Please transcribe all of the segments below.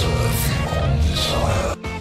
surf on desire.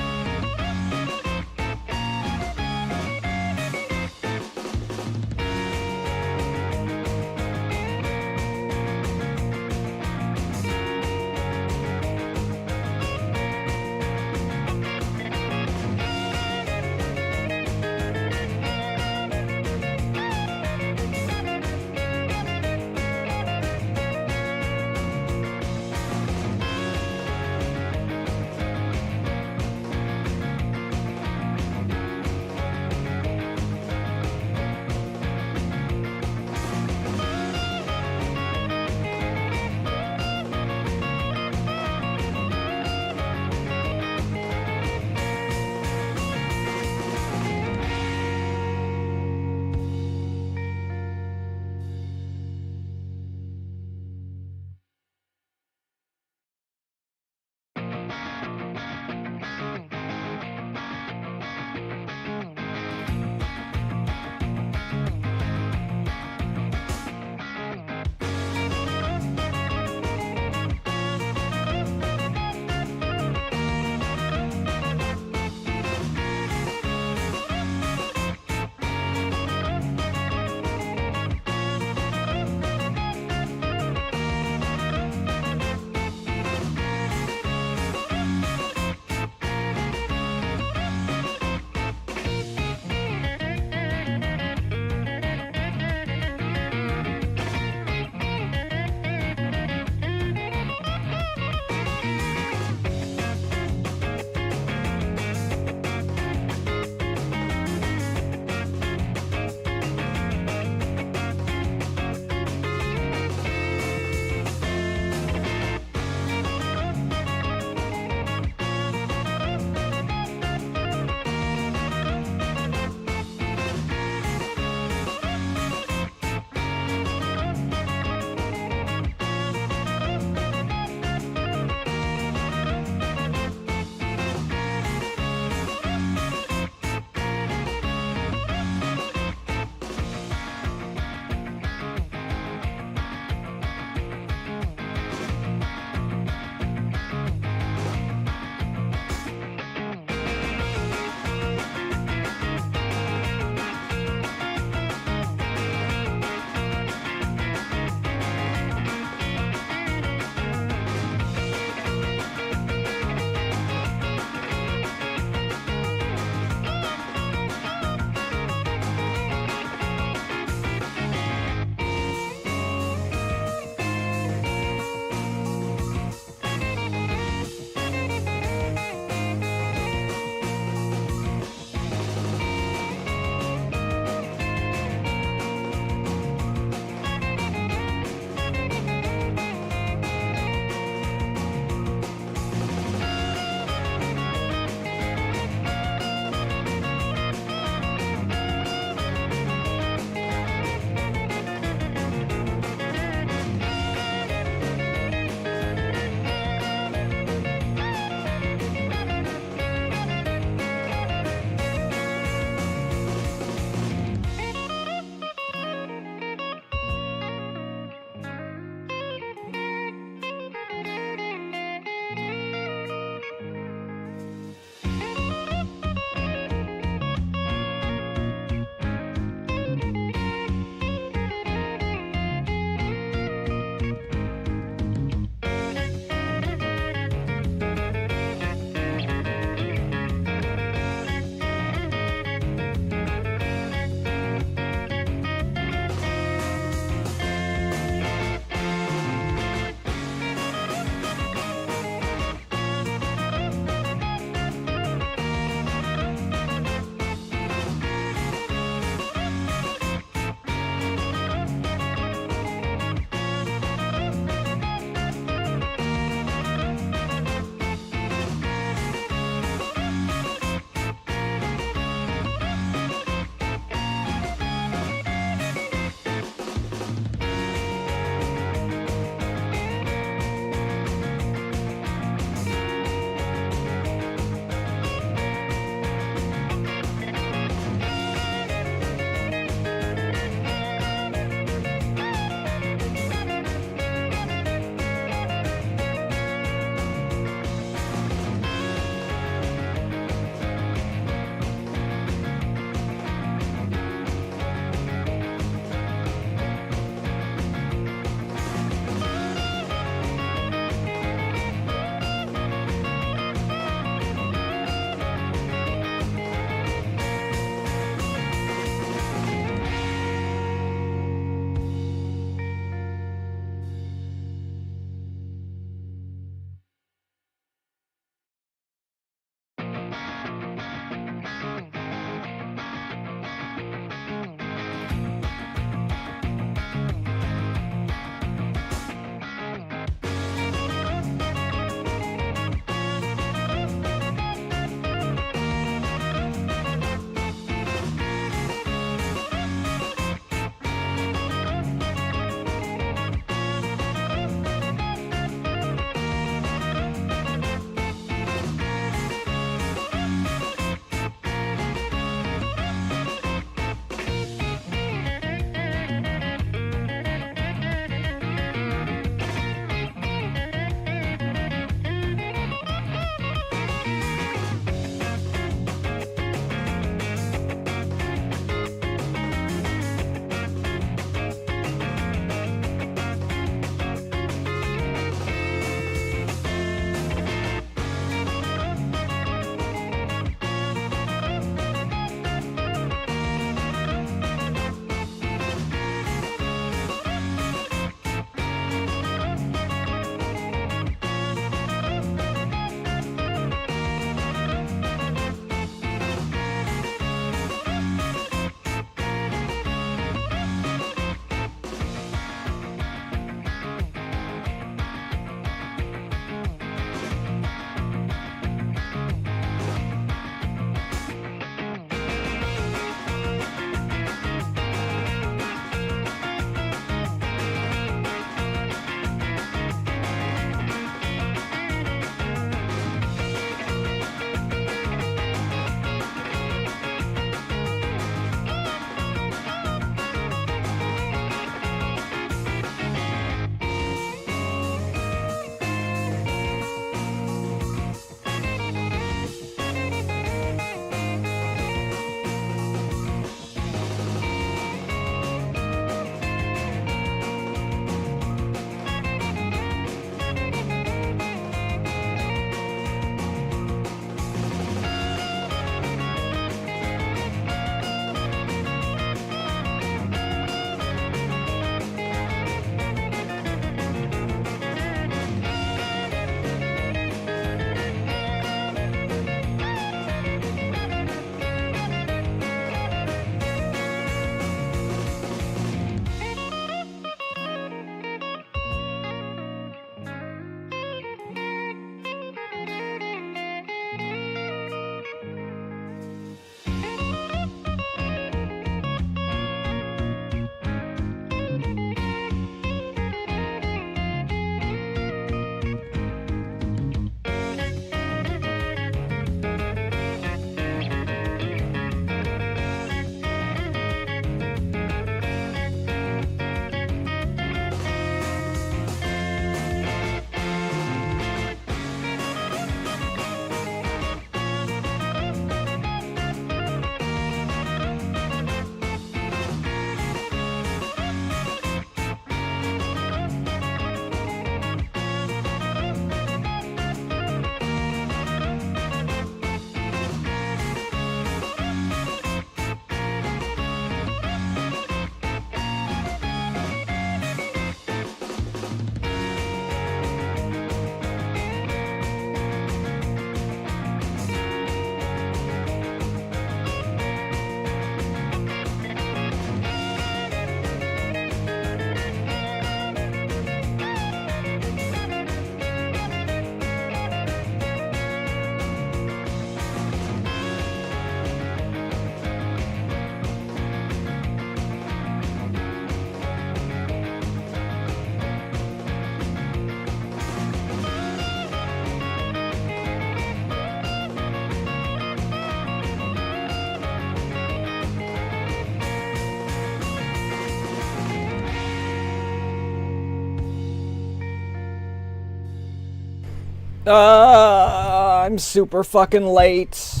I'm super fucking late.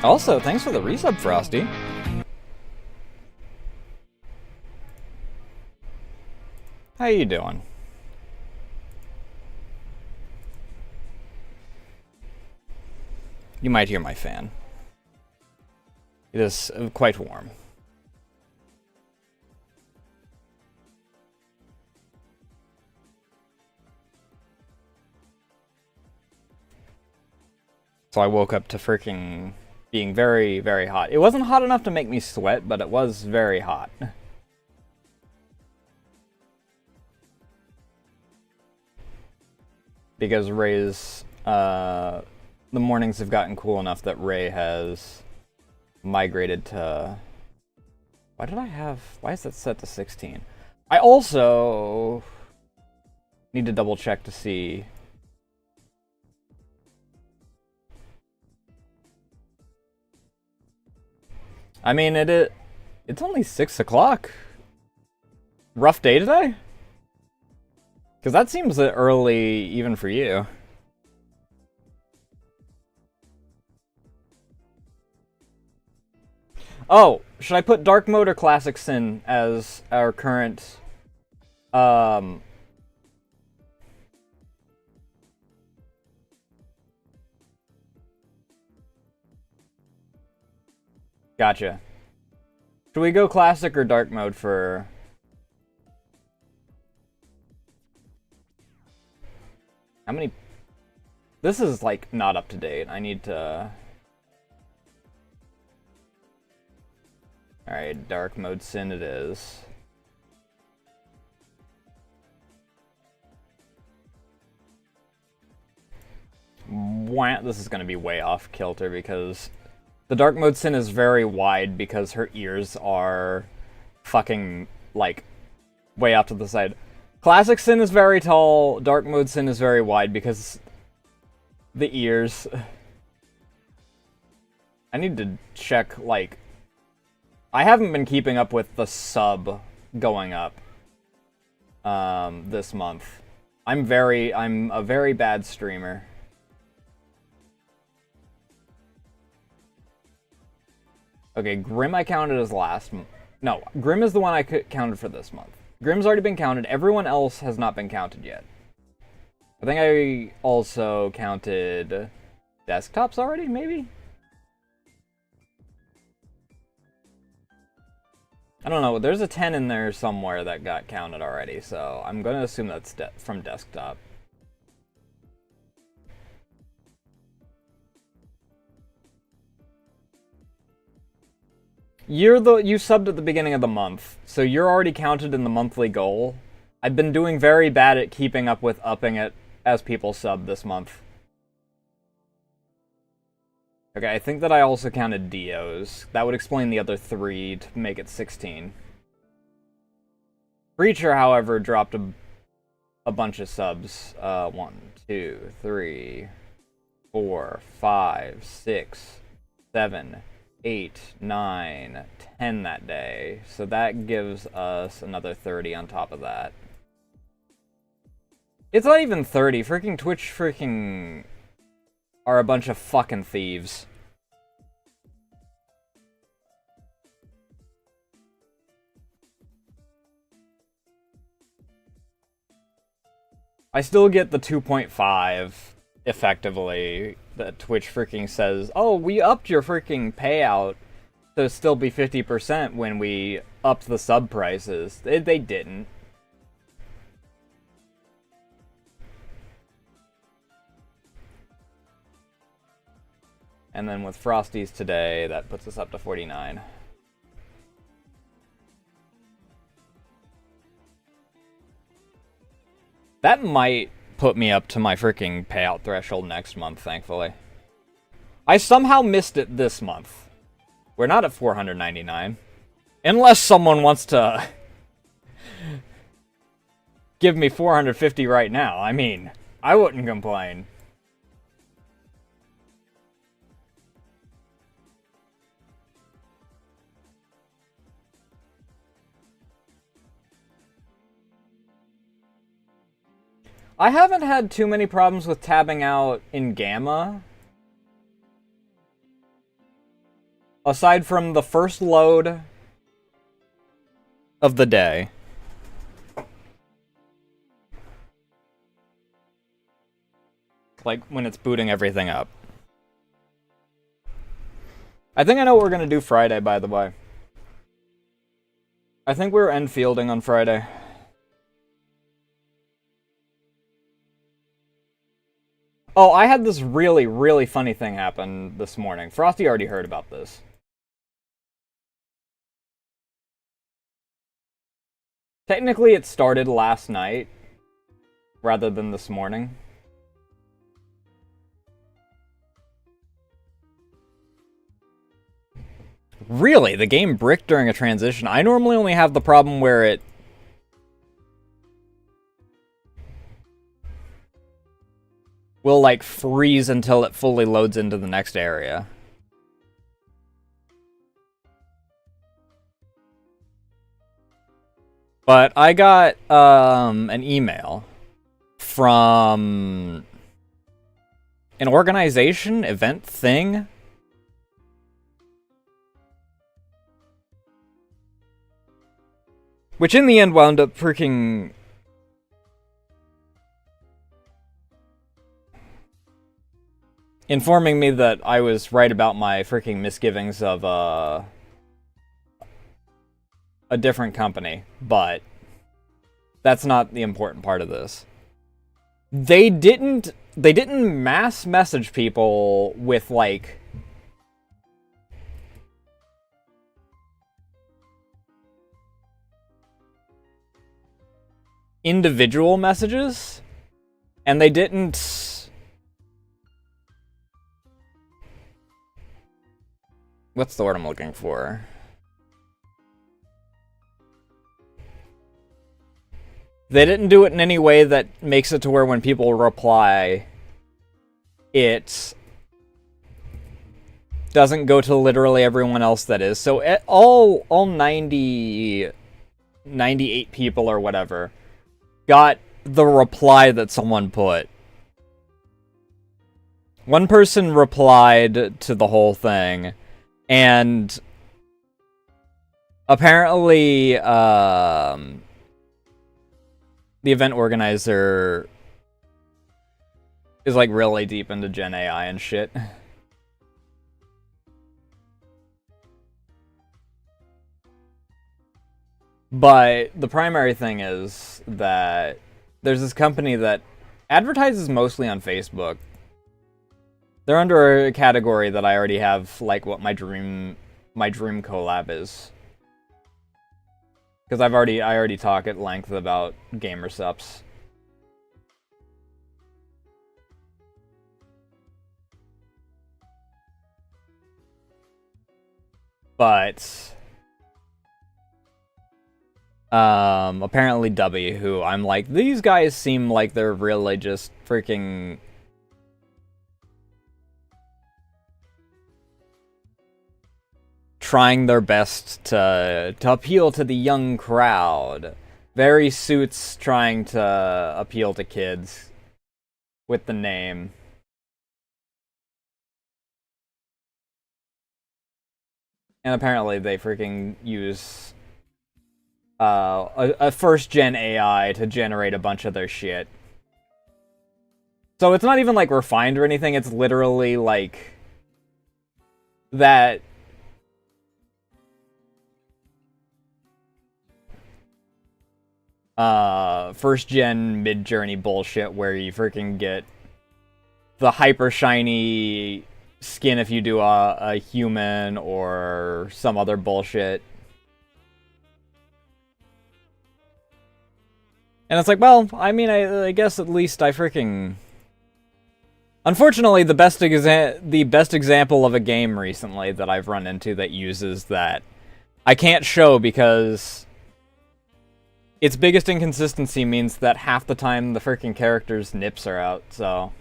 Also, thanks for the resub, Frosty. How you doing? You might hear my fan. It is quite warm. So I woke up to freaking being very, very hot. It wasn't hot enough to make me sweat, but it was very hot. Because Ray's, the mornings have gotten cool enough that Ray has migrated to... Why is that set to 16? I also need to double check to see... I mean, it's only 6 o'clock. Rough day today? Because that seems early even for you. Oh, should I put Dark Mode or Classic Sin as our current... Gotcha. Should we go Classic or Dark Mode for... How many... This is, like, not up to date. I need to... Alright, Dark Mode Sin it is. This is going to be way off kilter because the Dark Mode Sin is very wide because her ears are fucking, like, way off to the side. Classic Sin is very tall, Dark Mode Sin is very wide because the ears... I need to check, like... I haven't been keeping up with the sub going up this month. I'm a very bad streamer. Okay, Grim I counted as last. No, Grim is the one I counted for this month. Grim's already been counted. Everyone else has not been counted yet. I think I also counted desktops already, maybe? I don't know. There's a 10 in there somewhere that got counted already, so I'm going to assume that's from desktop. You subbed at the beginning of the month, so you're already counted in the monthly goal. I've been doing very bad at keeping up with upping it as people sub this month. Okay, I think that I also counted Dios. That would explain the other 3 to make it 16. Breacher, however, dropped a bunch of subs. 1, 2, 3, 4, 5, 6, 7, 8, 9, 10 that day. So that gives us another 30 on top of that. It's not even 30. Freaking Twitch freaking are a bunch of fucking thieves. I still get the 2.5 effectively that Twitch freaking says, oh, we upped your freaking payout to still be 50% when we upped the sub prices. They didn't. And then with Frosties today, that puts us up to 49. That might put me up to my freaking payout threshold next month, thankfully. I somehow missed it this month. We're not at 499. Unless someone wants to give me 450 right now. I mean, I wouldn't complain. I haven't had too many problems with tabbing out in Gamma. Aside from the first load of the day. Like, when it's booting everything up. I think I know what we're gonna do Friday, by the way. I think we're end fielding on Friday. Oh, I had this really, really funny thing happen this morning. Frosty already heard about this. Technically, it started last night, rather than this morning. Really? The game bricked during a transition? I normally only have the problem where it... will, like, freeze until it fully loads into the next area. But I got an email from an organization, event thing. Which in the end wound up freaking... informing me that I was right about my freaking misgivings of a different company, but that's not the important part of this. They didn't mass message people with, like, individual messages, and they didn't... what's the word I'm looking for? They didn't do it in any way that makes it to where when people reply, it doesn't go to literally everyone else that is. So all 98 people or whatever got the reply that someone put. One person replied to the whole thing, and apparently, the event organizer is, like, really deep into Gen AI and shit. But the primary thing is that there's this company that advertises mostly on Facebook. They're under a category that I already have, like, what my dream collab is. Because I already talk at length about gamer sups. But apparently W, who I'm like, these guys seem like they're really just freaking trying their best to appeal to the young crowd. Very suits trying to appeal to kids with the name. And apparently they freaking use a first-gen AI to generate a bunch of their shit. So it's not even, like, refined or anything, it's literally, like, that... first-gen mid-journey bullshit where you freaking get the hyper-shiny skin if you do a human or some other bullshit. And it's like, well, I mean, I guess at least I freaking... Unfortunately, the best example of a game recently that I've run into that uses that I can't show because its biggest inconsistency means that half the time the freaking character's nips are out, so...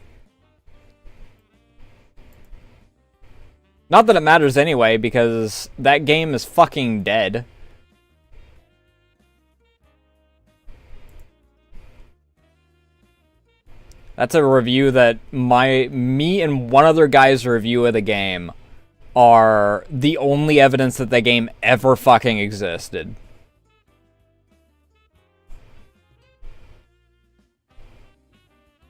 Not that it matters anyway, because that game is fucking dead. That's a review that me and one other guy's review of the game are the only evidence that the game ever fucking existed.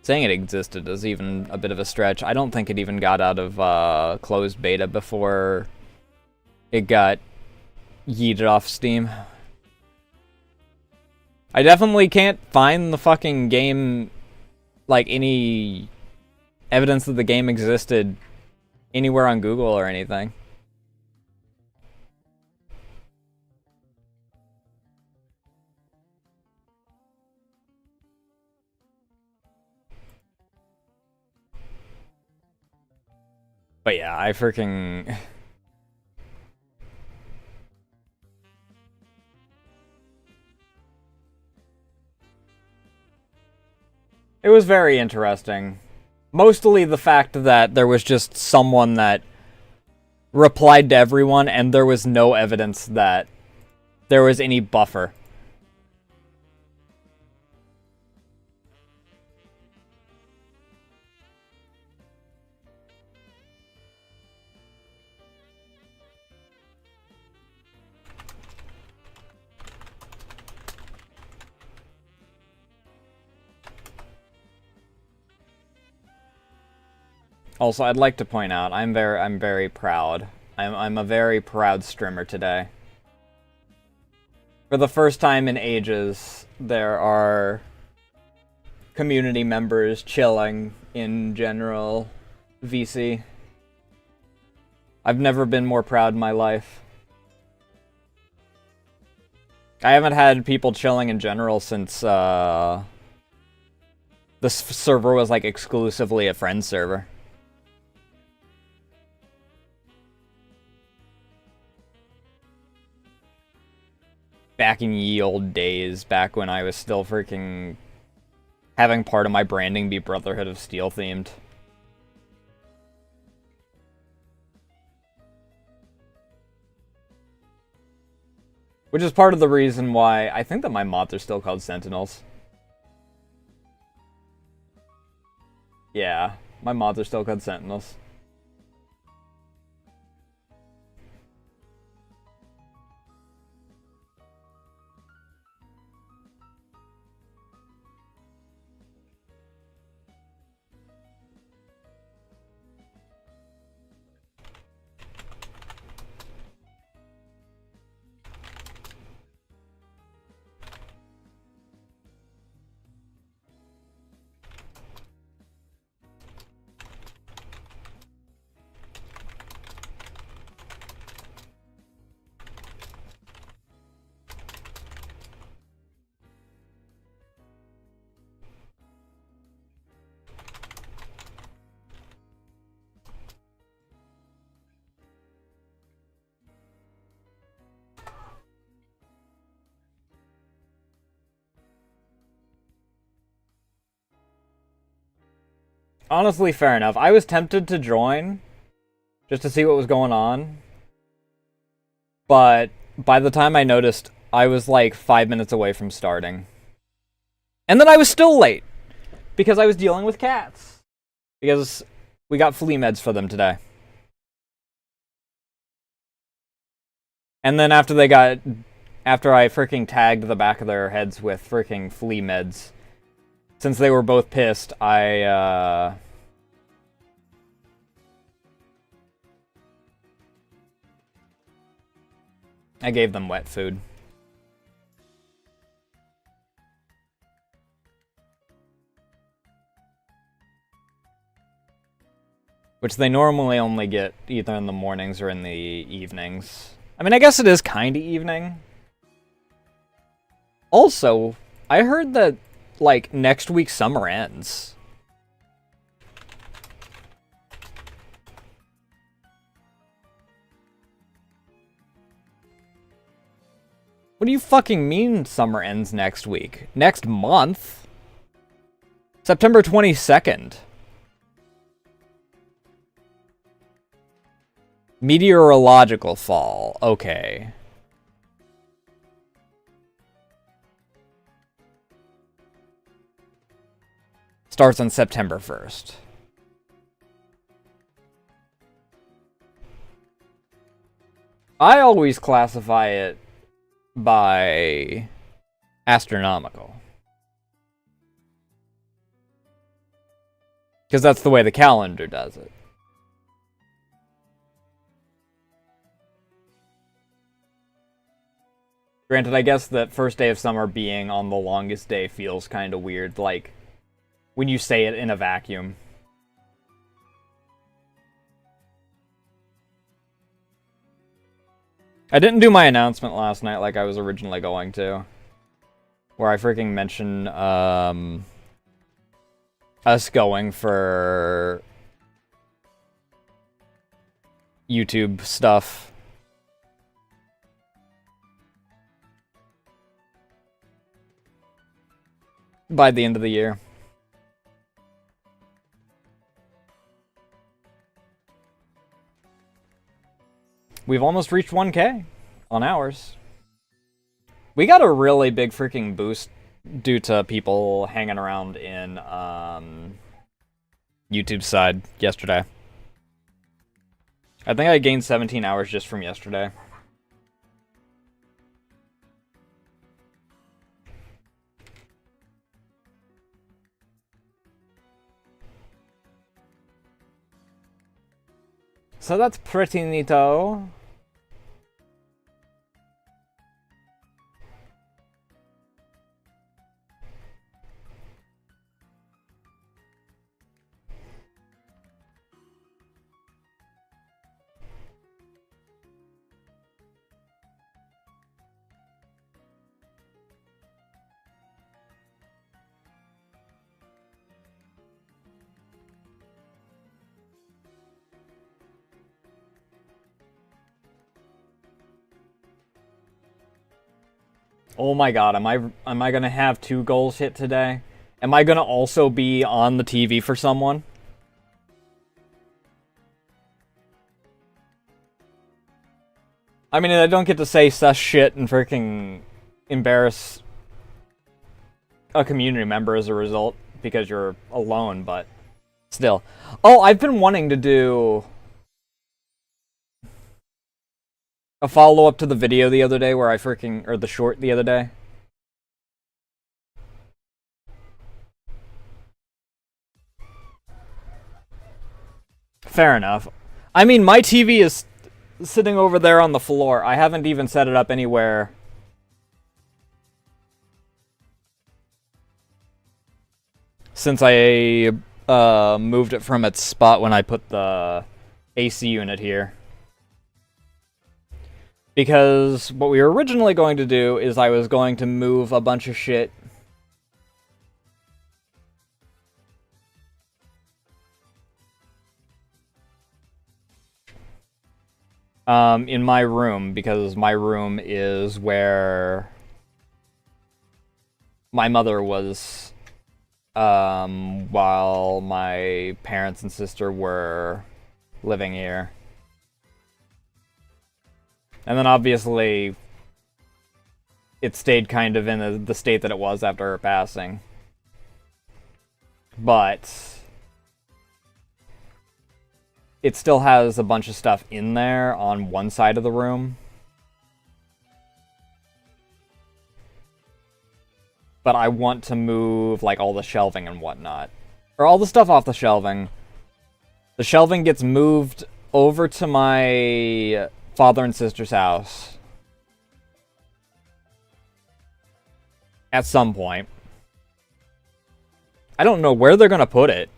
Saying it existed is even a bit of a stretch. I don't think it even got out of closed beta before it got yeeted off Steam. I definitely can't find the fucking game, like, any evidence that the game existed anywhere on Google or anything. But yeah, I freaking... It was very interesting. Mostly the fact that there was just someone that replied to everyone and there was no evidence that there was any buffer. Also, I'd like to point out, I'm very proud. I'm a very proud streamer today. For the first time in ages, there are community members chilling in general VC. I've never been more proud in my life. I haven't had people chilling in general since this server was like exclusively a friend server. Back in ye old days, back when I was still freaking having part of my branding be Brotherhood of Steel themed. Which is part of the reason why I think that my mods are still called Sentinels. Yeah, my mods are still called Sentinels. Honestly, fair enough. I was tempted to join just to see what was going on. But by the time I noticed, I was like 5 minutes away from starting. And then I was still late because I was dealing with cats. Because we got flea meds for them today. And then after I freaking tagged the back of their heads with freaking flea meds, since they were both pissed, I gave them wet food. Which they normally only get either in the mornings or in the evenings. I mean, I guess it is kinda evening. Also, I heard that, like, next week summer ends. What do you fucking mean summer ends next week? Next month? September 22nd. Meteorological fall. Okay. starts on September 1st. I always classify it by astronomical. Because that's the way the calendar does it. Granted, I guess that first day of summer being on the longest day feels kind of weird, like, when you say it in a vacuum. I didn't do my announcement last night like I was originally going to. Where I freaking mentioned, us going for YouTube stuff. By the end of the year. We've almost reached 1K on ours. We got a really big freaking boost due to people hanging around in YouTube's side yesterday. I think I gained 17 hours just from yesterday. So that's pretty neato. Oh my god, am I gonna have 2 goals hit today? Am I gonna also be on the TV for someone? I mean, I don't get to say such shit and freaking embarrass a community member as a result because you're alone, but still. Oh, I've been wanting to do a follow-up to the video the other day where I freaking... or the short the other day. Fair enough. I mean, my TV is sitting over there on the floor. I haven't even set it up anywhere. Since I moved it from its spot when I put the AC unit here. Because what we were originally going to do is I was going to move a bunch of shit in my room, because my room is where my mother was while my parents and sister were living here. And then obviously, it stayed kind of in the state that it was after her passing. But it still has a bunch of stuff in there on one side of the room. But I want to move, like, all the shelving and whatnot. Or all the stuff off the shelving. The shelving gets moved over to my father and sister's house at some point. I don't know where they're gonna put it.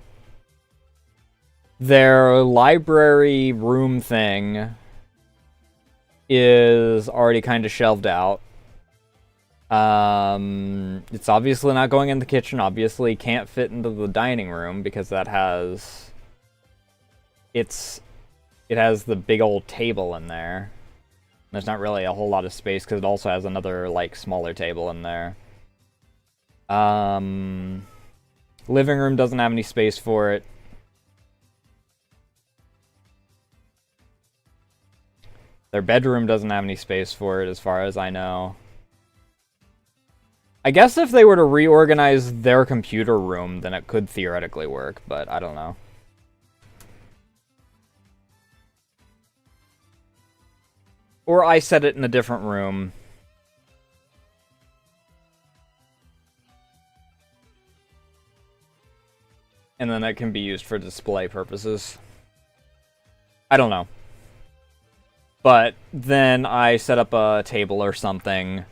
Their library room thing is already kind of shelved out. It's obviously not going in the kitchen. Obviously can't fit into the dining room because that has... It has the big old table in there. There's not really a whole lot of space because it also has another, like, smaller table in there. Living room doesn't have any space for it. Their bedroom doesn't have any space for it, as far as I know. I guess if they were to reorganize their computer room, then it could theoretically work, but I don't know. Or I set it in a different room. And then it can be used for display purposes. I don't know. But then I set up a table or something.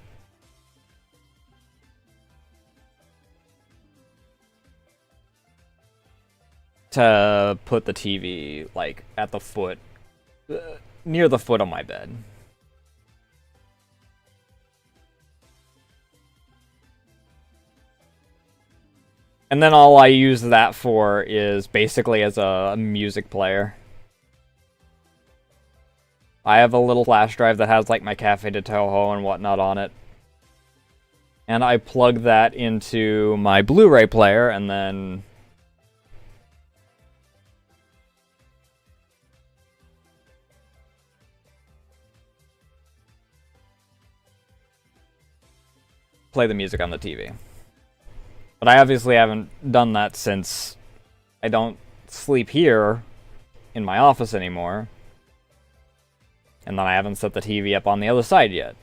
To put the TV, like, at the foot. Near the foot of my bed. And then all I use that for is basically as a music player. I have a little flash drive that has like my Cafe de Toho and whatnot on it. And I plug that into my Blu-ray player and then... play the music on the TV. But I obviously haven't done that since I don't sleep here in my office anymore. And then I haven't set the TV up on the other side yet.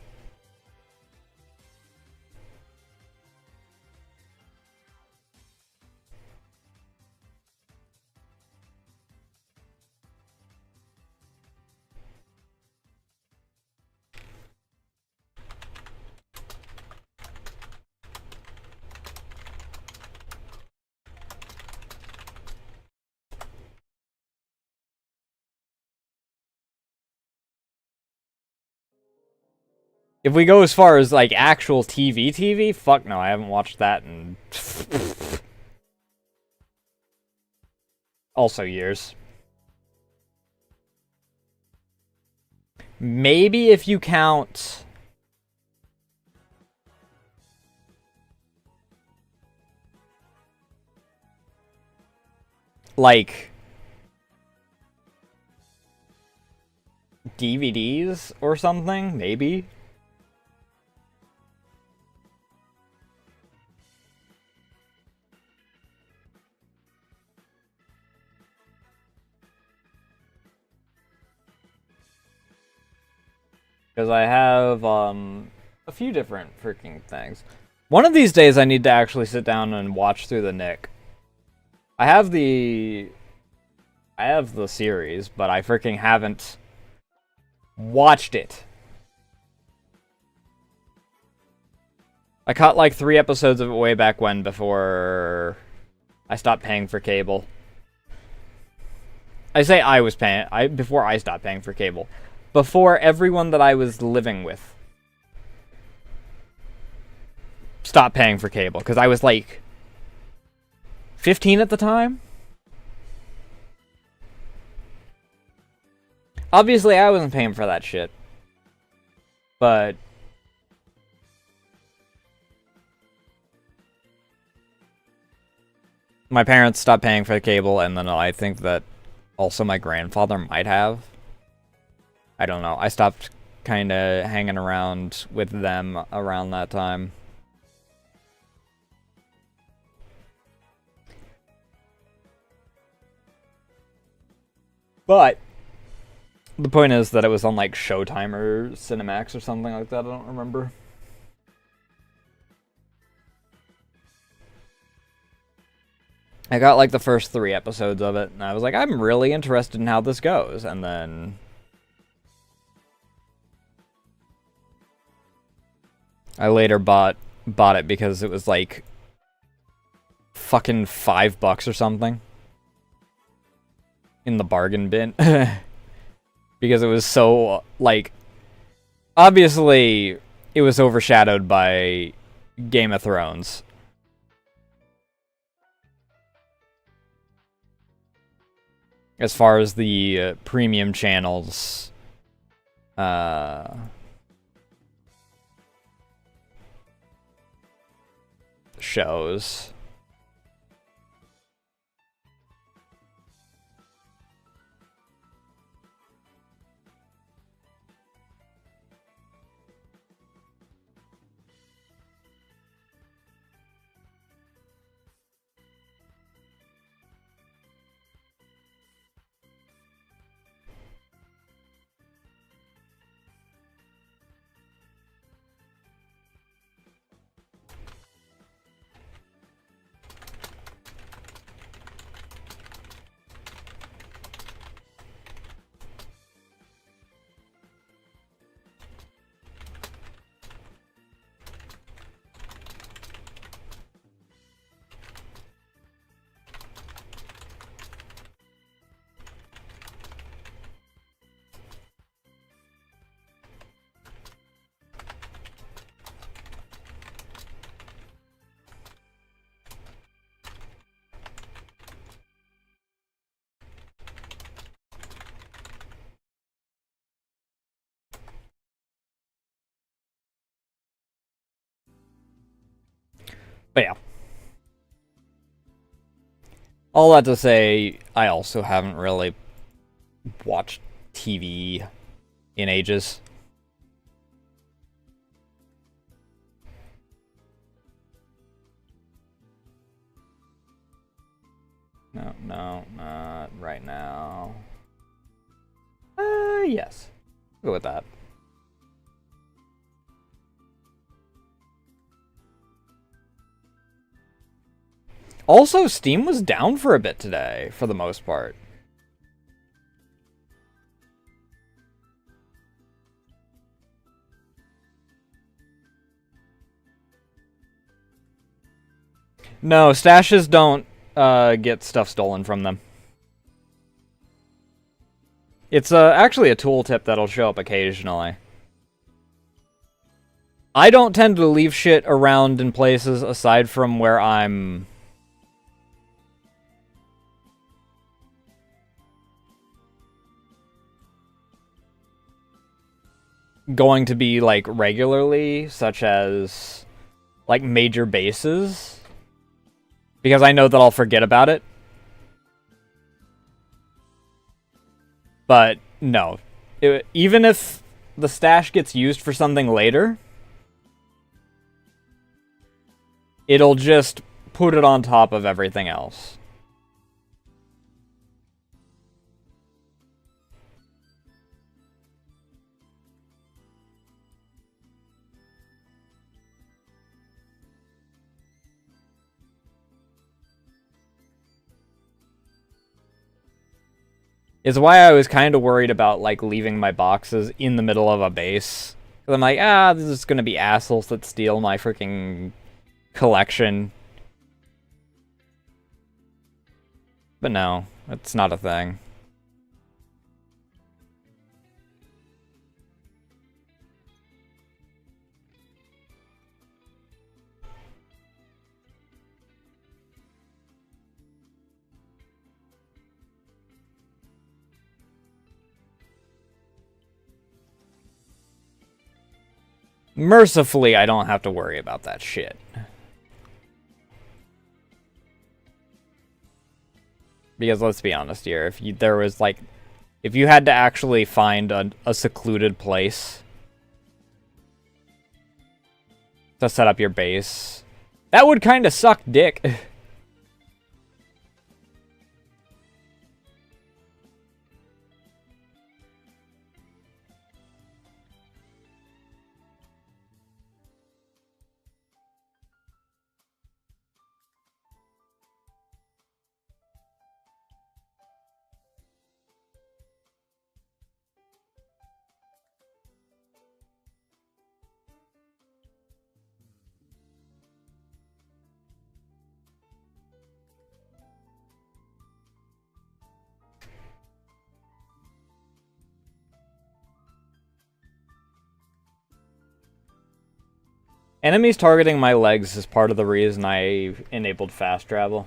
If we go as far as, like, actual TV, fuck no, I haven't watched that in... also years. Maybe if you count... like... DVDs or something, maybe? Because I have, a few different freaking things. One of these days I need to actually sit down and watch through the Nick. I have the series, but I freaking haven't watched it. I caught like 3 episodes of it way back when before I stopped paying for cable. I say I was paying, before I stopped paying for cable. Before everyone that I was living with stopped paying for cable. Because I was like 15 at the time. Obviously, I wasn't paying for that shit. But my parents stopped paying for the cable, and then I think that also my grandfather might have. I don't know. I stopped kind of hanging around with them around that time. But the point is that it was on like Showtime or Cinemax or something like that. I don't remember. I got like the first 3 episodes of it, and I was like, I'm really interested in how this goes. And then I later bought it because it was like fucking $5 or something in the bargain bin. Because it was so, like, obviously it was overshadowed by Game of Thrones. As far as the premium channels shows. But yeah. All that to say, I also haven't really watched TV in ages. No, not right now. Yes. Go with that. Also, Steam was down for a bit today, for the most part. No, stashes don't get stuff stolen from them. It's actually a tooltip that'll show up occasionally. I don't tend to leave shit around in places aside from where I'm going to be, like, regularly, such as, like, major bases, because I know that I'll forget about it. But, no. Even if the stash gets used for something later, it'll just put it on top of everything else. Is why I was kind of worried about, like, leaving my boxes in the middle of a base. Because I'm like, this is going to be assholes that steal my freaking collection. But no, it's not a thing. Mercifully, I don't have to worry about that shit. Because let's be honest here, if you had to actually find a secluded place to set up your base, that would kind of suck dick. Enemies targeting my legs is part of the reason I enabled fast travel.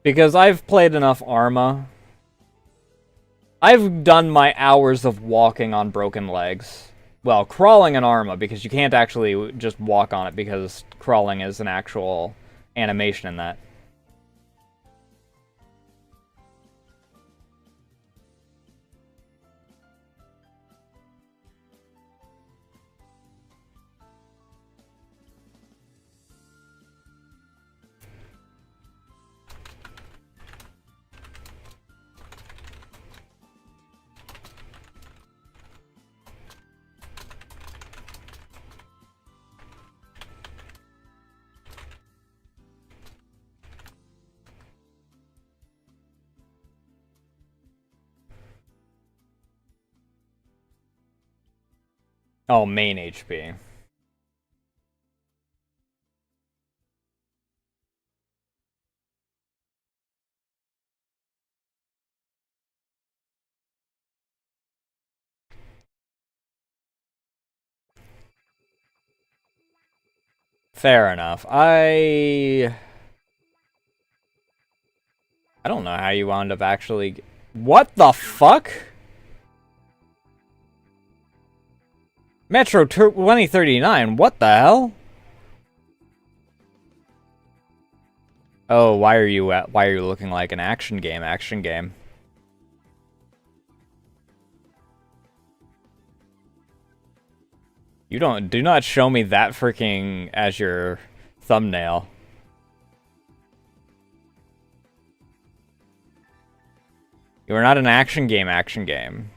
Because I've played enough Arma. I've done my hours of walking on broken legs. Well, crawling in Arma, because you can't actually just walk on it, because crawling is an actual animation in that. Oh, main HP. Fair enough. I don't know how you wound up actually... What the fuck? Metro 2039, what the hell? Oh, why are you looking like an action game? Action game. Do not show me that freaking as your thumbnail. You are not an action game, action game.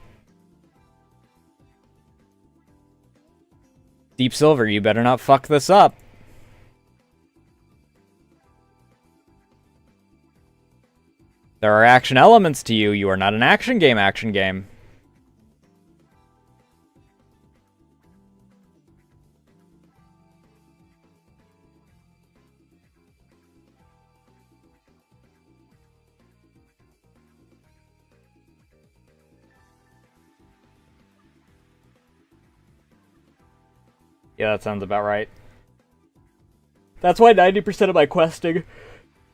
Deep Silver, you better not fuck this up. There are action elements to you. You are not an action game, action game. Yeah, that sounds about right. That's why 90% of my questing,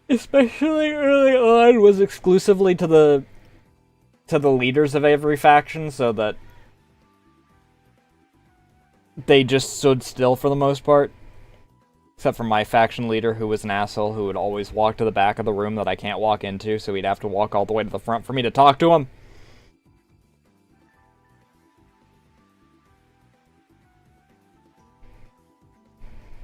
especially early on, was exclusively to the leaders of every faction, so that they just stood still for the most part. Except for my faction leader, who was an asshole, who would always walk to the back of the room that I can't walk into, so he'd have to walk all the way to the front for me to talk to him.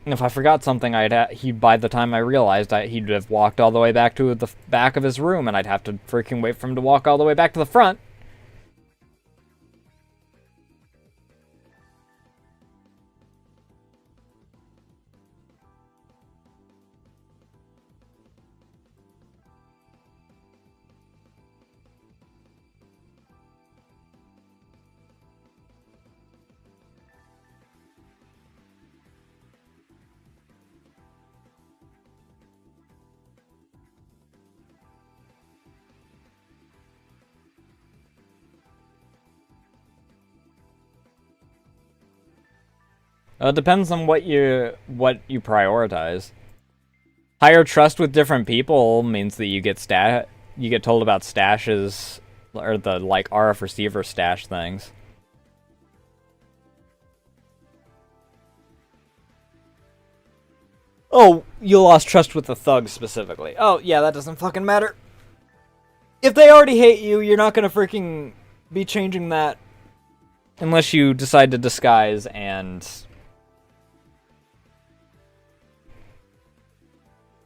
And if I forgot something, by the time I realized, he'd have walked all the way back to the back of his room, and I'd have to freaking wait for him to walk all the way back to the front. It depends on what you prioritize. Higher trust with different people means that you get told about stashes, or the like RF receiver stash things. Oh, you lost trust with the thugs specifically. Oh, yeah, that doesn't fucking matter. If they already hate you, you're not gonna freaking be changing that unless you decide to disguise and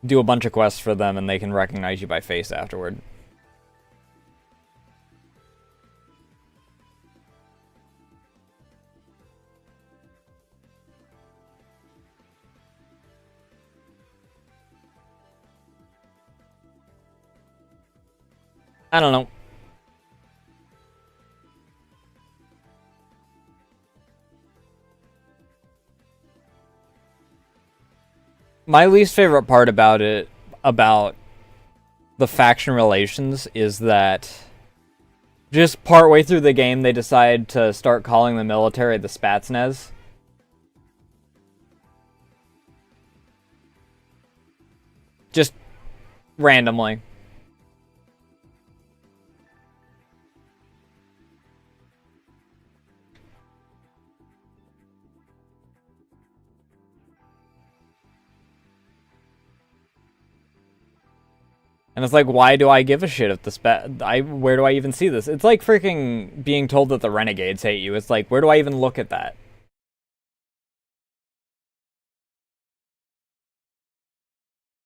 do a bunch of quests for them, and they can recognize you by face afterward. I don't know. My least favorite part about the faction relations, is that just partway through the game, they decide to start calling the military the Spetsnaz. Just randomly. And it's like, why do I give a shit if where do I even see this? It's like freaking being told that the Renegades hate you. It's like, where do I even look at that?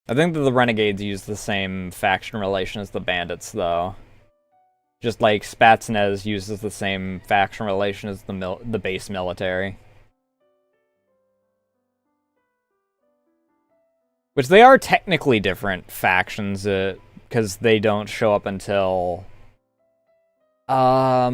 I think that the Renegades use the same faction relation as the Bandits, though. Just like Spetsnaz uses the same faction relation as the base military. Which they are technically different factions, because they don't show up until... Oh,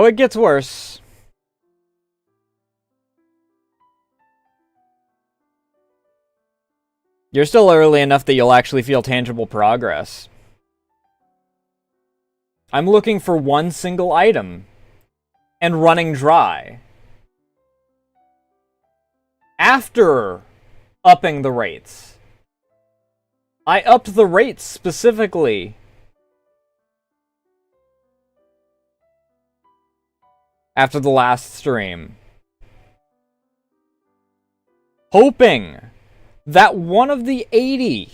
it gets worse. You're still early enough that you'll actually feel tangible progress. I'm looking for one single item and running dry. After upping the rates. I upped the rates specifically. After the last stream. Hoping that one of the 80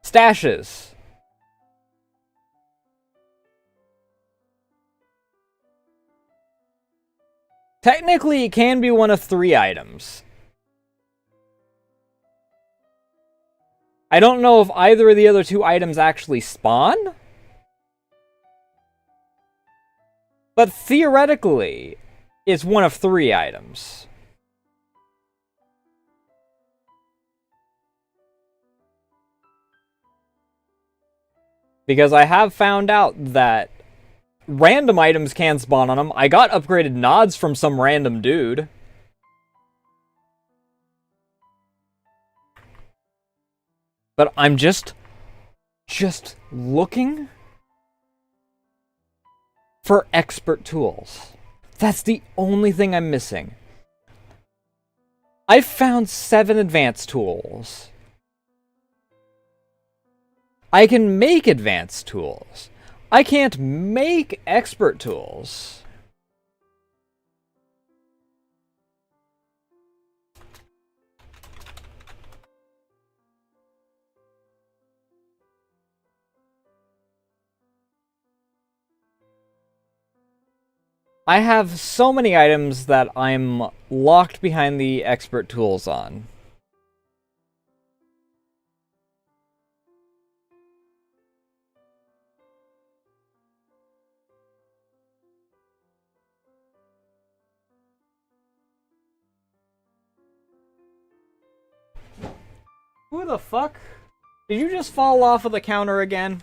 stashes technically it can be one of 3 items. I don't know if either of the other 2 items actually spawn. But theoretically, it's one of 3 items. Because I have found out that random items can spawn on them. I got upgraded nods from some random dude. But I'm just looking for expert tools. That's the only thing I'm missing. I've found 7 advanced tools. I can make advanced tools. I can't make expert tools. I have so many items that I'm locked behind the expert tools on. Who the fuck? Did you just fall off of the counter again?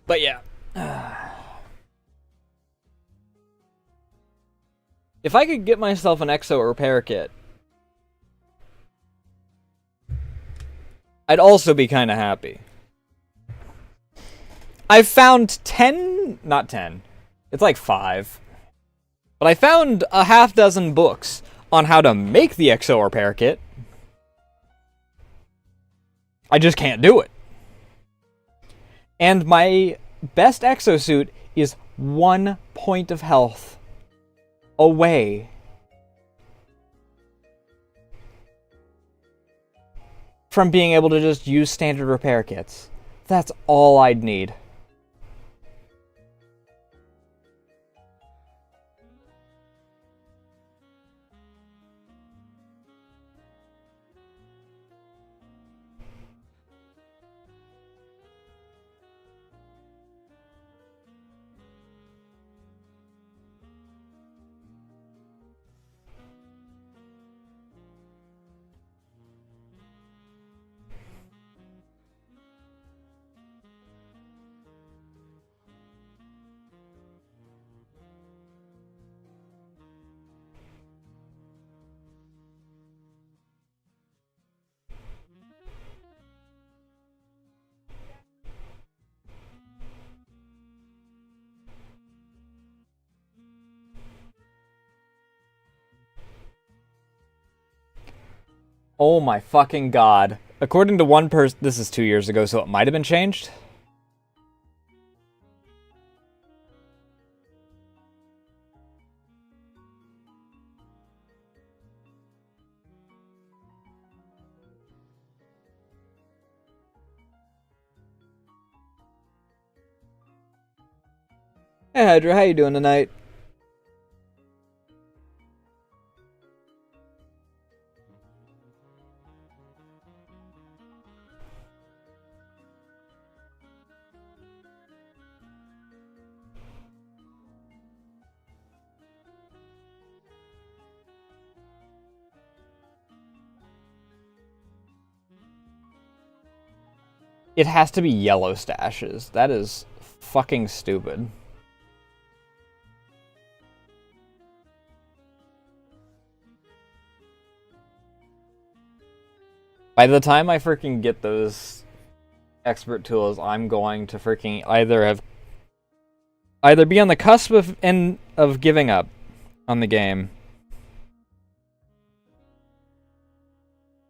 But yeah. If I could get myself an exo repair kit, I'd also be kind of happy. I've found 10, not 10, it's like 5. But I found a half dozen books on how to make the exo repair kit. I just can't do it. And my best exosuit is 1 point of health away from being able to just use standard repair kits. That's all I'd need. Oh my fucking god. According to one person, this is 2 years ago, so it might have been changed. Hey Hydra, how you doing tonight? It has to be yellow stashes. That is fucking stupid. By the time I freaking get those expert tools, I'm going to freaking either be on the cusp of giving up on the game,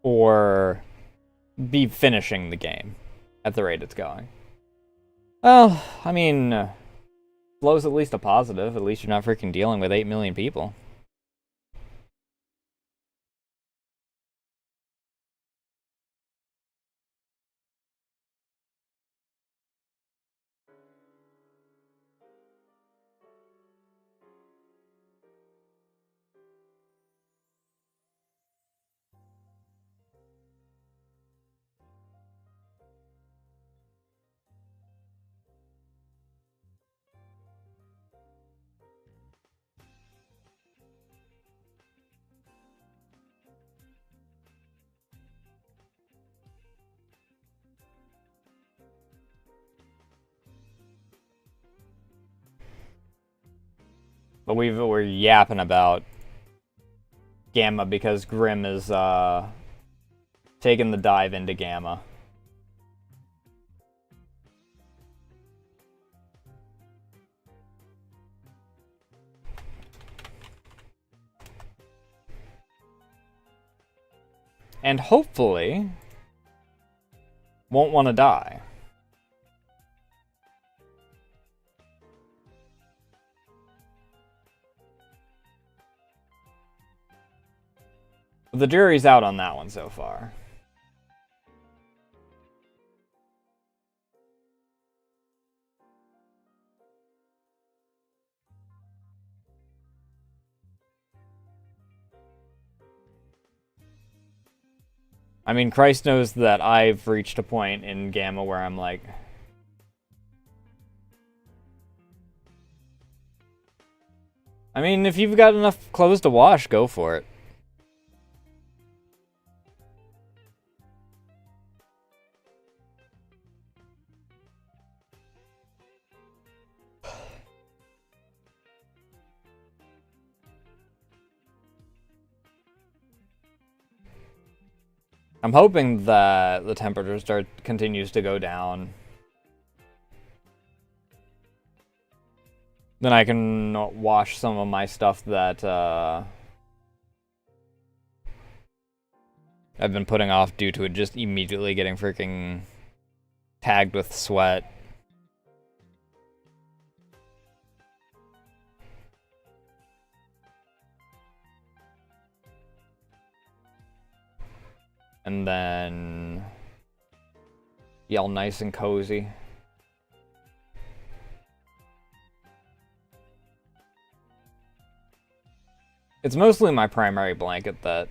or be finishing the game at the rate it's going. Well, I mean, flow's at least a positive. At least you're not freaking dealing with 8 million people. But we're yapping about Gamma because Grim is taking the dive into Gamma. And hopefully won't want to die. The jury's out on that one so far. I mean, Christ knows that I've reached a point in Gamma where I'm like, I mean, if you've got enough clothes to wash, go for it. I'm hoping that the temperature continues to go down. Then I can wash some of my stuff that I've been putting off due to it just immediately getting freaking tagged with sweat. And then be all nice and cozy. It's mostly my primary blanket that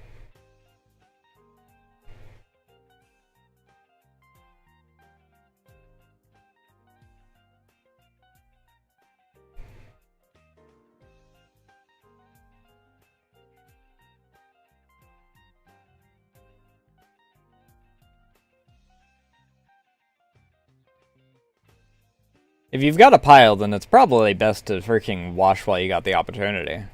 if you've got a pile, then it's probably best to freaking wash while you got the opportunity.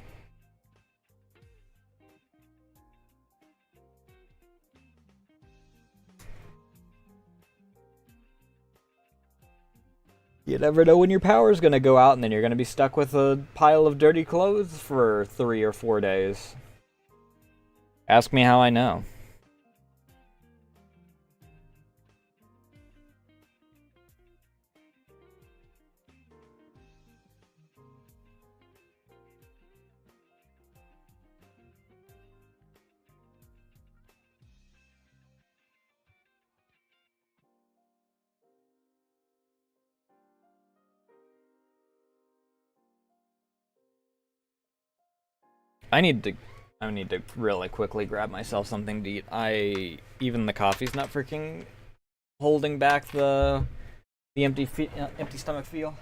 You never know when your power's gonna go out, and then you're gonna be stuck with a pile of dirty clothes for 3 or 4 days. Ask me how I know. I need to really quickly grab myself something to eat. Even the coffee's not freaking holding back the empty stomach feel.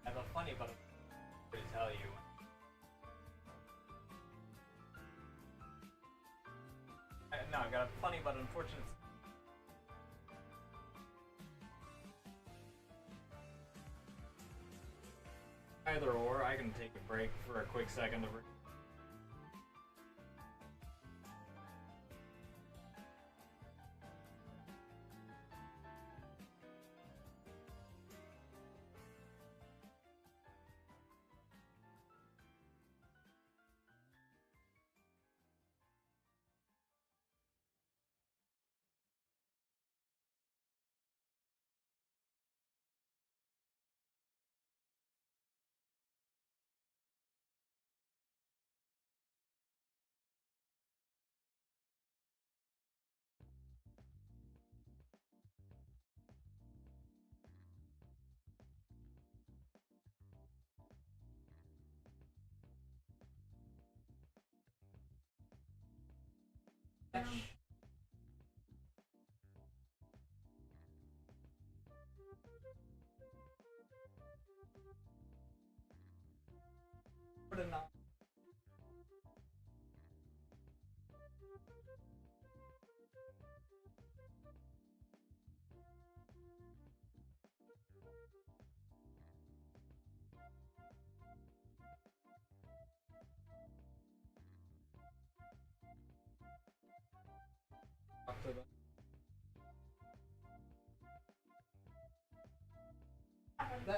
I have a funny but to tell you. No, I've got a funny but unfortunate. Either or, I can take a break for a quick second to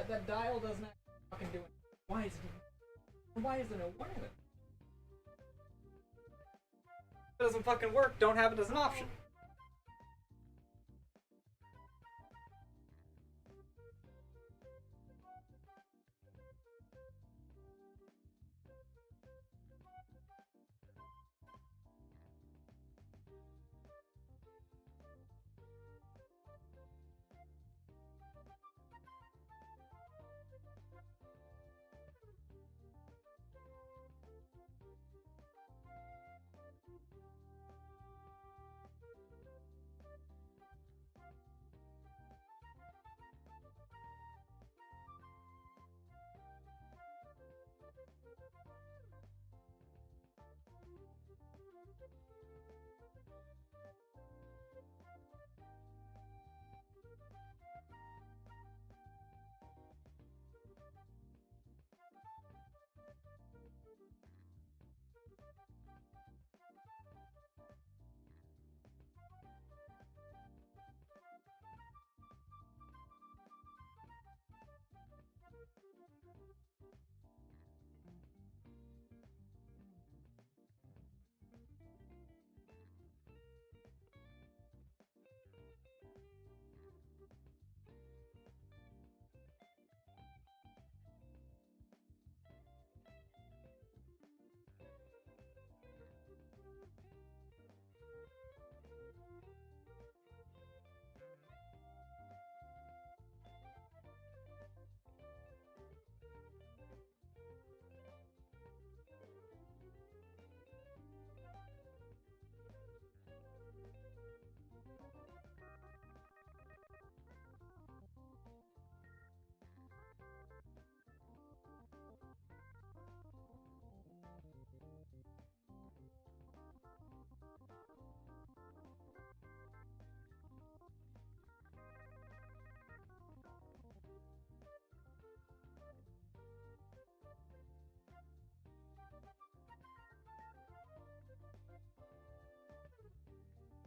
That dial doesn't fucking do it. Why isn't it working? If it doesn't fucking work, don't have it as an option.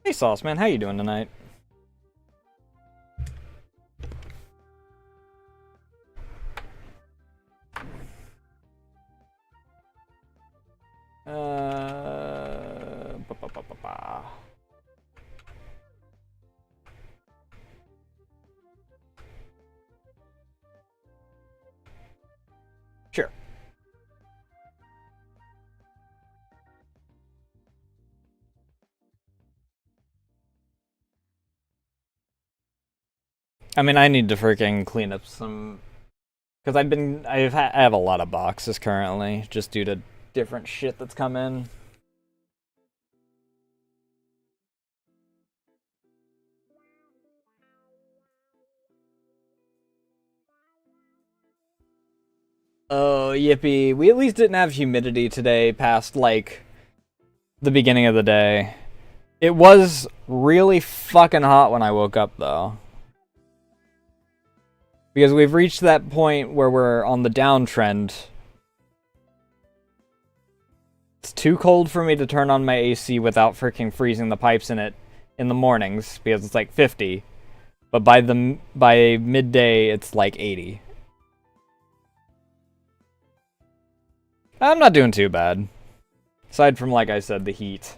Hey Sauce Man, how you doing tonight? Ba, ba, ba, ba, ba. Sure. I mean, I need to freaking clean up some, because I have a lot of boxes currently, just due to different shit that's come in. Oh, yippee. We at least didn't have humidity today past, like, the beginning of the day. It was really fucking hot when I woke up, though. Because we've reached that point where we're on the downtrend. It's too cold for me to turn on my AC without freaking freezing the pipes in it in the mornings, because it's like 50. But by midday, it's like 80. I'm not doing too bad. Aside from, like I said, the heat.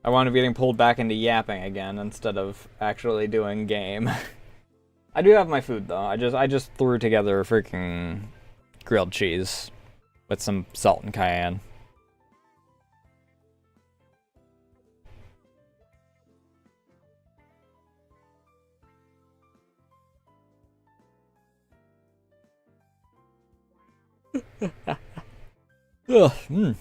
I wound up getting pulled back into yapping again instead of actually doing game. I do have my food though. I just threw together a freaking grilled cheese with some salt and cayenne. Ugh, mm.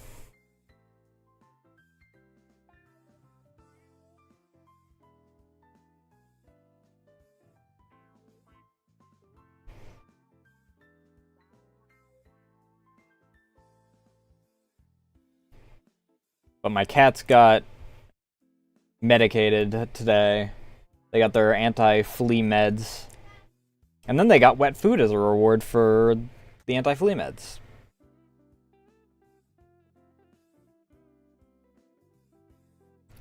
But my cats got medicated today. They got their anti-flea meds. And then they got wet food as a reward for the anti-flea meds.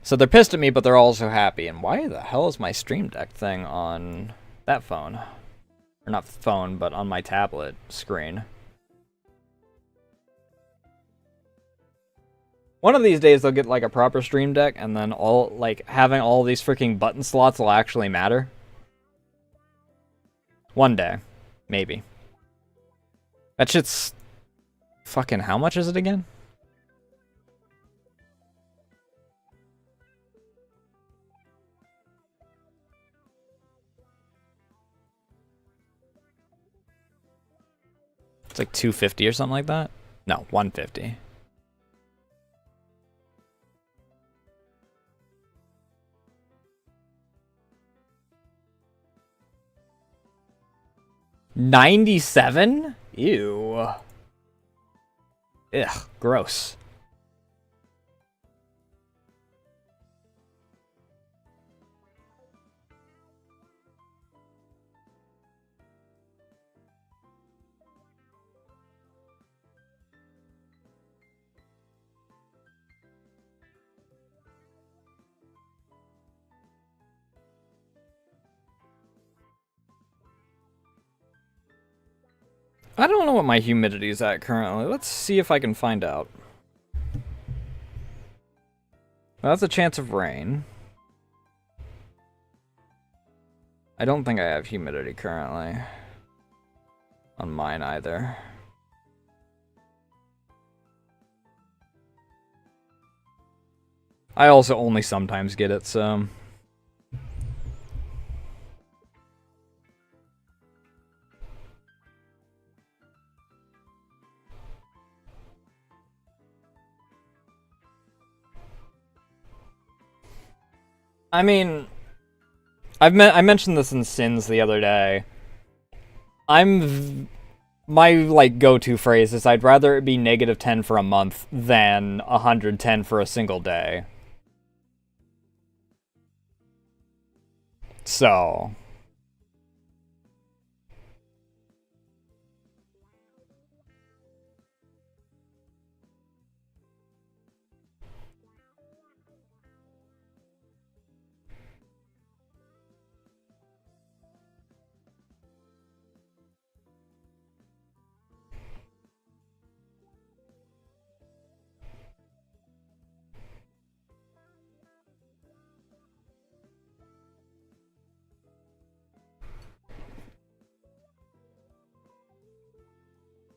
So they're pissed at me, but they're also happy. And why the hell is my Stream Deck thing on that phone? Or not phone, but on my tablet screen. One of these days they'll get like a proper Stream Deck, and then all like having all these freaking button slots will actually matter. One day, maybe. That shit's fucking, how much is it again? It's like $250 or something like that? No, $150. $97? Ew. Ugh, gross. I don't know what my humidity is at currently. Let's see if I can find out. Well, that's a chance of rain. I don't think I have humidity currently. On mine either. I also only sometimes get it, so... I mean, I mentioned this in Sins the other day. My like go-to phrase is I'd rather it be -10 for a month than 110 for a single day. So...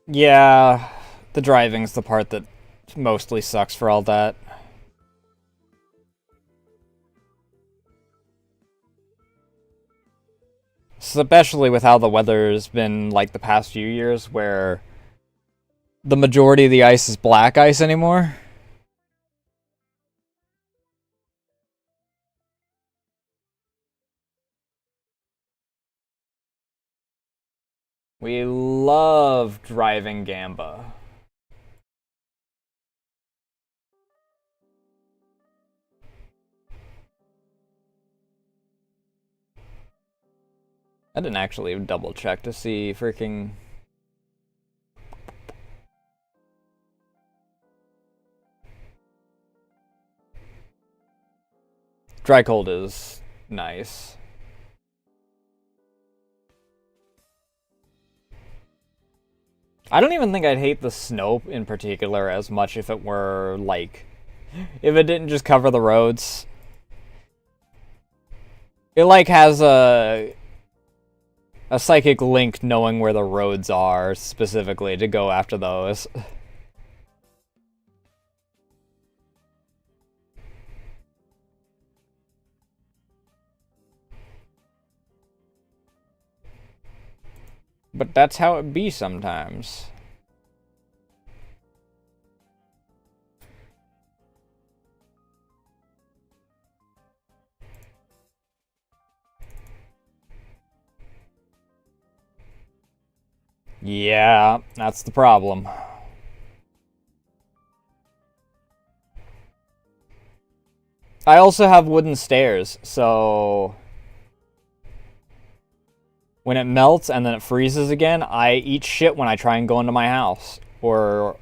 yeah, the driving's the part that mostly sucks for all that. Especially with how the weather's been like the past few years, where the majority of the ice is black ice anymore. We love driving Gamba. I didn't actually double check to see freaking... Dry cold is nice. I don't even think I'd hate the snow in particular as much if it were, like... If it didn't just cover the roads. It, like, has a psychic link knowing where the roads are, specifically, to go after those. But that's how it be sometimes. Yeah, that's the problem. I also have wooden stairs, so when it melts and then it freezes again, I eat shit when I try and go into my house. Or,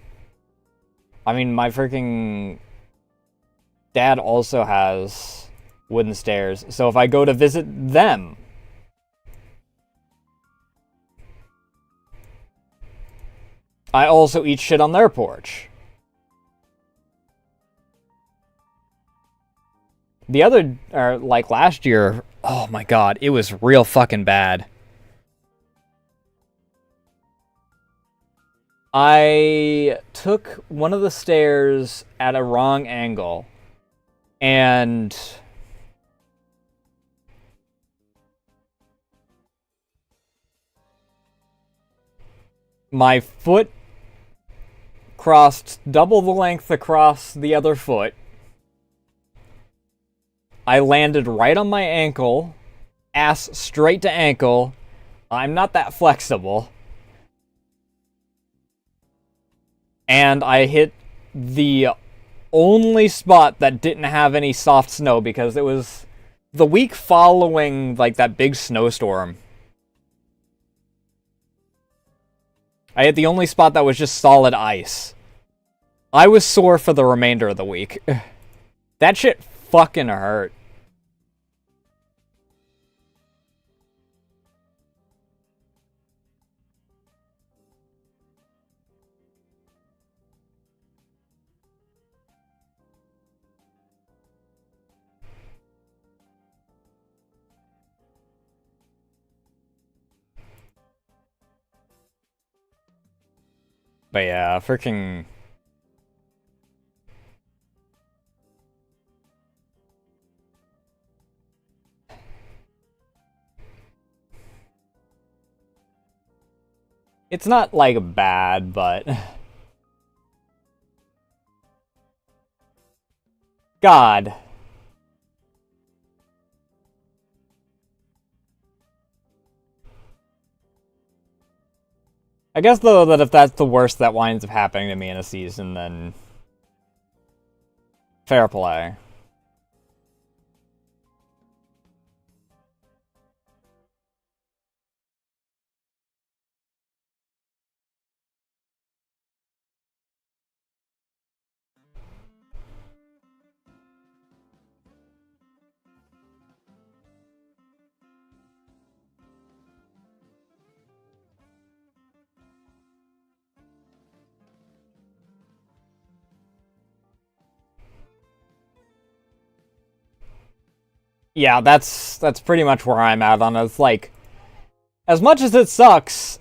I mean, my freaking dad also has wooden stairs, so if I go to visit them, I also eat shit on their porch. The other, or like last year, oh my god, it was real fucking bad. I took one of the stairs at a wrong angle, and my foot crossed double the length across the other foot. I landed right on my ankle, ass straight to ankle. I'm not that flexible. And I hit the only spot that didn't have any soft snow because it was the week following like that big snowstorm. I hit the only spot that was just solid ice. I was sore for the remainder of the week. That shit fucking hurt. But yeah, freaking... It's not, like, bad, but... God. I guess, though, that if that's the worst that winds up happening to me in a season, then... Fair play. Yeah, that's pretty much where I'm at on it. It's like, as much as it sucks,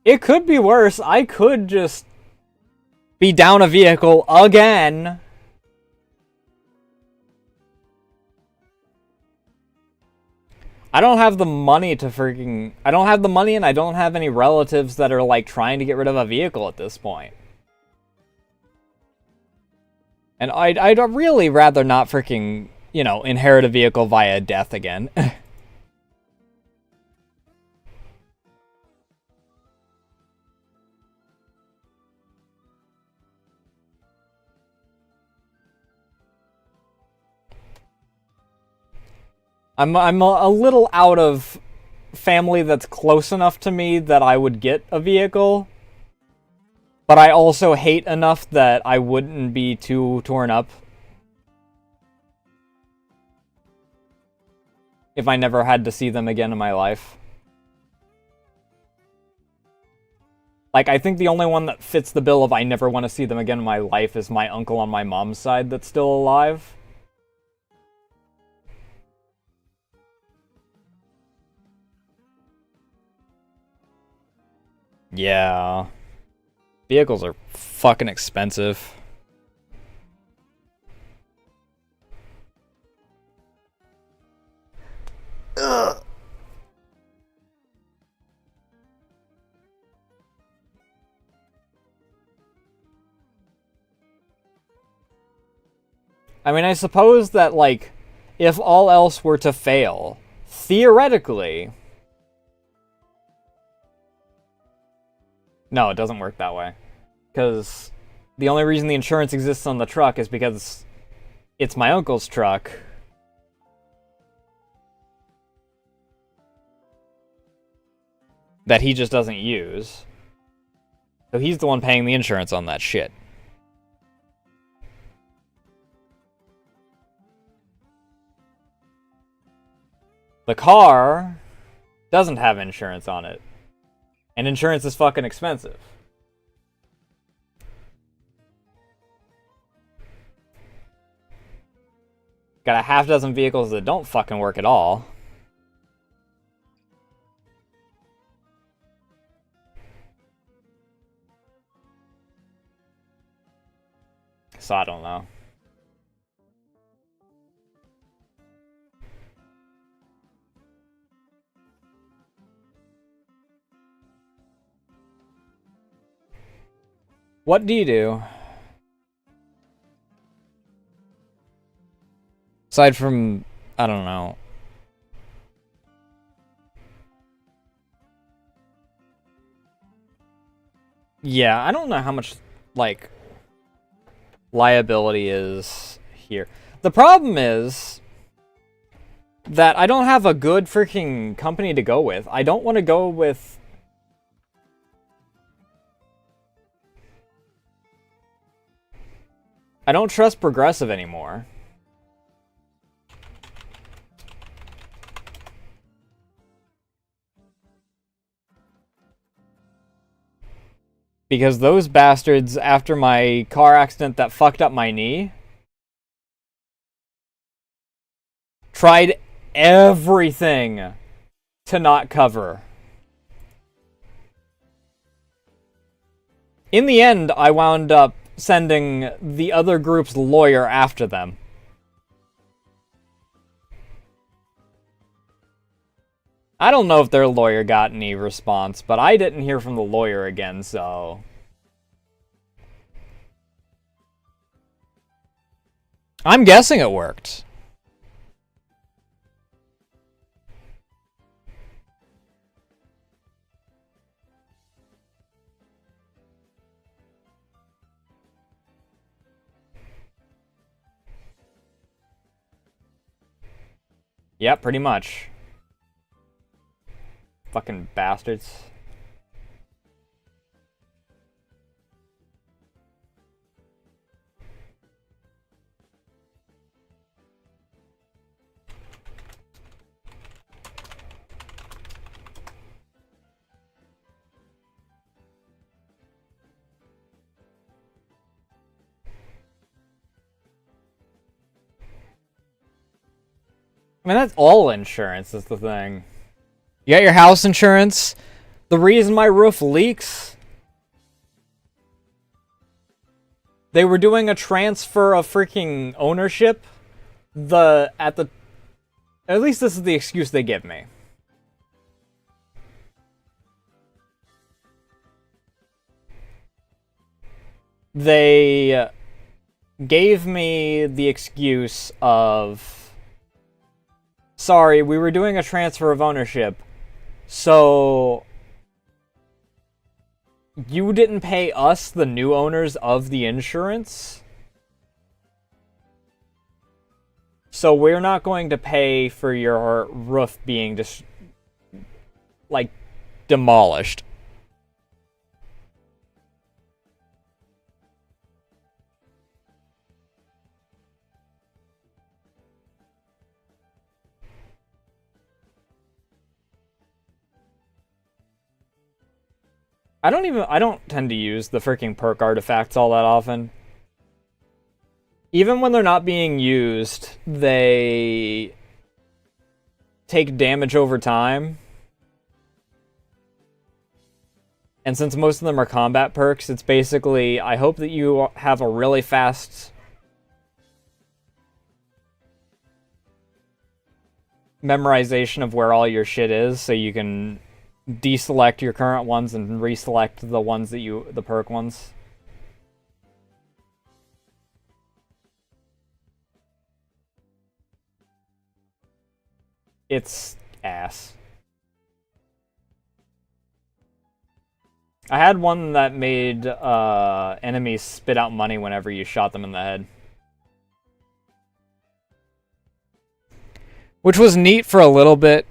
it could be worse. I could just be down a vehicle again. I don't have the money to freaking... I don't have the money and I don't have any relatives that are, like, trying to get rid of a vehicle at this point. And I'd really rather not freaking, you know, inherit a vehicle via death again. I'm a little out of family that's close enough to me that I would get a vehicle. But I also hate enough that I wouldn't be too torn up if I never had to see them again in my life. Like, I think the only one that fits the bill of I never want to see them again in my life is my uncle on my mom's side that's still alive. Yeah. Vehicles are fucking expensive. Ugh. I mean, I suppose that, like, if all else were to fail, theoretically, No, it doesn't work that way. Because the only reason the insurance exists on the truck is because it's my uncle's truck. That he just doesn't use. So he's the one paying the insurance on that shit. The car doesn't have insurance on it. And insurance is fucking expensive. Got a half dozen vehicles that don't fucking work at all. So I don't know. What do you do? Aside from, I don't know. Yeah, I don't know how much, like, liability is here. The problem is that I don't have a good freaking company to go with. I don't want to go with... I don't trust Progressive anymore. Because those bastards, after my car accident that fucked up my knee, tried everything to not cover. In the end, I wound up sending the other group's lawyer after them. I don't know if their lawyer got any response, but I didn't hear from the lawyer again, so... I'm guessing it worked. Yep, pretty much. Fucking bastards. I mean, that's all insurance is the thing. You got your house insurance? The reason my roof leaks? They were doing a transfer of freaking ownership. At least this is the excuse they give me. They gave me the excuse of... Sorry, we were doing a transfer of ownership, so you didn't pay us, the new owners of the insurance, so we're not going to pay for your roof being just, like, demolished. I don't tend to use the freaking perk artifacts all that often. Even when they're not being used, they take damage over time. And since most of them are combat perks, it's basically, I hope that you have a really fast memorization of where all your shit is, so you can deselect your current ones and reselect the ones that the perk ones. It's ass. I had one that made enemies spit out money whenever you shot them in the head. Which was neat for a little bit.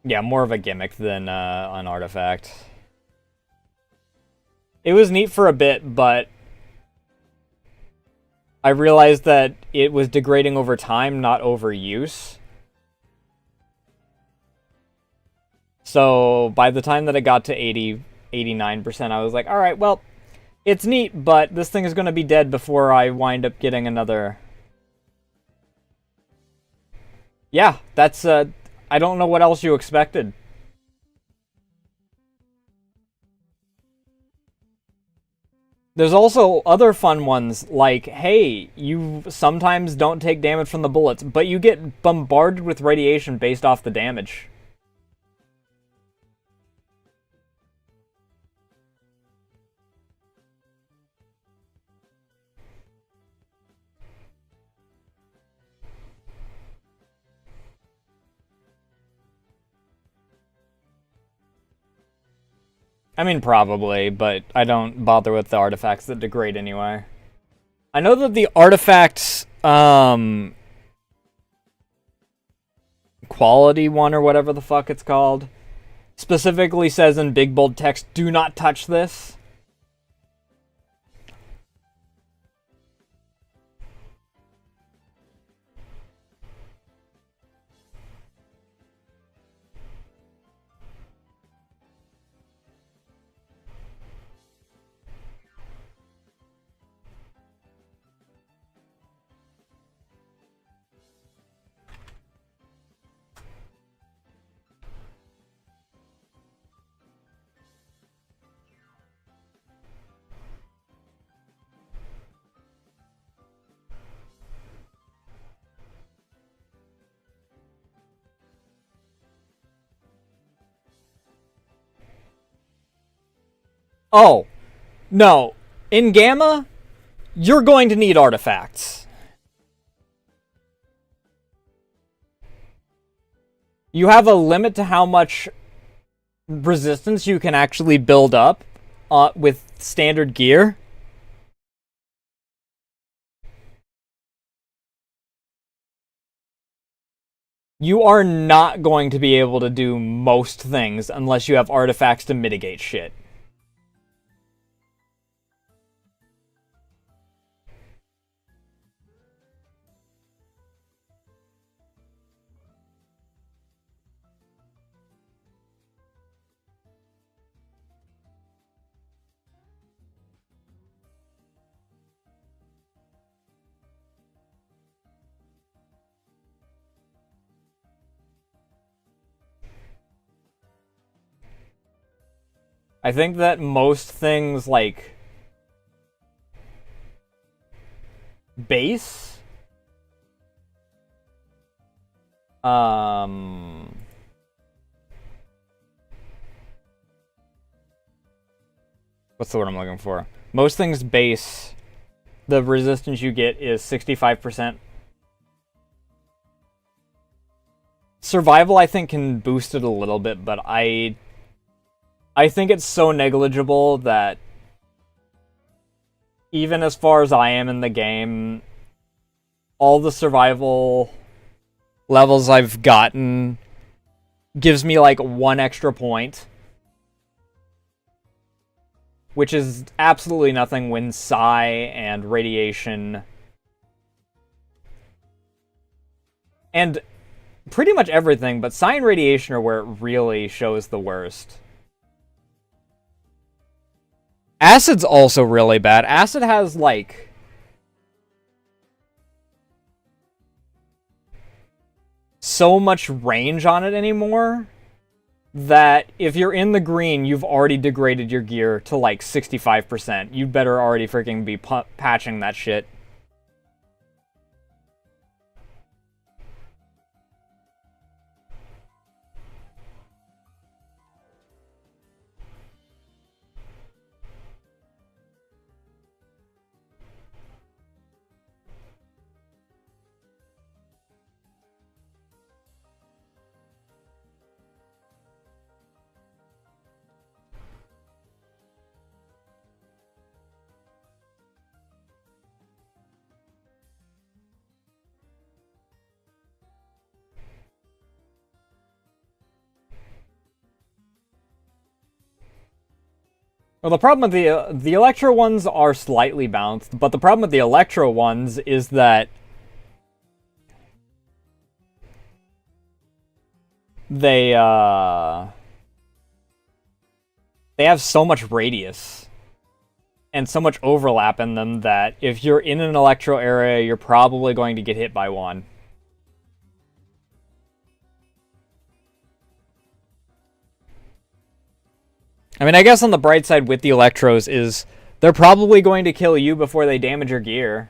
Yeah, more of a gimmick than an artifact. It was neat for a bit, but I realized that it was degrading over time, not overuse. So by the time that it got to 89%, I was like, alright, well, it's neat, but this thing is going to be dead before I wind up getting another... Yeah, that's, I don't know what else you expected. There's also other fun ones, like, hey, you sometimes don't take damage from the bullets, but you get bombarded with radiation based off the damage. I mean, probably, but I don't bother with the artifacts that degrade anyway. I know that the artifacts, quality one or whatever the fuck it's called, specifically says in big bold text, do not touch this. Oh, no. In Gamma, you're going to need artifacts. You have a limit to how much resistance you can actually build up with standard gear. You are not going to be able to do most things unless you have artifacts to mitigate shit. I think that most things like base, what's the word I'm looking for? Most things base, the resistance you get is 65%. Survival, I think, can boost it a little bit, but I think it's so negligible that even as far as I am in the game, all the survival levels I've gotten gives me like 1 extra point, which is absolutely nothing when psi and radiation and pretty much everything, but psi and radiation are where it really shows the worst. Acid's also really bad. Acid has, like, so much range on it anymore that if you're in the green, you've already degraded your gear to, like, 65%. You'd better already freaking be patching that shit. Well, the problem with the Electro ones are slightly balanced, but the problem with the Electro ones is that they have so much radius and so much overlap in them that if you're in an Electro area, you're probably going to get hit by one. I mean, I guess on the bright side with the Electros is they're probably going to kill you before they damage your gear.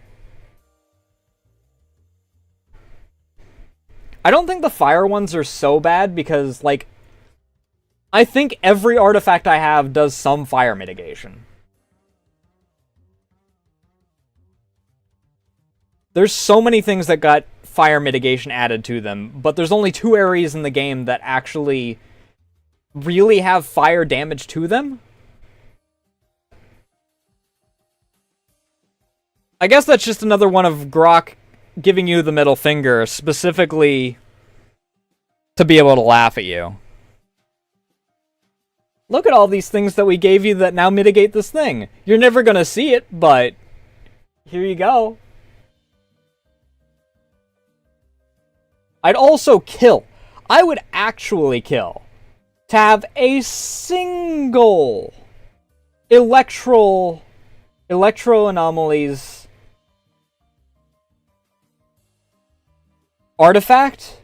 I don't think the fire ones are so bad because, like, I think every artifact I have does some fire mitigation. There's so many things that got fire mitigation added to them, but there's only 2 areas in the game that actually really have fire damage to them. I guess that's just another one of Grok giving you the middle finger, specifically to be able to laugh at you. Look at all these things that we gave you that now mitigate this thing. You're never gonna see it, but here you go. I'd also kill. I would actually kill to have a single electro anomalies artifact.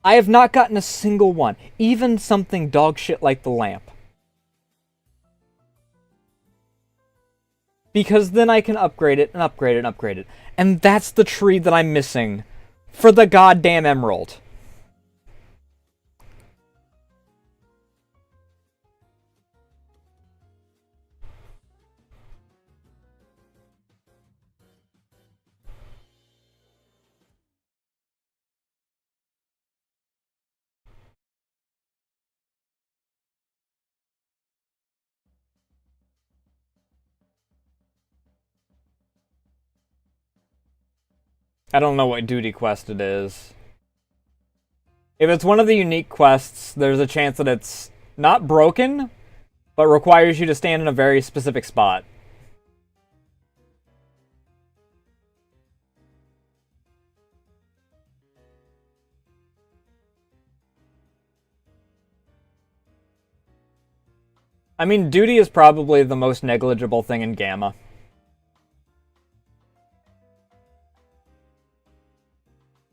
I have not gotten a single one, even something dog shit like the lamp. Because then I can upgrade it and upgrade it and upgrade it. And that's the tree that I'm missing for the goddamn emerald. I don't know what duty quest it is. If it's one of the unique quests, there's a chance that it's not broken, but requires you to stand in a very specific spot. I mean, duty is probably the most negligible thing in Gamma.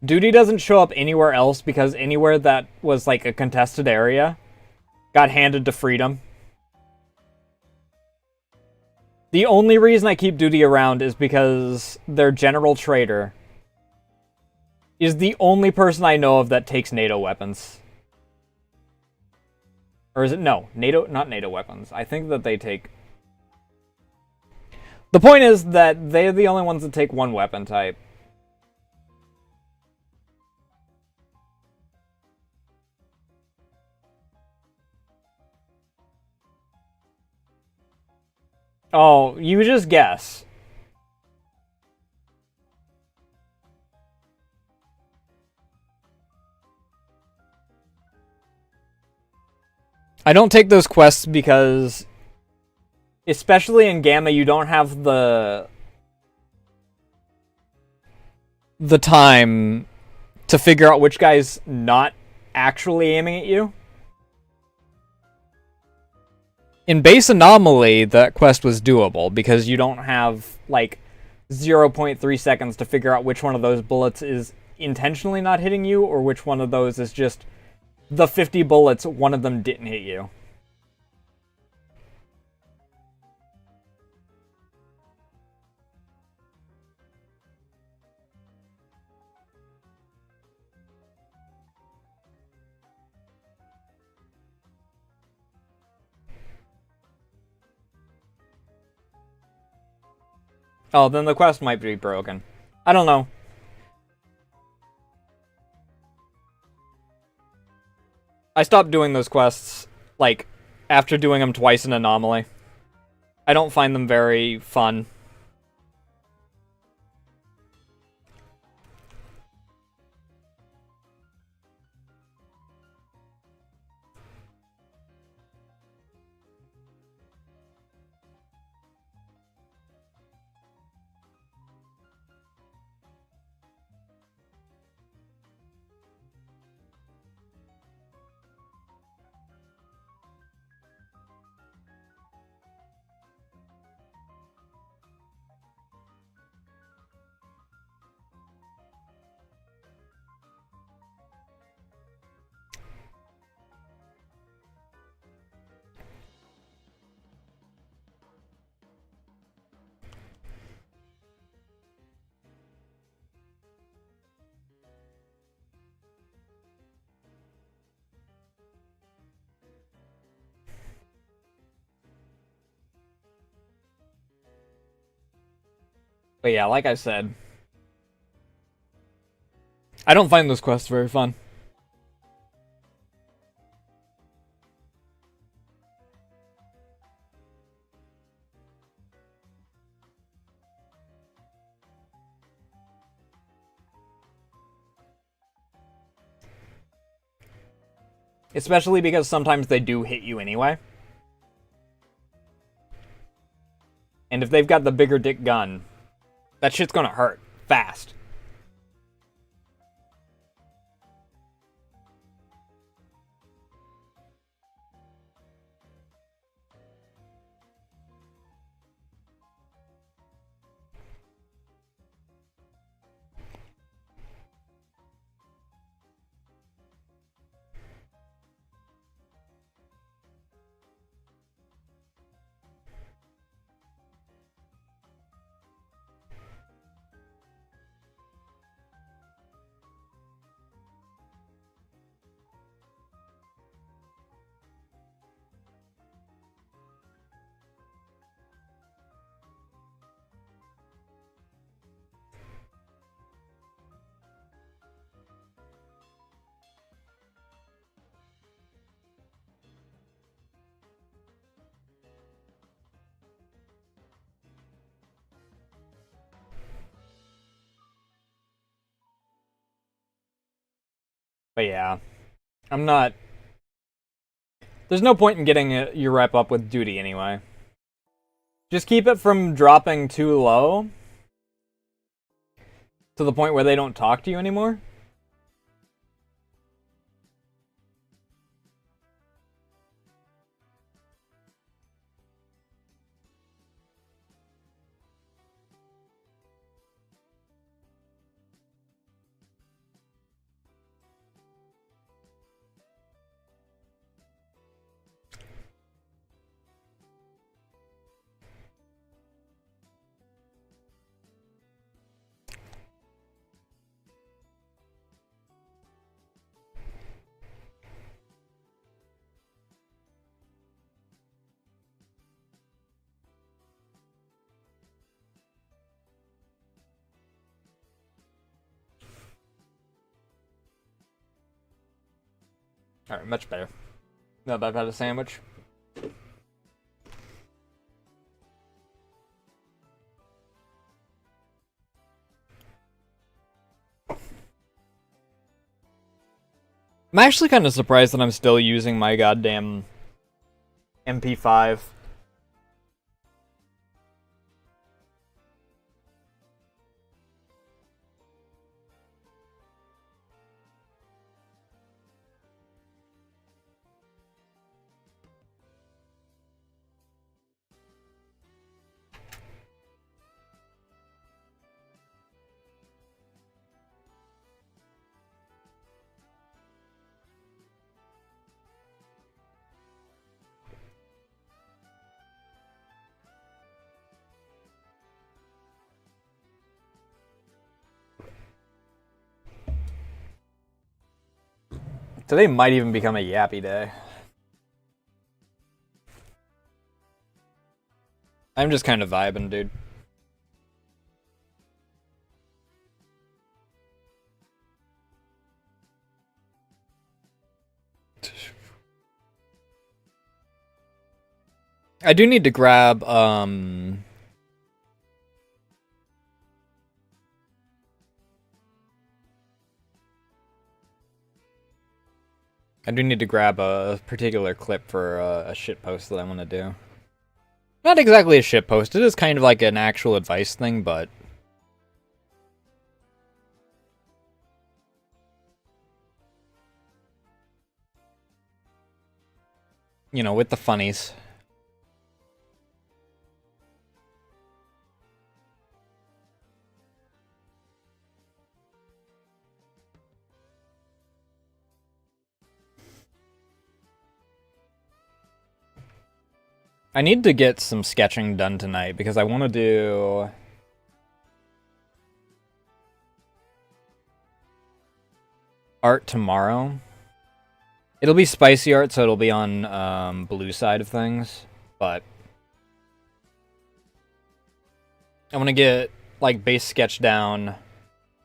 Duty doesn't show up anywhere else because anywhere that was like a contested area got handed to Freedom. The only reason I keep Duty around is because their general trader is the only person I know of that takes NATO weapons. Or is it? No, NATO, not NATO weapons. I think that they take... The point is that they're the only ones that take one weapon type. Oh, you just guess. I don't take those quests because, especially in Gamma, you don't have the time to figure out which guy's not actually aiming at you. In Base Anomaly, that quest was doable because you don't have, like, 0.3 seconds to figure out which one of those bullets is intentionally not hitting you or which one of those is just the 50 bullets, one of them didn't hit you. Oh, then the quest might be broken. I don't know. I stopped doing those quests, like, after doing them twice in Anomaly. I don't find them very fun. But yeah, like I said, I don't find those quests very fun. Especially because sometimes they do hit you anyway. And if they've got the bigger dick gun, that shit's gonna hurt. Fast. But yeah, I'm not... There's no point in getting your rep up with duty anyway. Just keep it from dropping too low to the point where they don't talk to you anymore. Alright, much better. Now that I've had a sandwich. I'm actually kind of surprised that I'm still using my goddamn MP5. Today might even become a yappy day. I'm just kind of vibing, dude. I do need to grab, I do need to grab a particular clip for a shitpost that I want to do. Not exactly a shitpost, it is kind of like an actual advice thing, but... You know, with the funnies. I need to get some sketching done tonight because I want to do... art tomorrow. It'll be spicy art, so it'll be on blue side of things, but... I want to get like base sketch down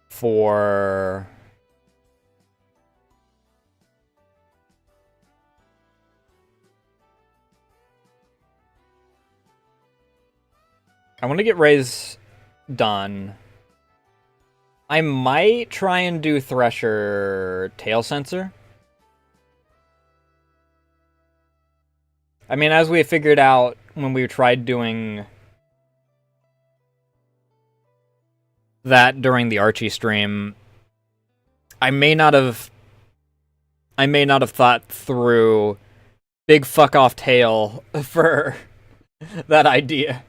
for I want to get Ray's done. I might try and do Thresher tail sensor. I mean, as we figured out when we tried doing that during the Archie stream, I may not have thought through big fuck off tail for that idea.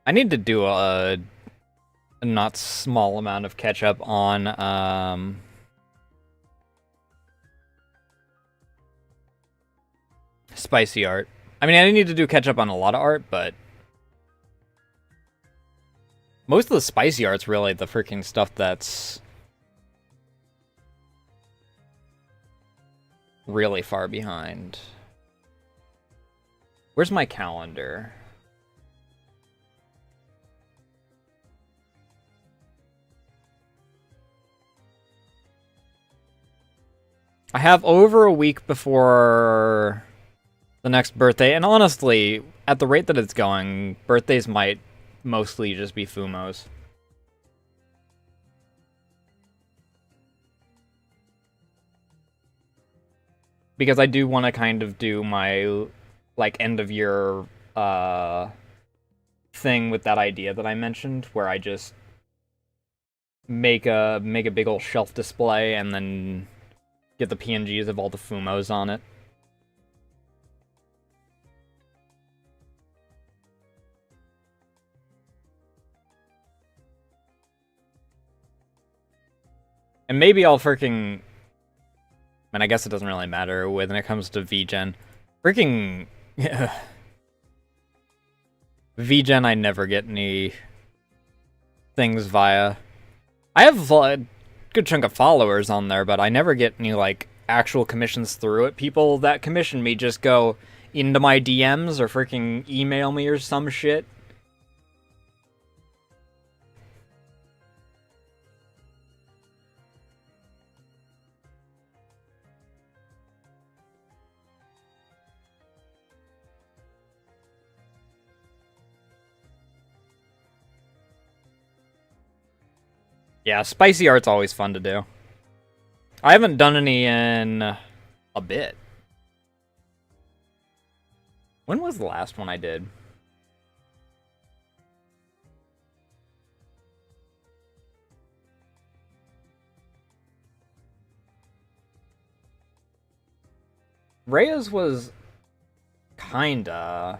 I need to do a not small amount of catch up on spicy art. I mean, I need to do catch up on a lot of art, but most of the spicy art's really the freaking stuff that's really far behind. Where's my calendar? I have over a week before the next birthday, and honestly, at the rate that it's going, birthdays might mostly just be Fumos. Because I do want to kind of do my, like, end of year thing with that idea that I mentioned, where I just make a big old shelf display and then get the PNGs of all the Fumos on it. And maybe I'll freaking... I mean, I guess it doesn't really matter when it comes to VGen. Freaking... VGen, I never get any things via... I have a good chunk of followers on there, but I never get any, like, actual commissions through it. People that commission me just go into my DMs or freaking email me or some shit. Yeah, spicy art's always fun to do. I haven't done any in a bit. When was the last one I did? Rhea's was kinda,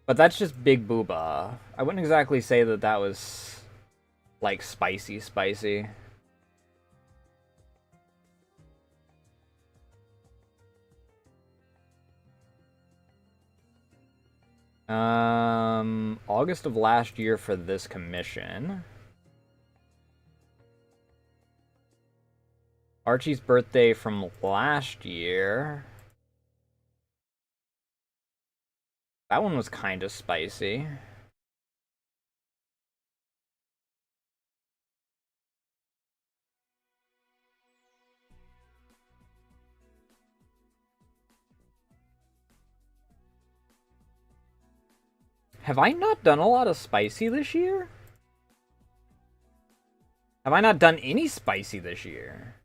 but that's just Big Booba. I wouldn't exactly say that that was like spicy. August of last year for this commission. Archie's birthday from last year. That one was kind of spicy. Have I not done a lot of spicy this year? Have I not done any spicy this year?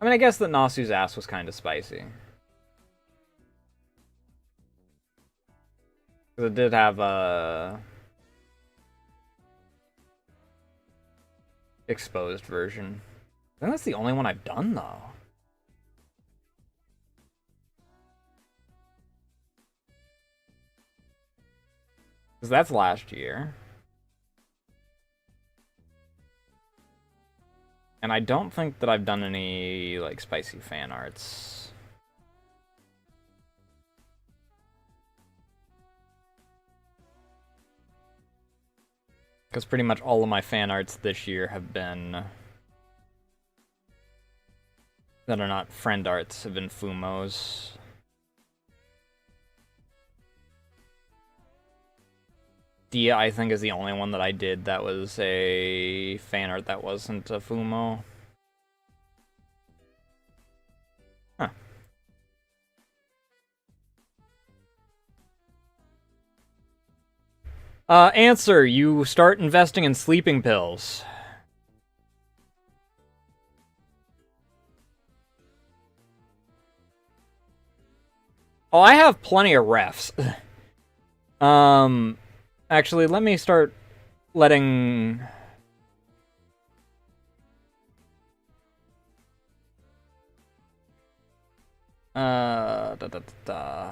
I mean, I guess that Nasu's ass was kind of spicy. Because it did have a exposed version. I think that's the only one I've done, though. Because that's last year. And I don't think that I've done any, like, spicy fan arts. Because pretty much all of my fan arts this year have been... that are not friend arts, have been Fumos. Dia, I think, is the only one that I did that was a fan art that wasn't a Fumo. Huh. Answer, you start investing in sleeping pills. Oh, I have plenty of refs. Actually, let me start letting... Da, da, da, da.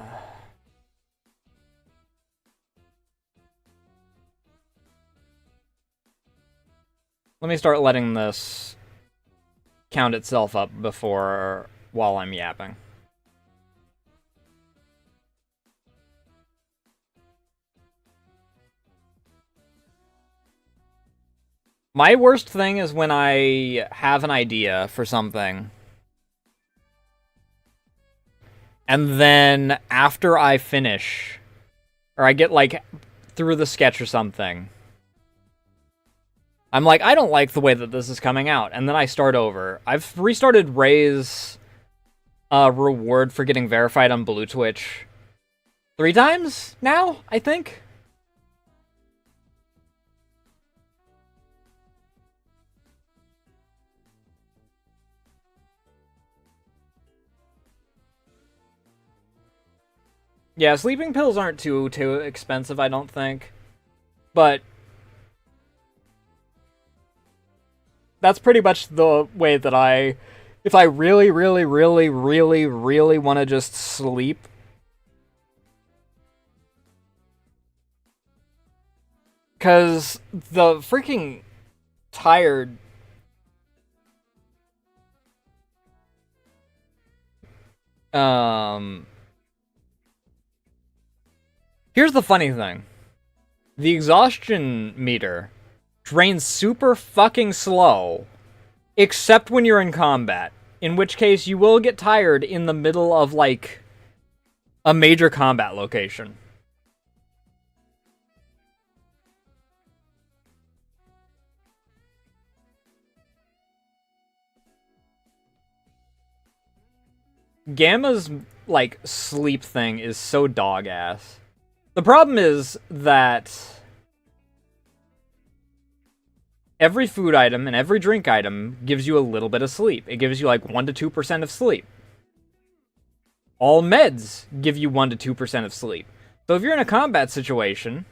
Let me start letting this count itself up while I'm yapping. My worst thing is when I have an idea for something, and then after I finish, or I get, like, through the sketch or something, I'm like, I don't like the way that this is coming out, and then I start over. I've restarted Ray's reward for getting verified on Blue Twitch 3 times now, I think? Yeah, sleeping pills aren't too expensive, I don't think. But that's pretty much the way that if I really, really, really, really, really want to just sleep, because the freaking tired... Here's the funny thing. The exhaustion meter drains super fucking slow, except when you're in combat, in which case you will get tired in the middle of, like, a major combat location. Gamma's, like, sleep thing is so dog-ass. The problem is that every food item and every drink item gives you a little bit of sleep. It gives you like 1 to 2% of sleep. All meds give you 1 to 2% of sleep. So if you're in a combat situation,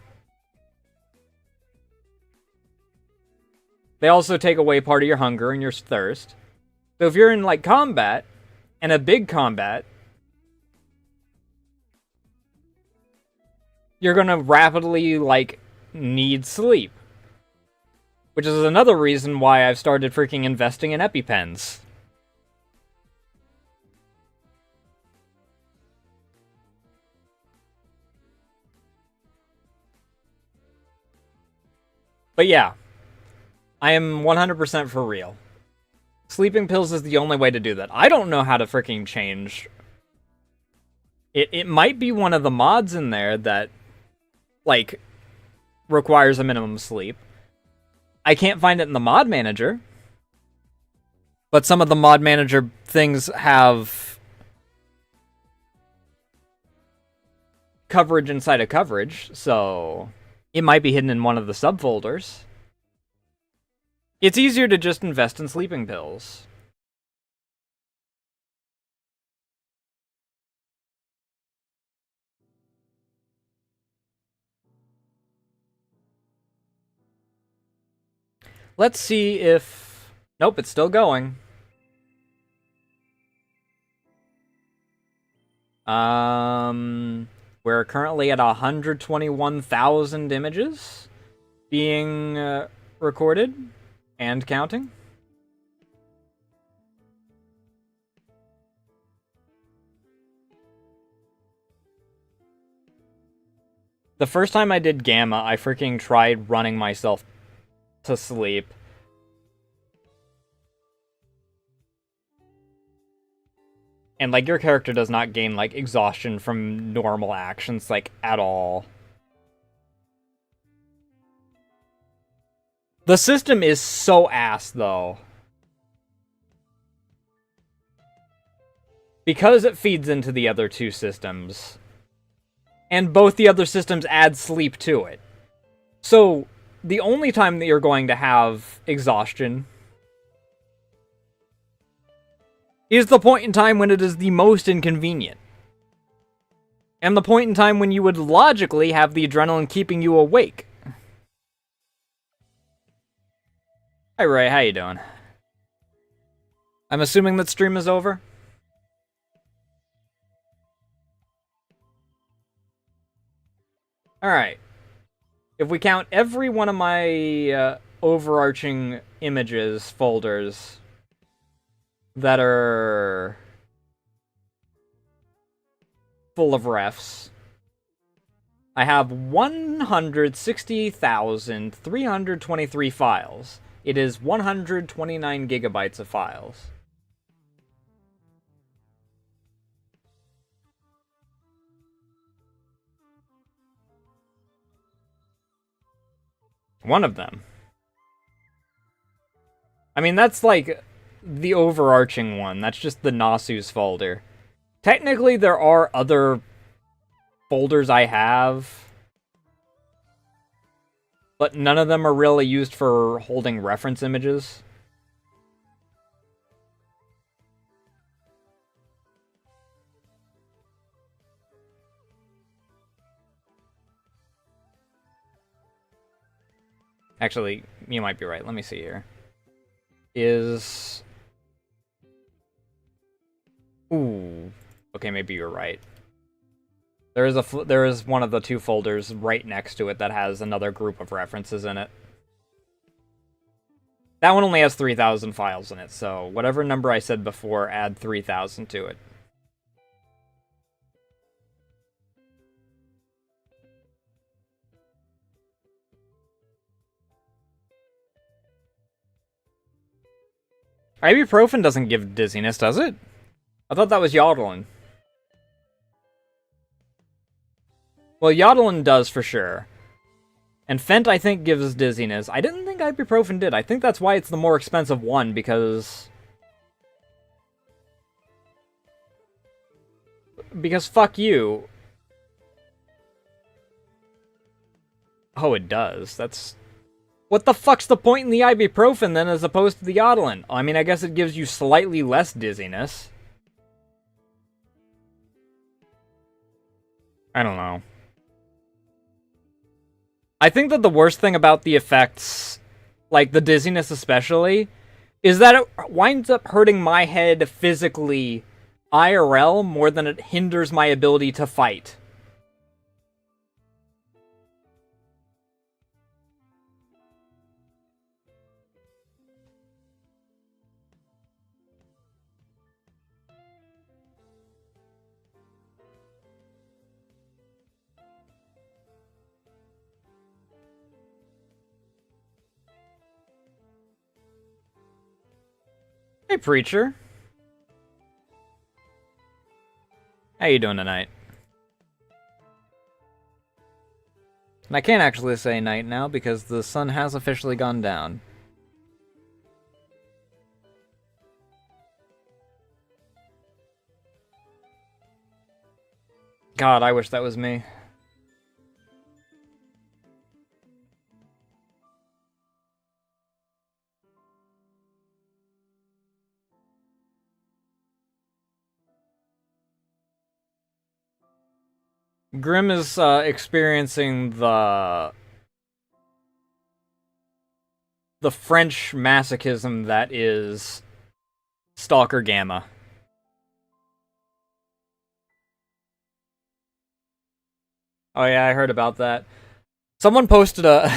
they also take away part of your hunger and your thirst. So if you're in, like, combat, and a big combat, you're gonna rapidly, like, need sleep. Which is another reason why I've started freaking investing in EpiPens. But yeah, I am 100% for real. Sleeping pills is the only way to do that. I don't know how to freaking change. It might be one of the mods in there that, like, requires a minimum sleep. I can't find it in the mod manager. But some of the mod manager things have coverage inside of coverage, so it might be hidden in one of the subfolders. It's easier to just invest in sleeping pills. Let's see if... Nope, it's still going. We're currently at 121,000 images being recorded and counting. The first time I did Gamma, I freaking tried running myself to sleep. And, like, your character does not gain, like, exhaustion from normal actions, like, at all. The system is so ass, though. Because it feeds into the other two systems. And both the other systems add sleep to it. So, the only time that you're going to have exhaustion is the point in time when it is the most inconvenient. And the point in time when you would logically have the adrenaline keeping you awake. Hi Ray, how you doing? I'm assuming that stream is over? Alright. If we count every one of my overarching images folders that are full of refs, I have 160,323 files. It is 129 gigabytes of files. One of them. I mean, that's like the overarching one. That's just the Nasu's folder. Technically, there are other folders I have, but none of them are really used for holding reference images. Actually, you might be right. Let me see here. Ooh. Okay, maybe you're right. There is one of the two folders right next to it that has another group of references in it. That one only has 3,000 files in it, so whatever number I said before, add 3,000 to it. Ibuprofen doesn't give dizziness, does it? I thought that was yodeling. Well, yodeling does for sure. And Fent, I think, gives dizziness. I didn't think ibuprofen did. I think that's why it's the more expensive one, because... Because fuck you. Oh, it does. That's... What the fuck's the point in the ibuprofen, then, as opposed to the yodeling? I mean, I guess it gives you slightly less dizziness. I don't know. I think that the worst thing about the effects, like the dizziness especially, is that it winds up hurting my head physically IRL more than it hinders my ability to fight. Hey, Preacher. How you doing tonight? And I can't actually say night now because the sun has officially gone down. God, I wish that was me. Grim is experiencing the the French masochism that is Stalker Gamma. Oh yeah, I heard about that. Someone posted a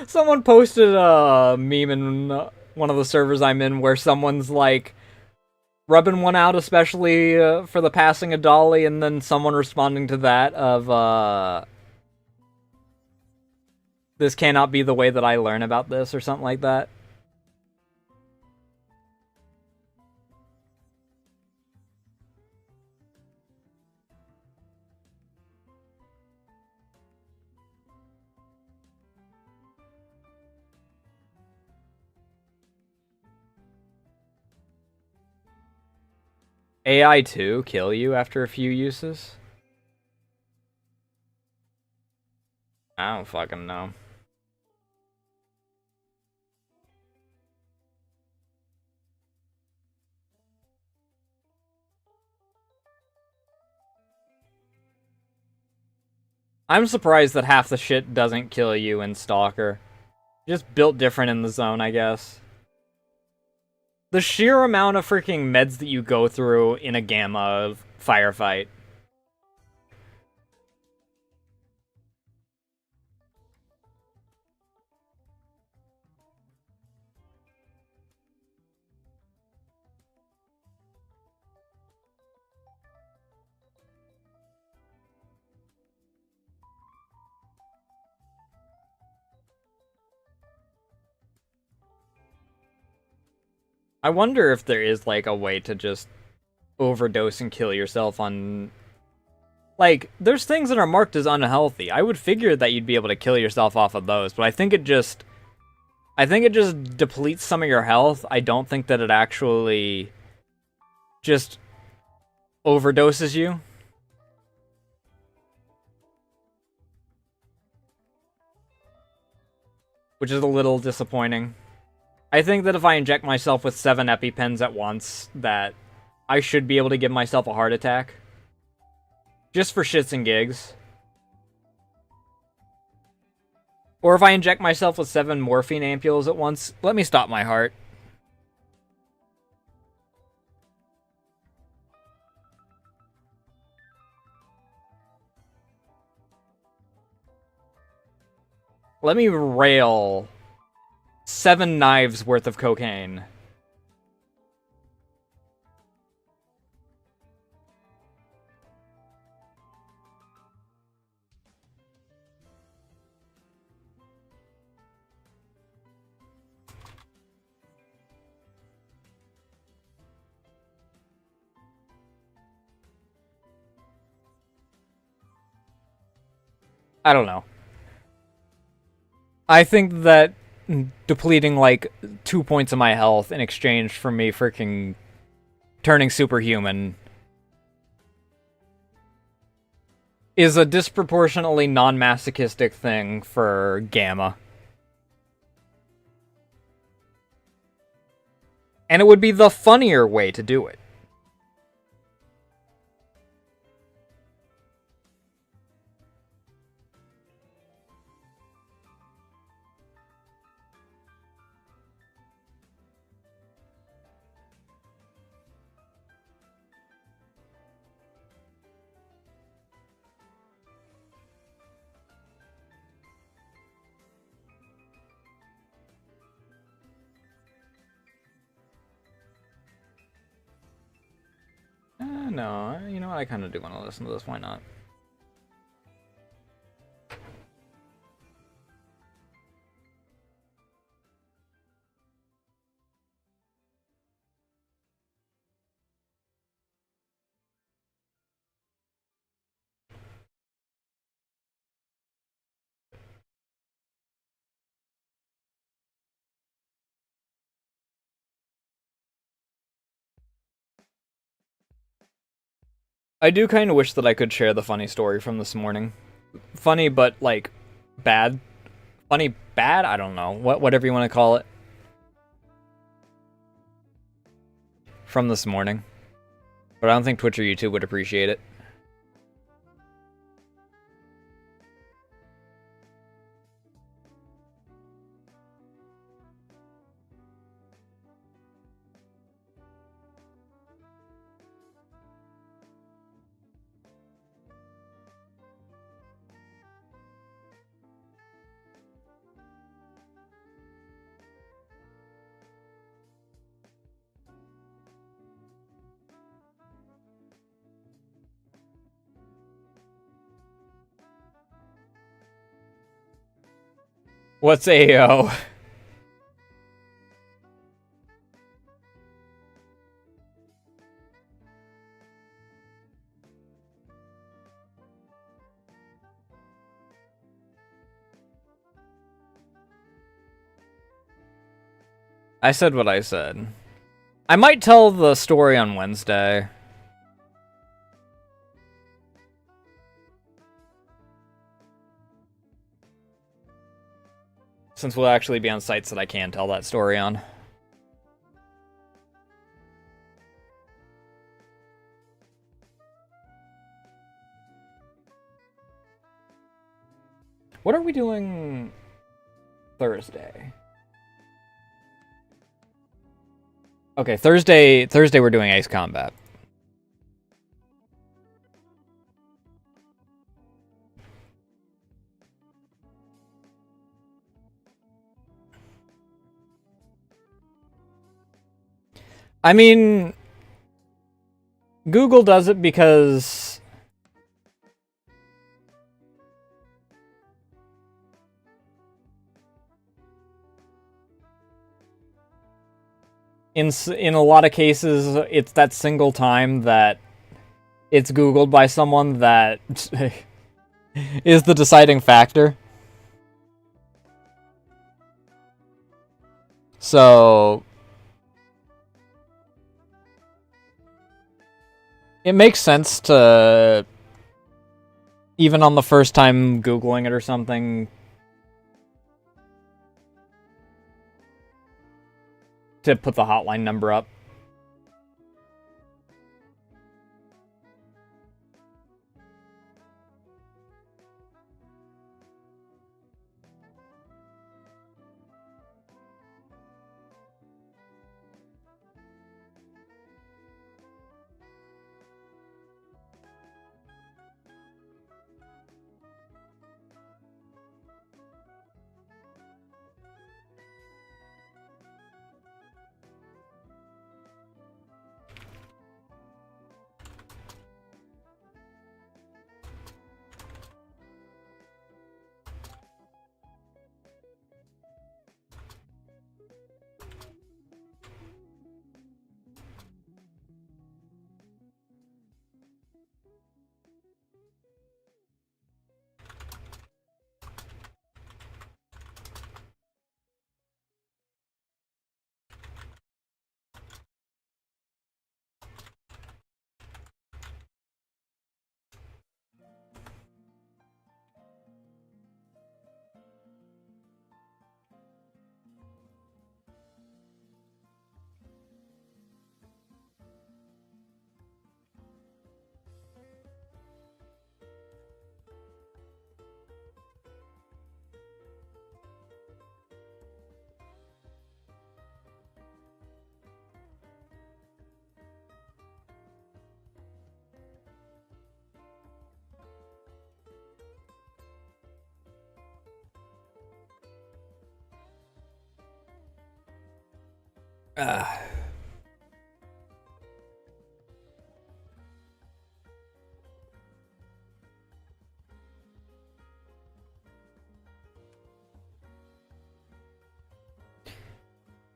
someone posted a meme in one of the servers I'm in where someone's like rubbing one out, especially for the passing of Dolly, and then someone responding to that of this cannot be the way that I learn about this, or something like that. AI 2 kill you after a few uses? I don't fucking know. I'm surprised that half the shit doesn't kill you in Stalker. Just built different in the zone, I guess. The sheer amount of freaking meds that you go through in a Gamma firefight. I wonder if there is, like, a way to just overdose and kill yourself on... Like, there's things that are marked as unhealthy. I would figure that you'd be able to kill yourself off of those, but I think it just depletes some of your health. I don't think that it actually just overdoses you. Which is a little disappointing. I think that if I inject myself with 7 EpiPens at once, that I should be able to give myself a heart attack. Just for shits and gigs. Or if I inject myself with 7 morphine ampules at once, let me stop my heart. Let me rail 7 knives worth of cocaine. I don't know. I think that depleting like 2 points of my health in exchange for me freaking turning superhuman is a disproportionately non-masochistic thing for Gamma. And it would be the funnier way to do it. No, you know what? I kind of do want to listen to this. Why not? I do kind of wish that I could share the funny story from this morning. Funny, but, like, bad. Funny, bad? I don't know. Whatever you want to call it. From this morning. But I don't think Twitch or YouTube would appreciate it. What's AO? I said what I said. I might tell the story on Wednesday. Since we'll actually be on sites that I can tell that story on. What are we doing Thursday? Okay, Thursday we're doing Ace Combat. I mean, Google does it because in a lot of cases, it's that single time that it's Googled by someone that is the deciding factor. So it makes sense to, even on the first time Googling it or something, to put the hotline number up.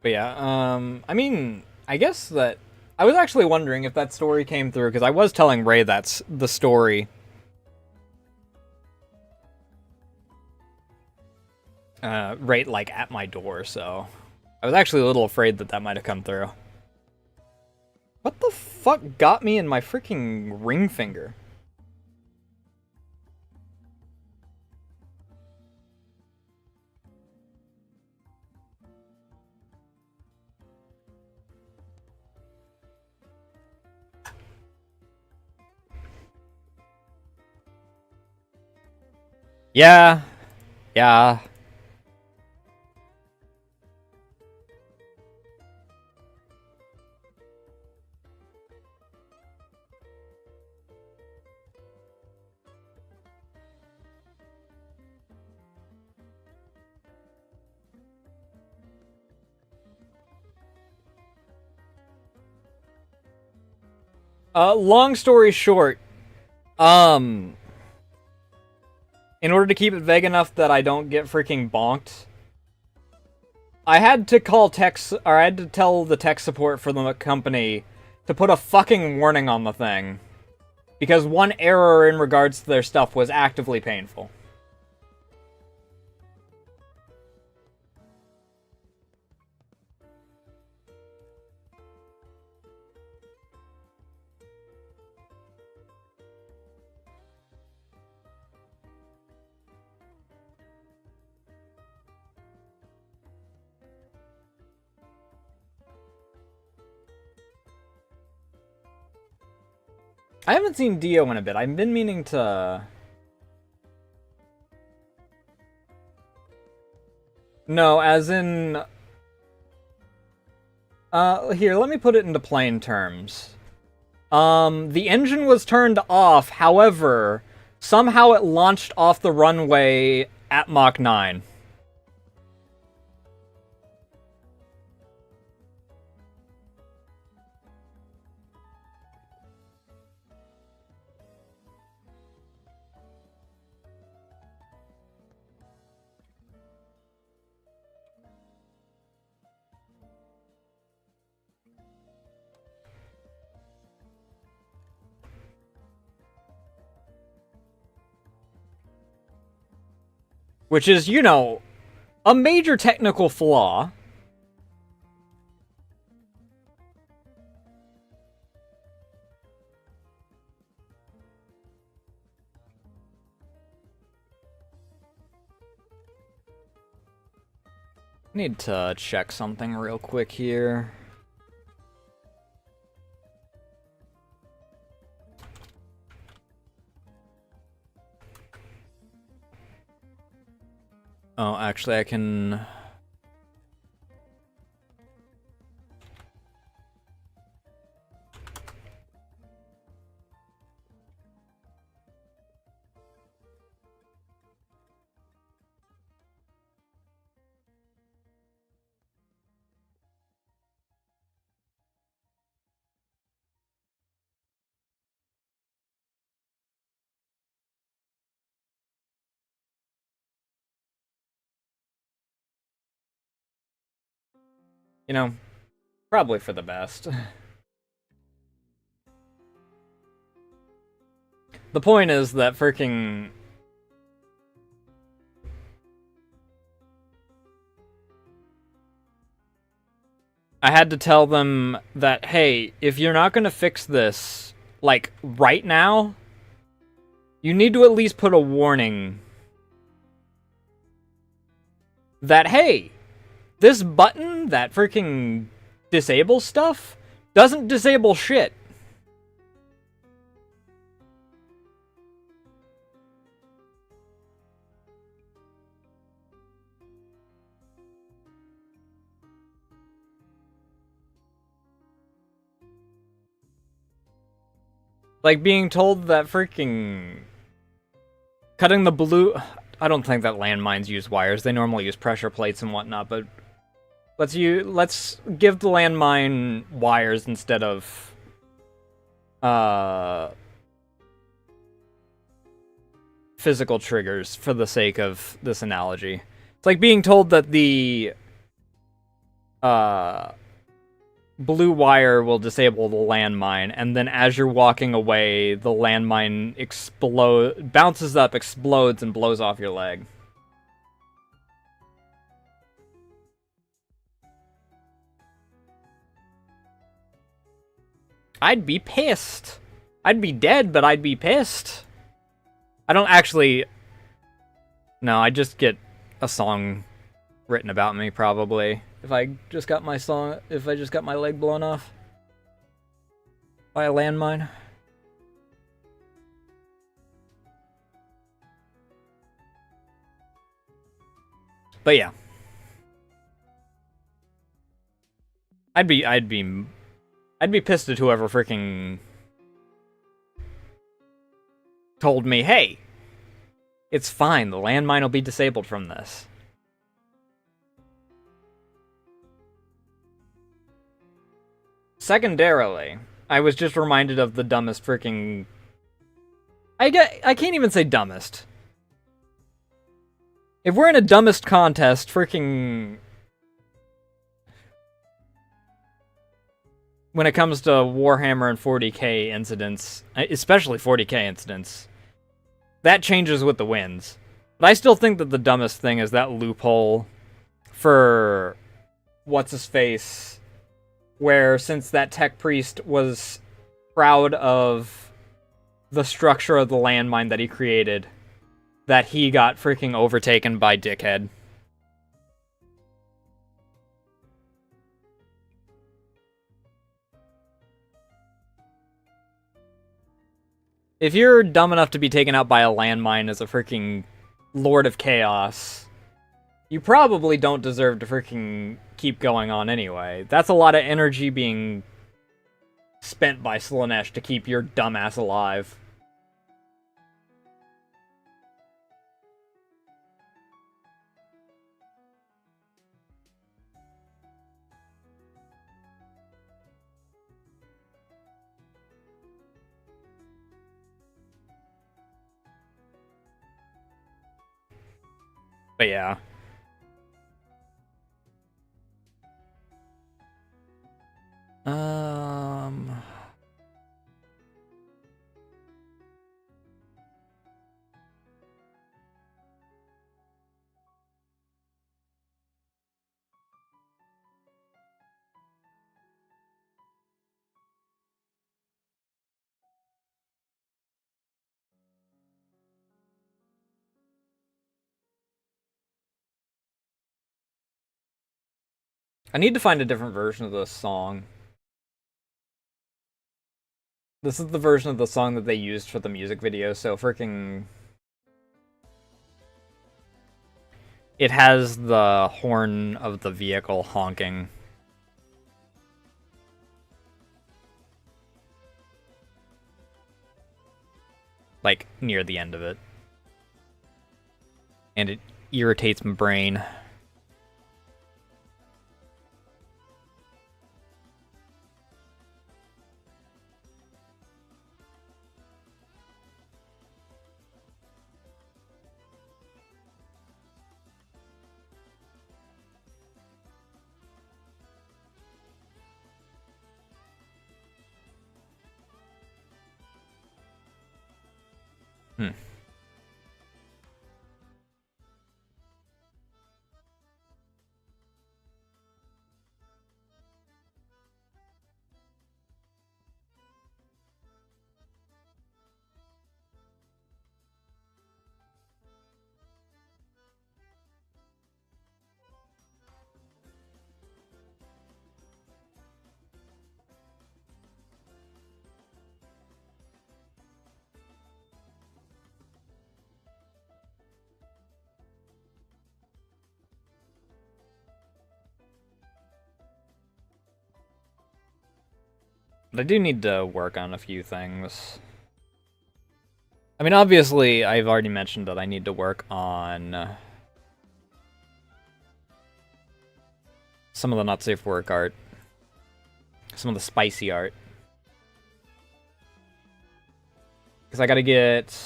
But yeah, I mean, I guess that I was actually wondering if that story came through, because I was telling Ray that's the story. Right, like, at my door, so I was actually a little afraid that that might have come through. What the fuck got me in my freaking ring finger? Yeah. Yeah. Long story short, in order to keep it vague enough that I don't get freaking bonked, I had to call I had to tell the tech support for the company to put a fucking warning on the thing. Because one error in regards to their stuff was actively painful. I haven't seen Dio in a bit. I've been meaning to... No, as in... here, let me put it into plain terms. The engine was turned off, however, somehow it launched off the runway at Mach 9. Which is, you know, a major technical flaw. Need to check something real quick here. Oh, actually, I can... You know, probably for the best. The point is that freaking... I had to tell them that, hey, if you're not gonna fix this, like, right now, you need to at least put a warning that, hey, this button that freaking disables stuff doesn't disable shit. Like being told that freaking cutting the blue... I don't think that landmines use wires. They normally use pressure plates and whatnot, but let's give the landmine wires instead of physical triggers for the sake of this analogy. It's like being told that the blue wire will disable the landmine, and then as you're walking away, the landmine bounces up, explodes, and blows off your leg. I'd be pissed. I'd be dead, but I'd be pissed. I don't actually... No, I just get a song written about me, probably. If I just got my leg blown off by a landmine. But yeah. I'd be pissed at whoever freaking told me, hey, it's fine, the landmine will be disabled from this. Secondarily, I was just reminded of the dumbest freaking... I can't even say dumbest. If we're in a dumbest contest, freaking... when it comes to Warhammer and 40k incidents, especially 40k incidents, that changes with the wins. But I still think that the dumbest thing is that loophole for what's-his-face, where since that tech priest was proud of the structure of the landmine that he created, that he got freaking overtaken by Dickhead. If you're dumb enough to be taken out by a landmine as a freaking Lord of Chaos, you probably don't deserve to freaking keep going on anyway. That's a lot of energy being spent by Slaanesh to keep your dumbass alive. But yeah. I need to find a different version of this song. This is the version of the song that they used for the music video, so freaking... It has the horn of the vehicle honking. Like, near the end of it. And it irritates my brain. But I do need to work on a few things. I mean, obviously, I've already mentioned that I need to work on some of the not safe for work art. Some of the spicy art. Because I gotta get...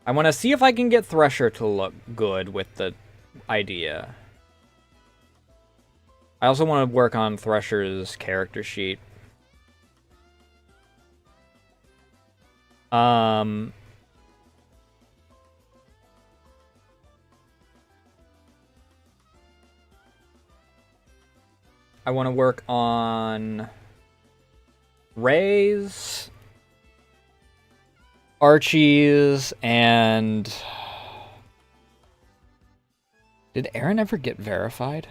I want to see if I can get Thresher to look good with the idea. I also want to work on Thresher's character sheet. I want to work on Ray's, Archie's, and... Did Aaron ever get verified?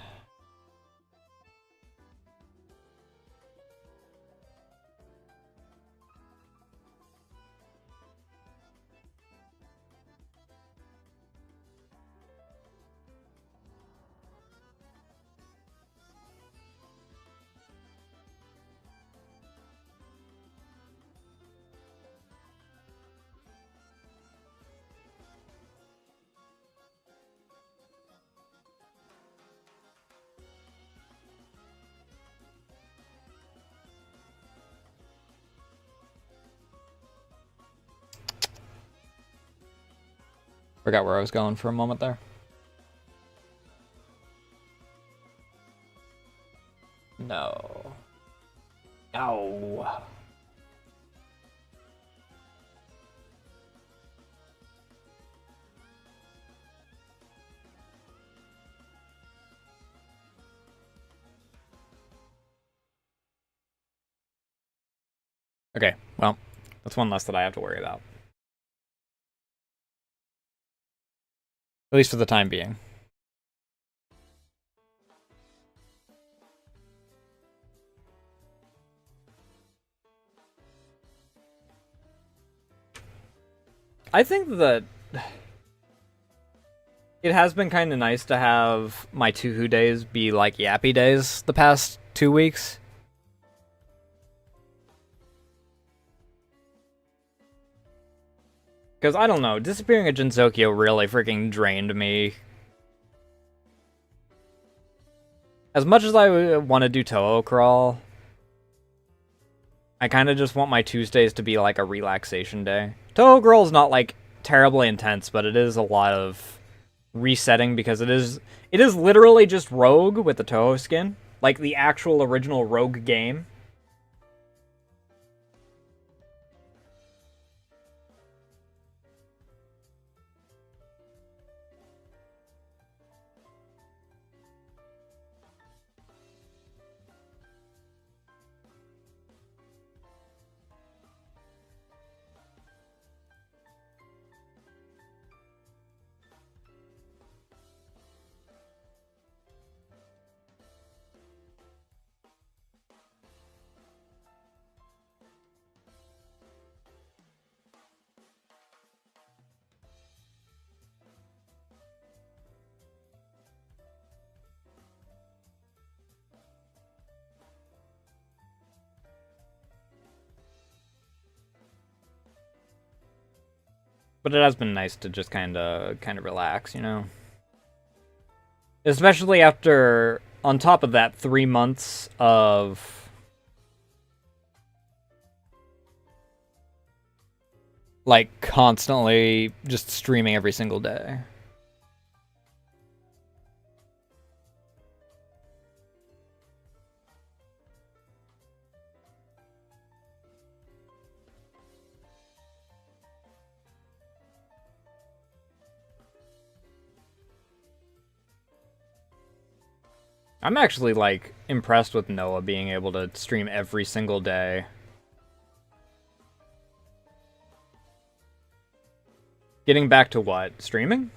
Forgot where I was going for a moment there. No. Ow. Okay, well, that's one less that I have to worry about. At least for the time being. I think that it has been kind of nice to have my chewhu days be like yappy days the past 2 weeks. Because, I don't know, disappearing at Jinsokyo really freaking drained me. As much as I want to do Toho Crawl, I kind of just want my Tuesdays to be like a relaxation day. Toho Crawl is not like terribly intense, but it is a lot of resetting because it is literally just Rogue with the Toho skin. Like the actual original Rogue game. But it has been nice to just kind of relax, you know? Especially after, on top of that, 3 months of like constantly just streaming every single day. I'm actually, like, impressed with Noah being able to stream every single day. Getting back to what? Streaming?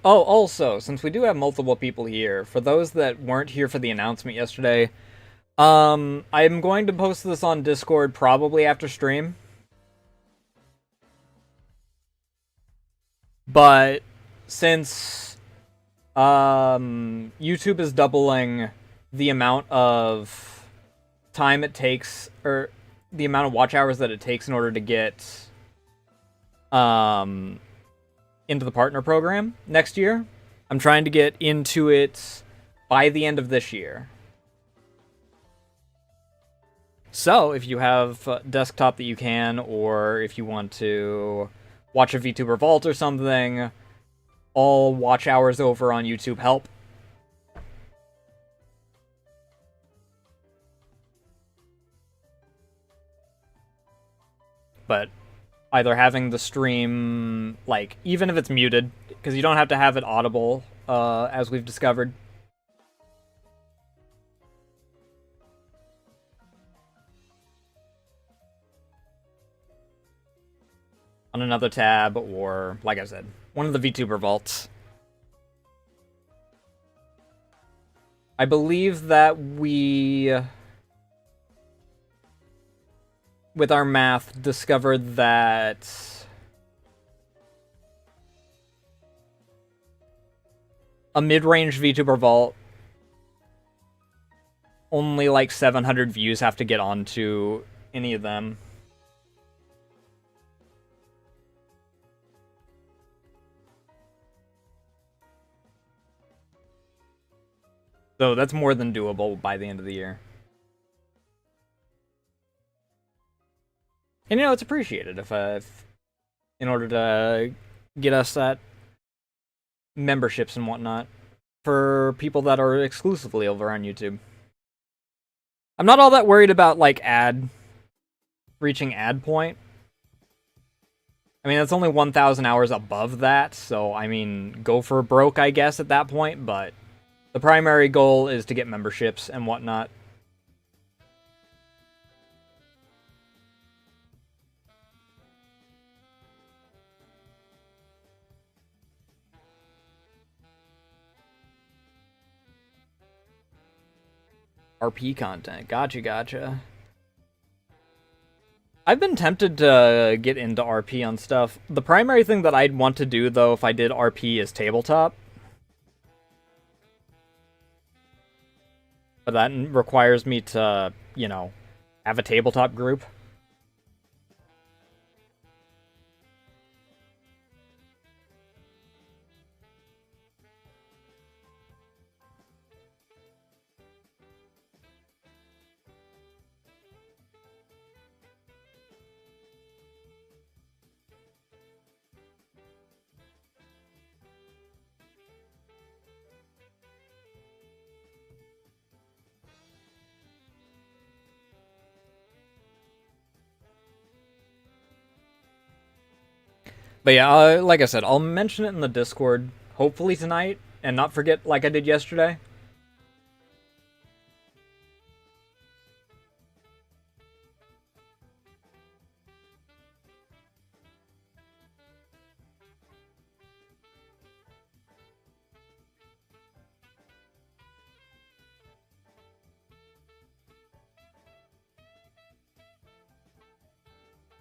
Oh, also, since we do have multiple people here, for those that weren't here for the announcement yesterday, I'm going to post this on Discord probably after stream. But since YouTube is doubling the amount of time it takes, or the amount of watch hours that it takes in order to get into the partner program next year, I'm trying to get into it by the end of this year. So, if you have a desktop that you can, or if you want to watch a VTuber Vault or something, all watch hours over on YouTube help. But either having the stream, like, even if it's muted, because you don't have to have it audible, as we've discovered. On another tab, or, like I said, one of the VTuber vaults. I believe that we, with our math, discovered that a mid-range VTuber vault, only like 700 views have to get onto any of them. So that's more than doable by the end of the year. And it's appreciated if in order to get us that memberships and whatnot for people that are exclusively over on YouTube. I'm not all that worried about like reaching ad point. I mean, that's only 1,000 hours above that, so I mean, go for broke, I guess, at that point, but the primary goal is to get memberships and whatnot. RP content. Gotcha. I've been tempted to get into RP on stuff. The primary thing that I'd want to do, though, if I did RP is tabletop. But that requires me to, have a tabletop group. But yeah, like I said, I'll mention it in the Discord, hopefully tonight, and not forget like I did yesterday.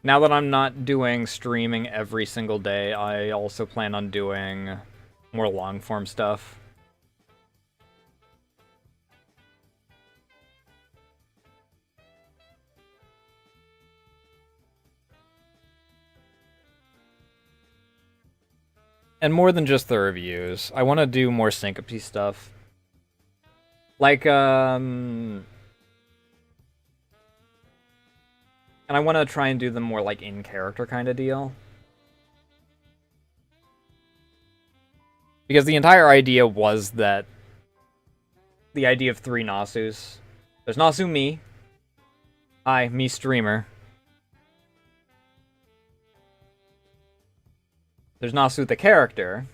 Now that I'm not doing streaming every single day, I also plan on doing more long-form stuff. And more than just the reviews. I want to do more syncope stuff. Like, and I want to try and do them more like in-character kind of deal. Because the entire idea was that the idea of 3 Nasus. There's Nasu me. Hi, me streamer. There's Nasu the character,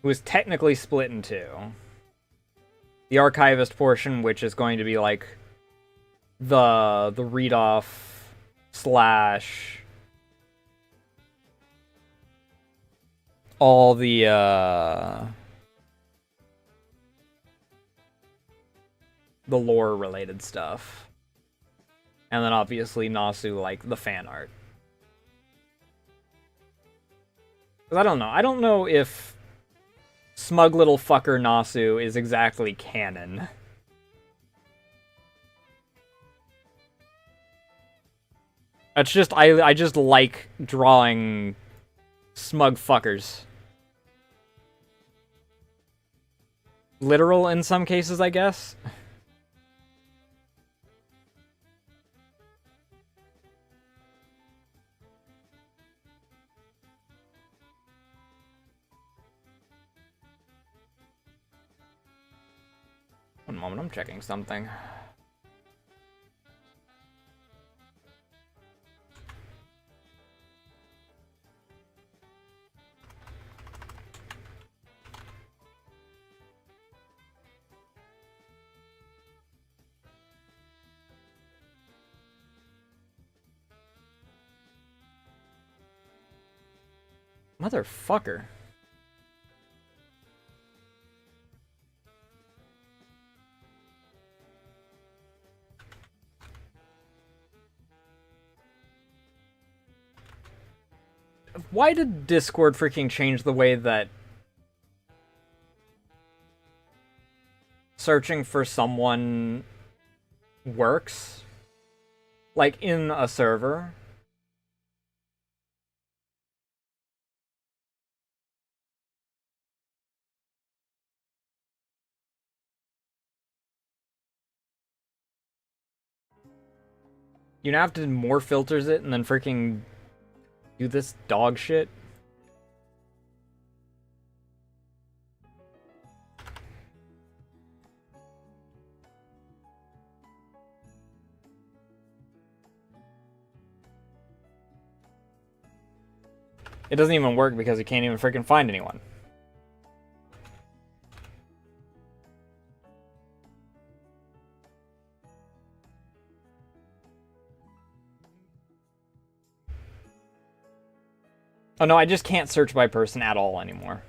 who is technically split in 2. The archivist portion, which is going to be like the read off slash all the lore related stuff. And then obviously Nasu, like the fan art. Because I don't know. I don't know if smug little fucker Nasu is exactly canon. It's just, I just like drawing smug fuckers. Literal in some cases, I guess. One moment, I'm checking something. Motherfucker. Why did Discord freaking change the way that searching for someone works? Like, in a server? You now have to more filters it and then freaking do this dog shit. It doesn't even work because you can't even freaking find anyone. Oh no, I just can't search by person at all anymore.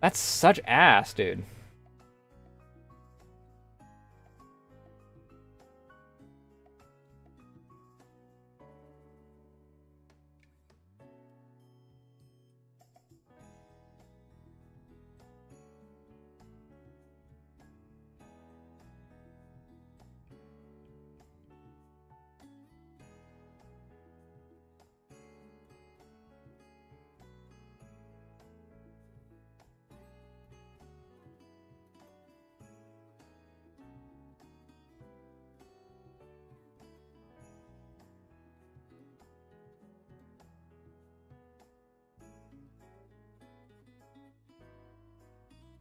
That's such ass, dude.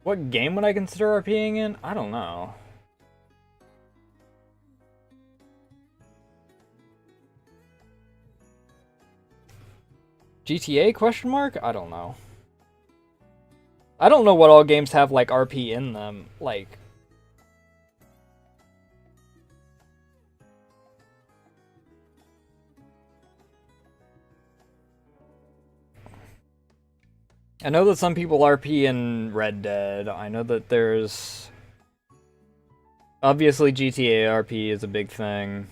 What game would I consider RPing in? I don't know. GTA question mark? I don't know. I don't know what all games have like RP in them. Like I know that some people RP in Red Dead. I know that there's obviously GTA RP is a big thing.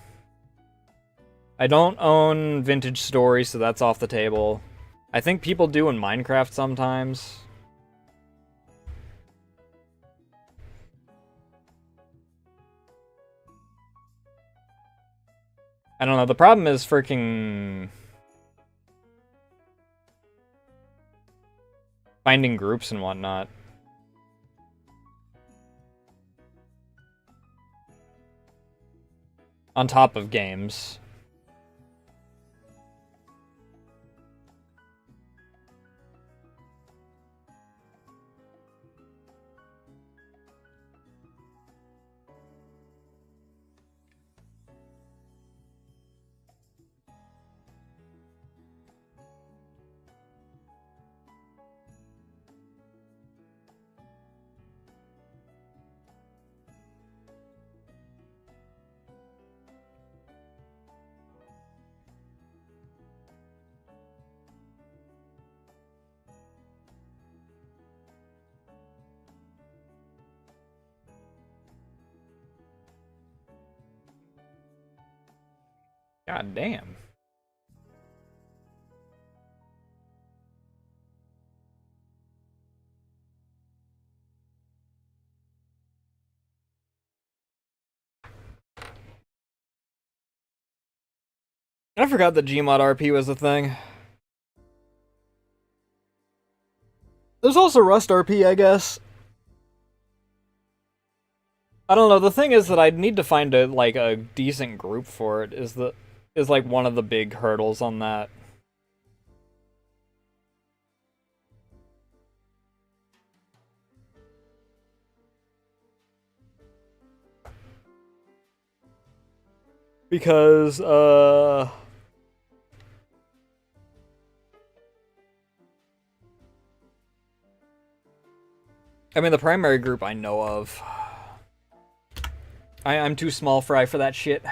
I don't own Vintage Story, so that's off the table. I think people do in Minecraft sometimes. I don't know, the problem is freaking finding groups and whatnot. On top of games. God damn. I forgot that Gmod RP was a thing. There's also Rust RP, I guess. I don't know, the thing is that I'd need to find a decent group for it is like one of the big hurdles on that. Because I mean the primary group I know of. I'm too small fry for that shit.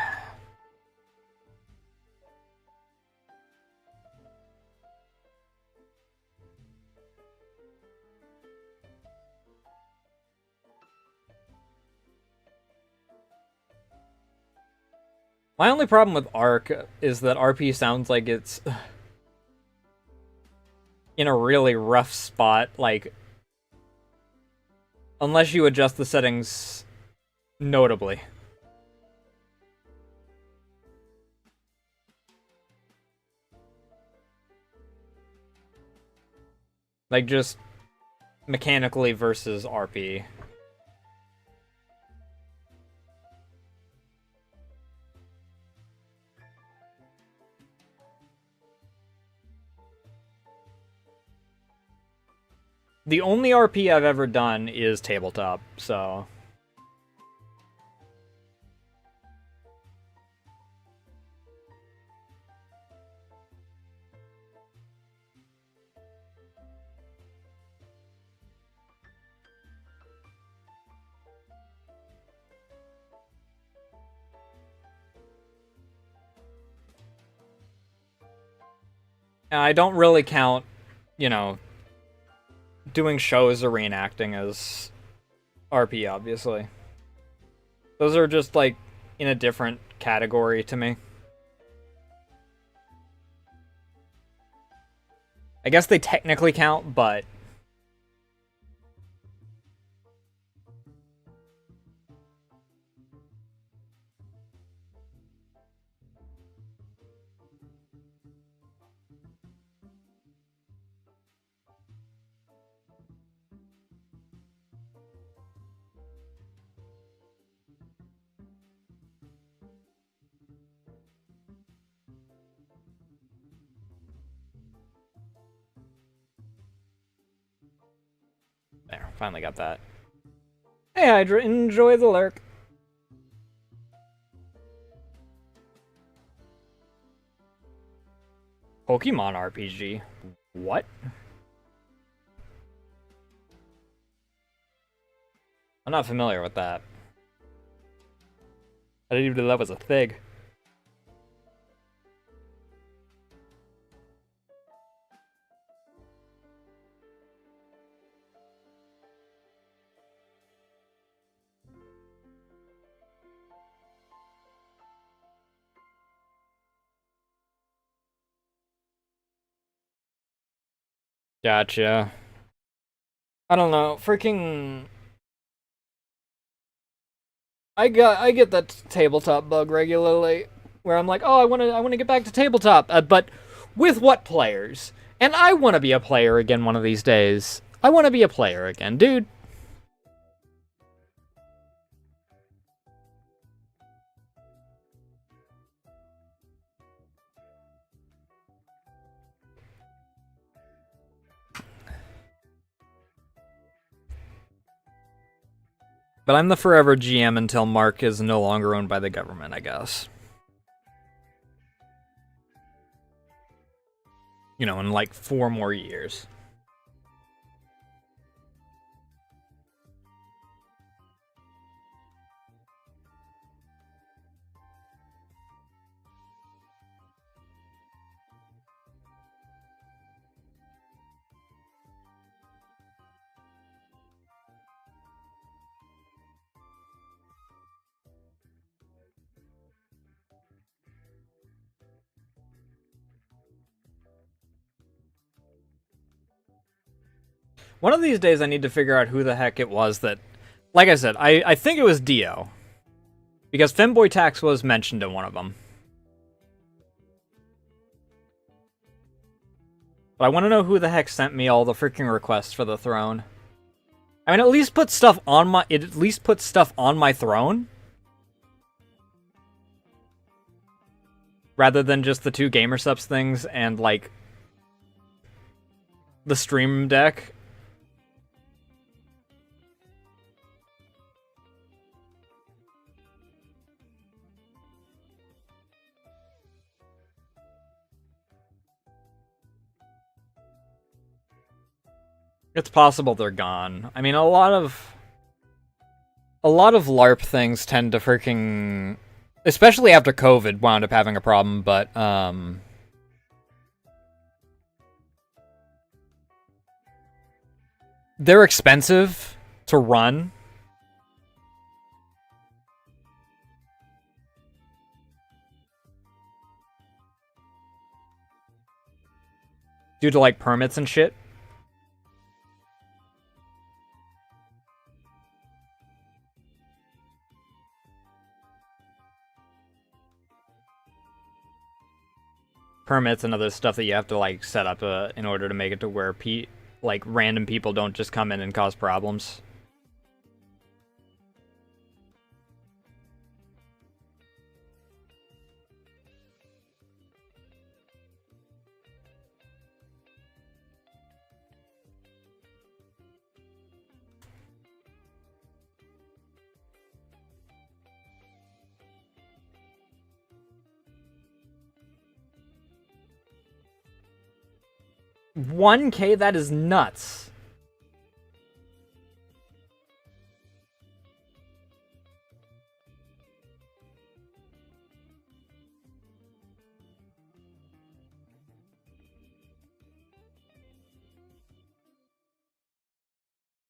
My only problem with Ark is that RP sounds like it's in a really rough spot, like unless you adjust the settings notably. Like, just mechanically versus RP. The only RP I've ever done is tabletop, so... I don't really count, you know, doing shows or reenacting as RP, obviously. Those are just, like, in a different category to me. I guess they technically count, but... There, finally got that. Hey, Hydra, enjoy the lurk. Pokemon RPG? What? I'm not familiar with that. I didn't even know that was a thing. Gotcha. I don't know. Freaking... I get that tabletop bug regularly, where I'm like, oh, I wanna get back to tabletop, but with what players? And I want to be a player again one of these days. I want to be a player again, dude. But I'm the forever GM until Mark is no longer owned by the government, I guess. You know, in like 4 more years. One of these days I need to figure out who the heck it was that... Like I said, I think it was Dio. Because Femboy Tax was mentioned in one of them. But I want to know who the heck sent me all the freaking requests for the throne. I mean, at least put stuff on my... It at least puts stuff on my throne. Rather than just the 2 GamerSups things and, like... the Stream Deck. It's possible they're gone. I mean, a lot of LARP things tend to freaking... Especially after COVID wound up having a problem, but, they're expensive to run. Due to, like, permits and shit. Permits and other stuff that you have to, like, set up in order to make it to where like random people don't just come in and cause problems. $1K? That is nuts.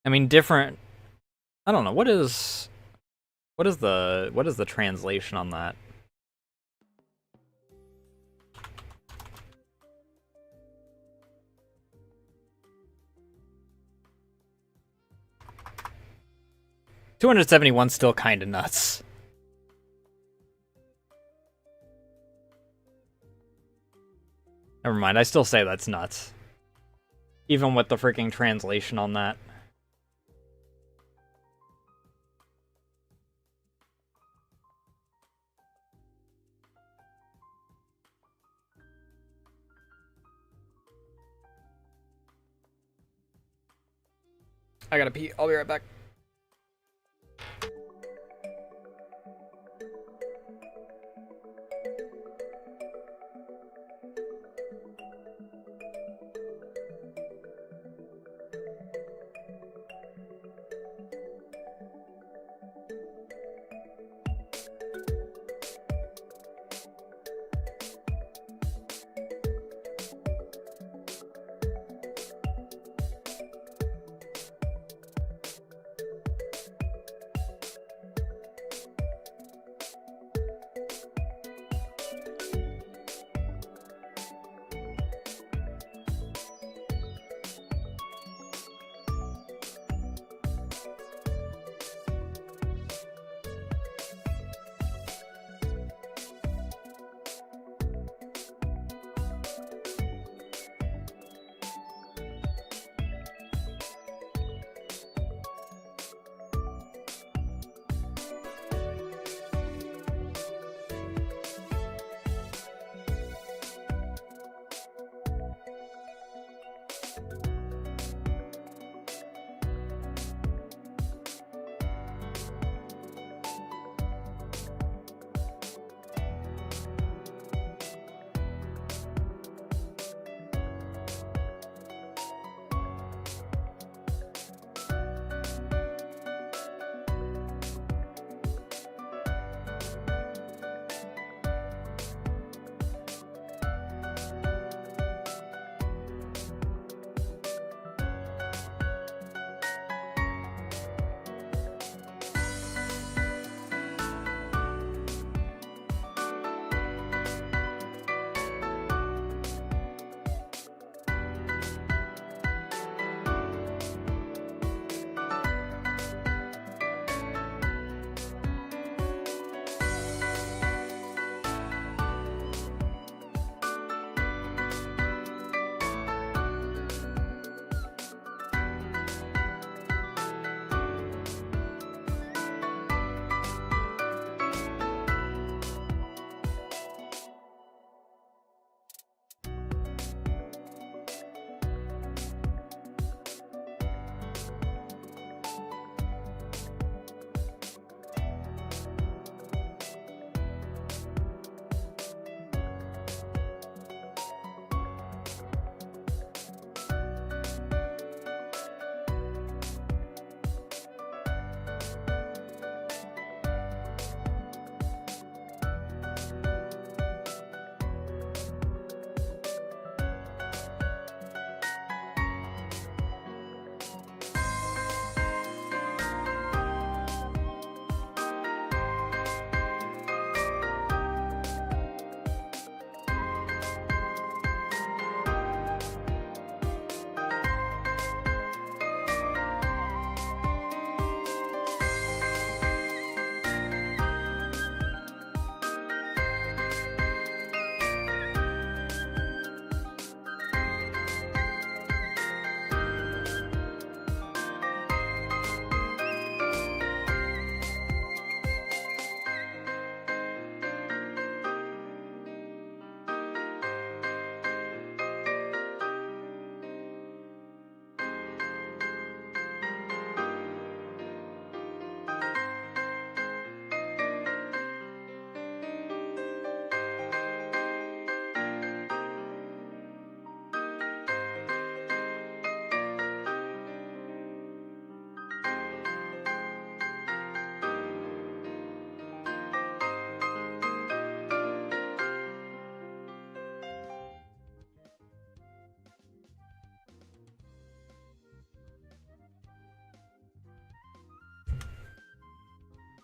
I mean, different. I don't know. What is the translation on that? $271 still kind of nuts. Never mind. I still say that's nuts, even with the freaking translation on that. I gotta pee. I'll be right back.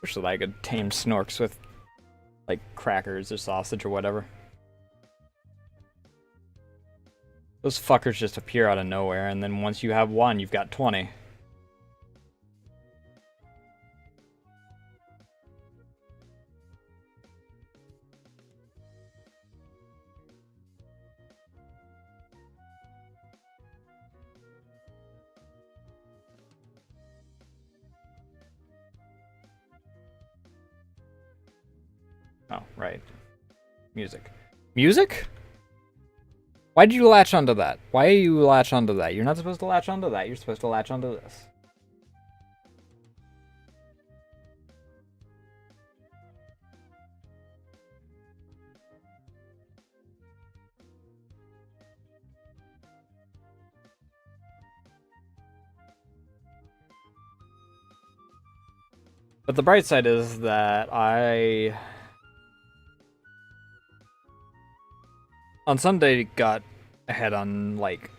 Wish that I could tame snorks with, like, crackers or sausage or whatever. Those fuckers just appear out of nowhere, and then once you have one, you've got 20. Oh, right. Music. Music? Why did you latch onto that? Why are you latch onto that? You're not supposed to latch onto that. You're supposed to latch onto this. But the bright side is that on Sunday got ahead on, like,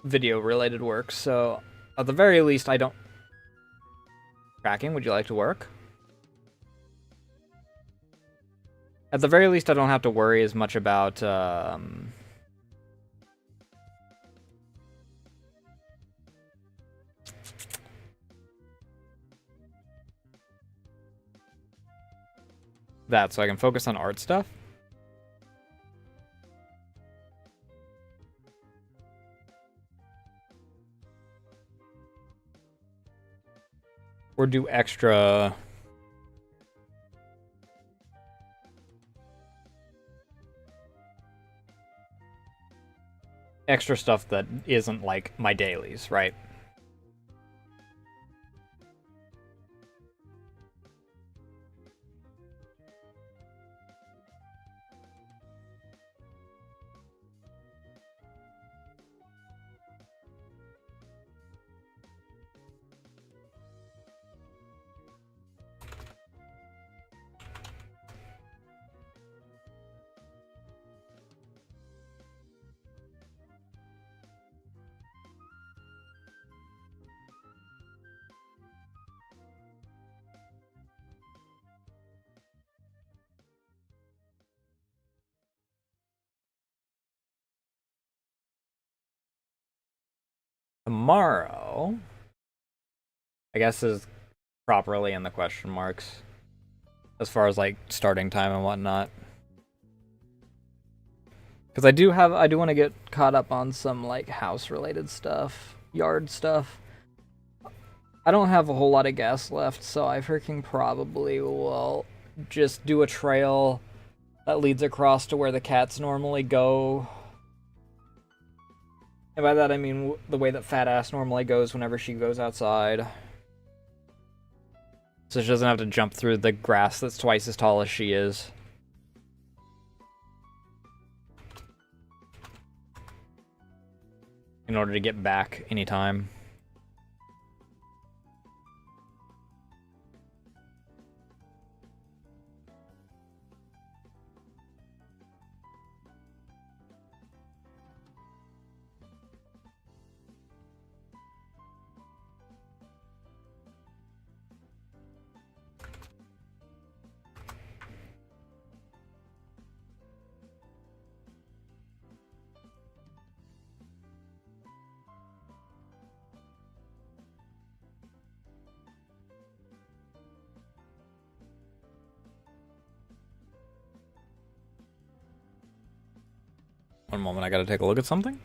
video-related work, so at the very least I don't... Tracking, would you like to work? At the very least I don't have to worry as much about, that, so I can focus on art stuff. Or do extra stuff that isn't like my dailies, right? Tomorrow, I guess, is properly in the question marks as far as like starting time and whatnot. Because I do want to get caught up on some like house related stuff, yard stuff. I don't have a whole lot of gas left, so I freaking probably will just do a trail that leads across to where the cats normally go. And by that I mean the way that Fat Ass normally goes whenever she goes outside. So she doesn't have to jump through the grass that's twice as tall as she is. In order to get back anytime. One moment, I gotta take a look at something.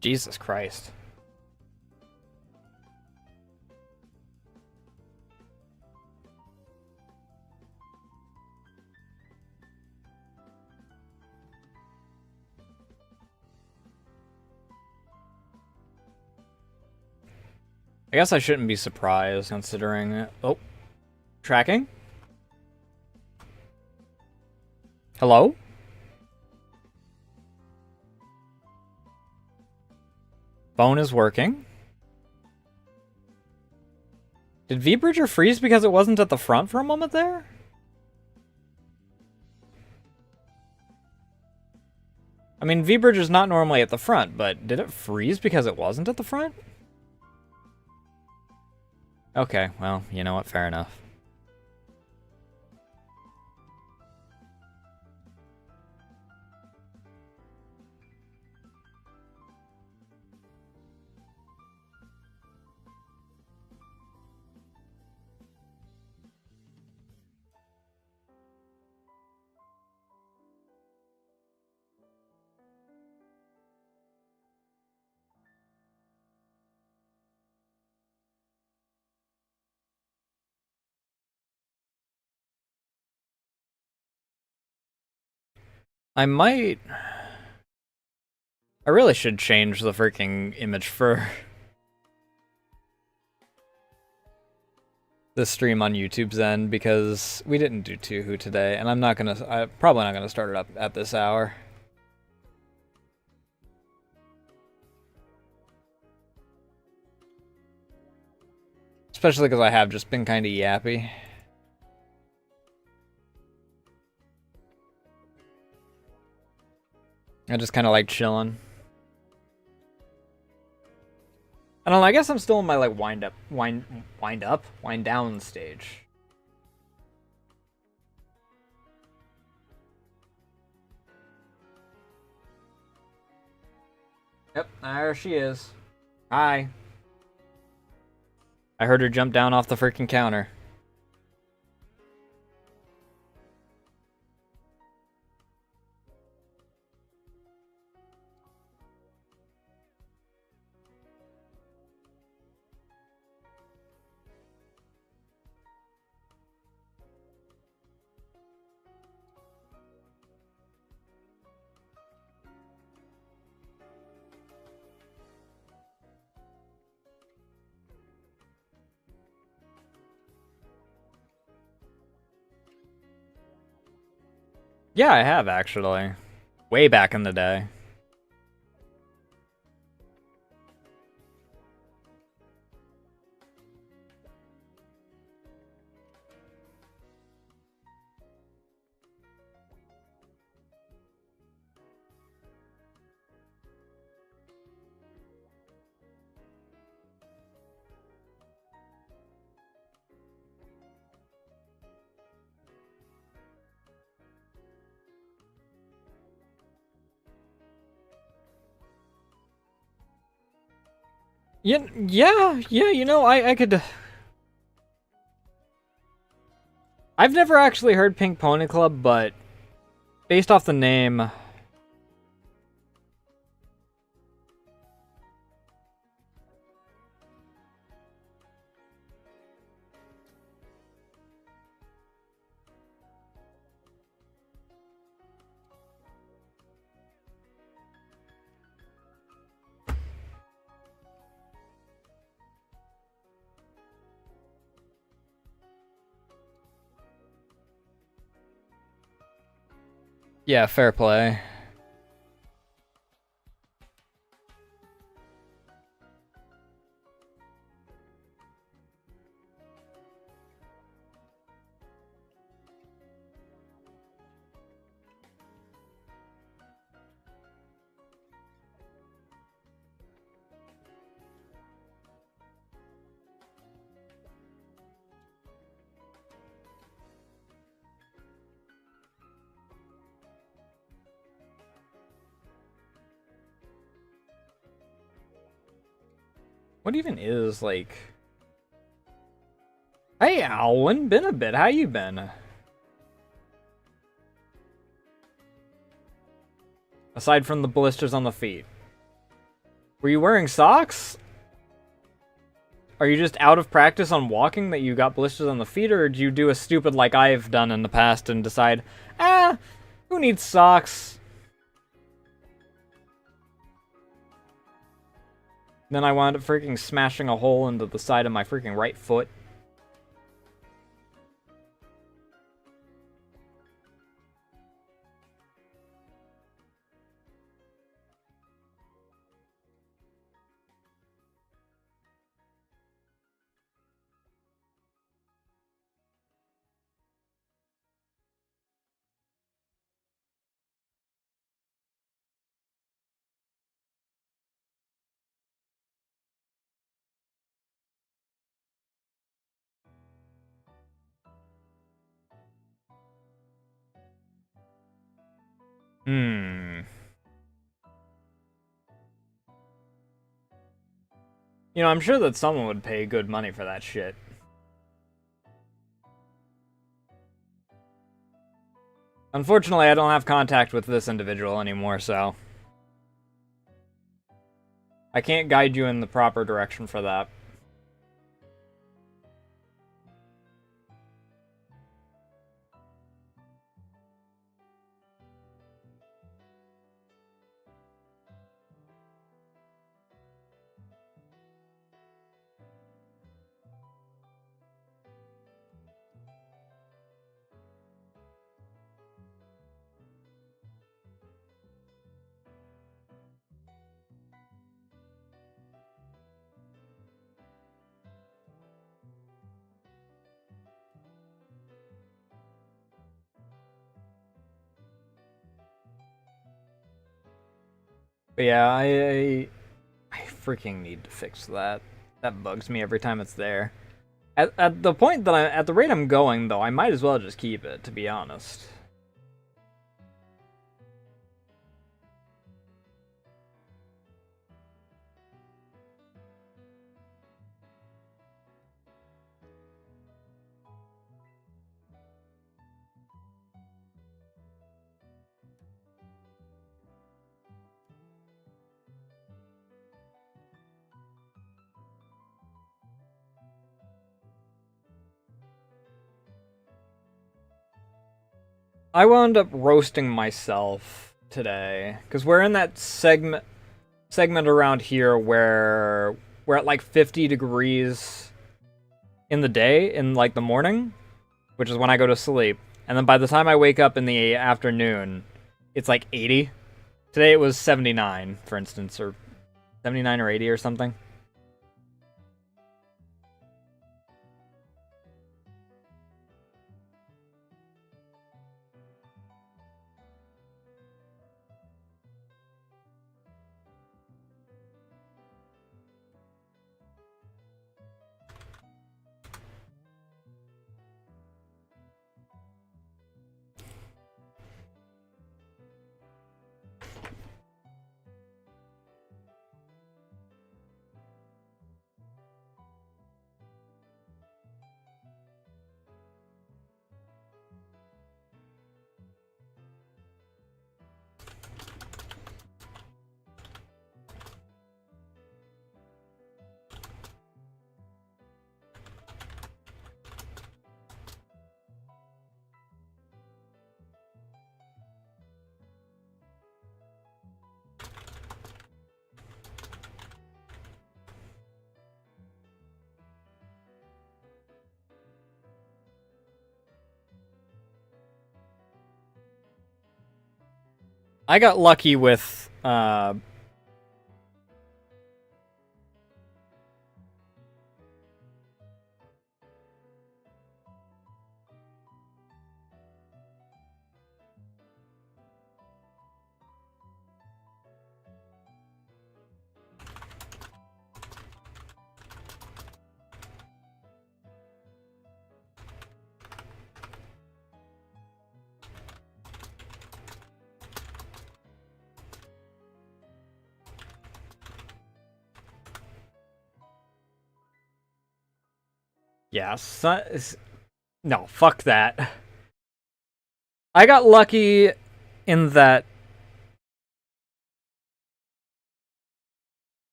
Jesus Christ. I guess I shouldn't be surprised considering... Oh. Tracking? Hello? Phone is working. Did V-Bridger freeze because it wasn't at the front for a moment there? I mean, V-Bridger's not normally at the front, but did it freeze because it wasn't at the front? Okay, well, you know what, fair enough. I really should change the freaking image for the stream on YouTube's end because we didn't do chewhu today, and I'm probably not gonna start it up at this hour. Especially because I have just been kind of yappy. I just kind of like chilling. I don't know, I guess I'm still in my like wind down stage. Yep, there she is. Hi. I heard her jump down off the freaking counter. Yeah, I have actually. Way back in the day. Yeah, you know, I could... I've never actually heard Pink Pony Club, but based off the name... Yeah, fair play. What even is, like... Hey, Alwyn, been a bit. How you been? Aside from the blisters on the feet. Were you wearing socks? Are you just out of practice on walking that you got blisters on the feet, or did you do a stupid like I've done in the past and decide, who needs socks? Then I wound up freaking smashing a hole into the side of my freaking right foot. You know, I'm sure that someone would pay good money for that shit. Unfortunately, I don't have contact with this individual anymore, so I can't guide you in the proper direction for that. But yeah, I freaking need to fix that. That bugs me every time it's there. At the point that at the rate I'm going, though, I might as well just keep it, to be honest. I wound up roasting myself today because we're in that segment around here where we're at like 50 degrees in the day, in like the morning, which is when I go to sleep, and then by the time I wake up in the afternoon, it's like 80. Today it was 79, for instance, or 79 or 80 or something. I got lucky with yeah, no, fuck that. I got lucky in that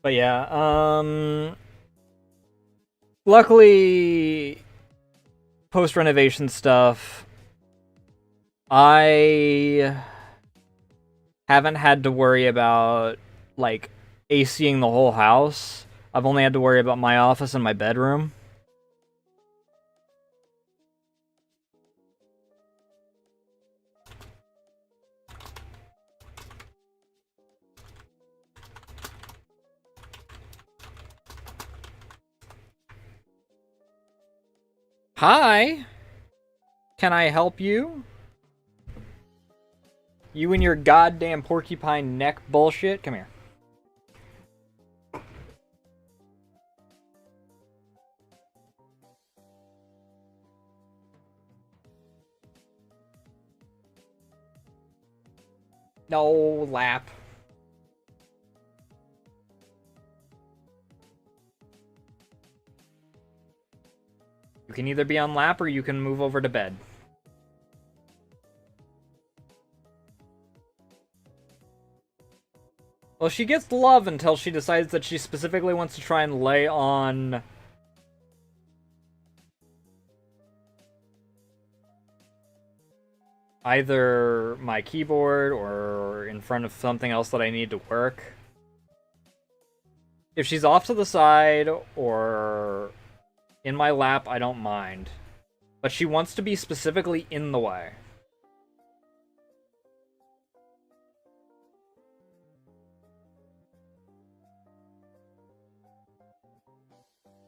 But yeah, luckily, post-renovation stuff, I haven't had to worry about, like, ACing the whole house. I've only had to worry about my office and my bedroom. Hi! Can I help you? You and your goddamn porcupine neck bullshit? Come here. No, lap. You can either be on lap or you can move over to bed. Well, she gets love until she decides that she specifically wants to try and lay on... either my keyboard or in front of something else that I need to work. If she's off to the side or in my lap, I don't mind. But she wants to be specifically in the way.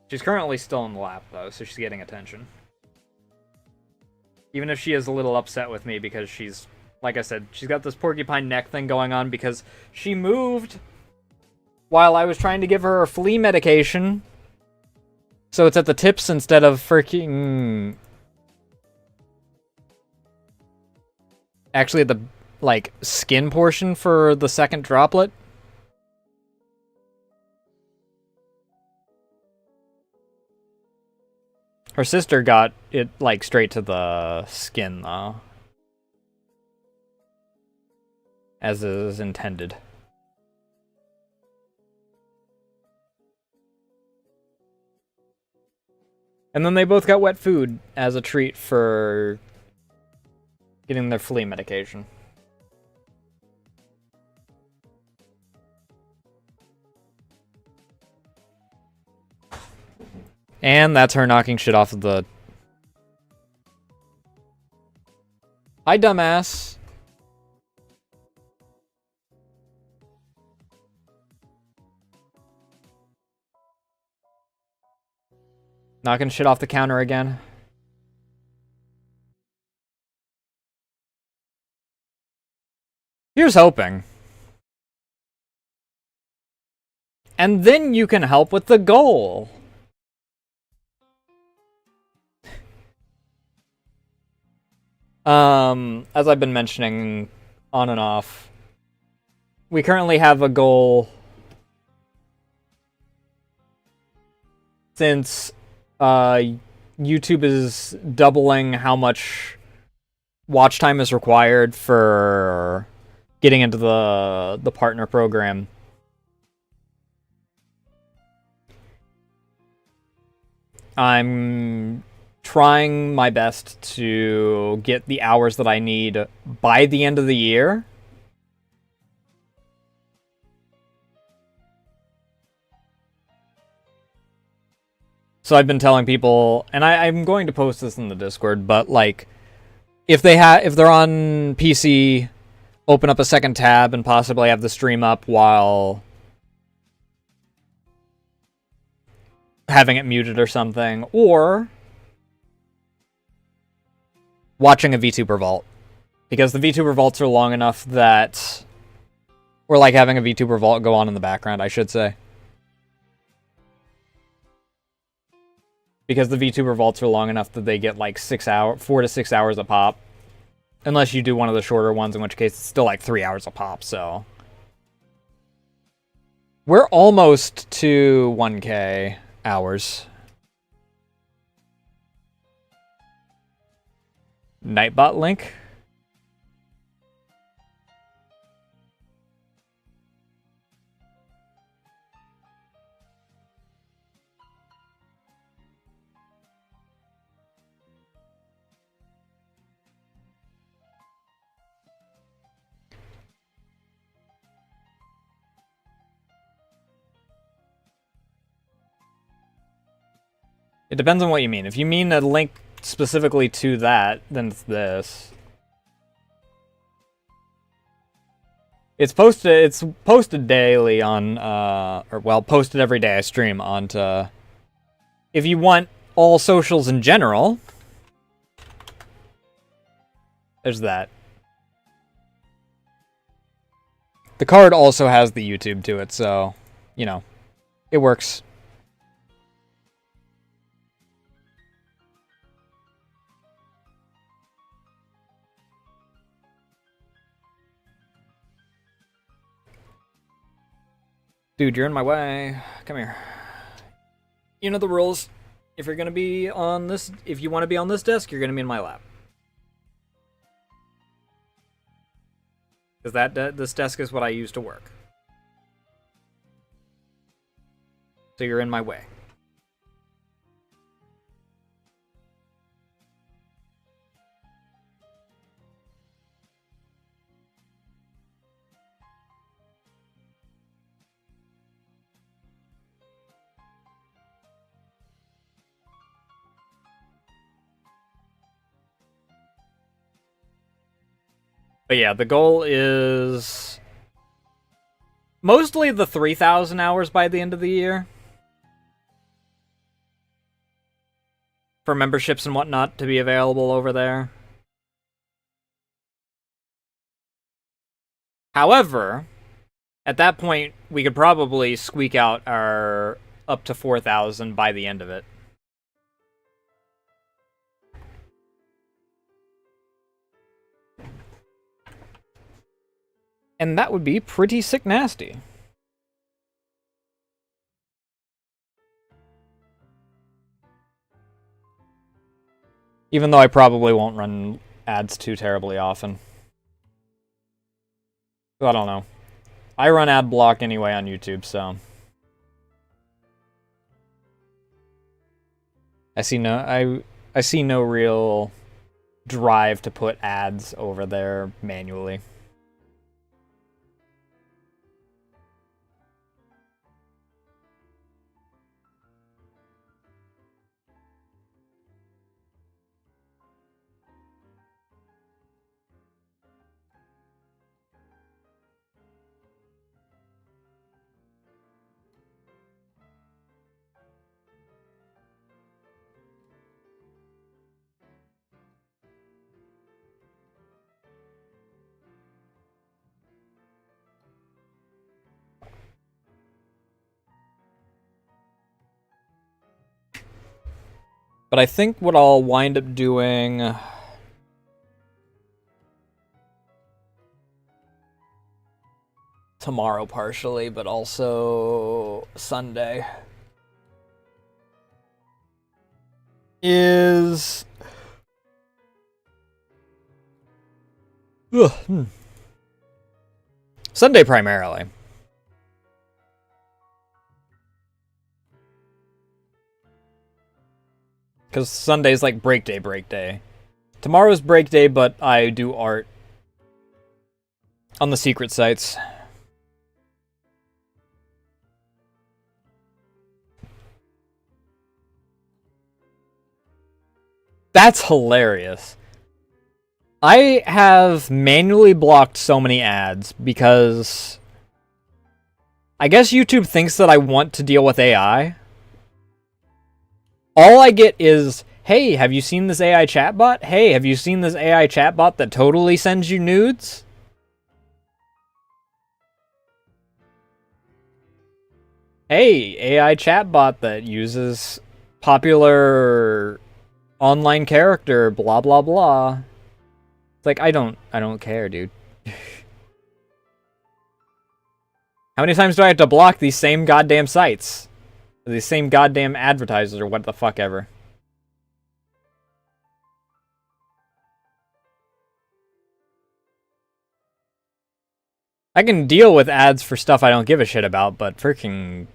She's currently still in the lap, though, so she's getting attention. Even if she is a little upset with me because she's, like I said, she's got this porcupine neck thing going on because she moved while I was trying to give her a flea medication. So it's at the tips instead of freaking... actually at the, like, skin portion for the second droplet. Her sister got it, like, straight to the skin, though. As is intended. And then they both got wet food as a treat for getting their flea medication. And that's her knocking shit off of the... Hi, dumbass. Knocking shit off the counter again. Here's hoping. And then you can help with the goal. As I've been mentioning on and off, we currently have a goal since YouTube is doubling how much watch time is required for getting into the partner program. I'm trying my best to get the hours that I need by the end of the year. So I've been telling people, and I'm going to post this in the Discord, but like, if they're on PC, open up a second tab and possibly have the stream up while having it muted or something, or watching a VTuber vault, because the VTuber vaults are long enough that, or like having a VTuber vault go on in the background, I should say. Because the VTuber vaults are long enough that they get like 4 to 6 hours a pop. Unless you do one of the shorter ones, in which case it's still like 3 hours a pop, so. We're almost to 1K hours. Nightbot link? It depends on what you mean. If you mean a link specifically to that, then it's this. It's posted daily on, or well, posted every day I stream onto, if you want all socials in general, there's that. The card also has the YouTube to it, so, you know, it works. Dude, you're in my way. Come here. You know the rules. If you're gonna be on this, if you want to be on this desk, you're gonna be in my lap. Because this desk is what I use to work. So you're in my way. But yeah, the goal is mostly the 3,000 hours by the end of the year. For memberships and whatnot to be available over there. However, at that point, we could probably squeak out our up to 4,000 by the end of it. And that would be pretty sick nasty. Even though I probably won't run ads too terribly often. I don't know. I run ad block anyway on YouTube, so I see no real drive to put ads over there manually. But I think what I'll wind up doing tomorrow partially, but also Sunday, is Sunday primarily. Because Sunday's like break day. Tomorrow's break day, but I do art on the secret sites. That's hilarious. I have manually blocked so many ads because I guess YouTube thinks that I want to deal with AI. All I get is, hey, have you seen this AI chatbot? Hey, have you seen this AI chatbot that totally sends you nudes? Hey, AI chatbot that uses popular online character, blah blah blah. It's like I don't care, dude. How many times do I have to block these same goddamn sites? These same goddamn advertisers or what the fuck ever. I can deal with ads for stuff I don't give a shit about, but freaking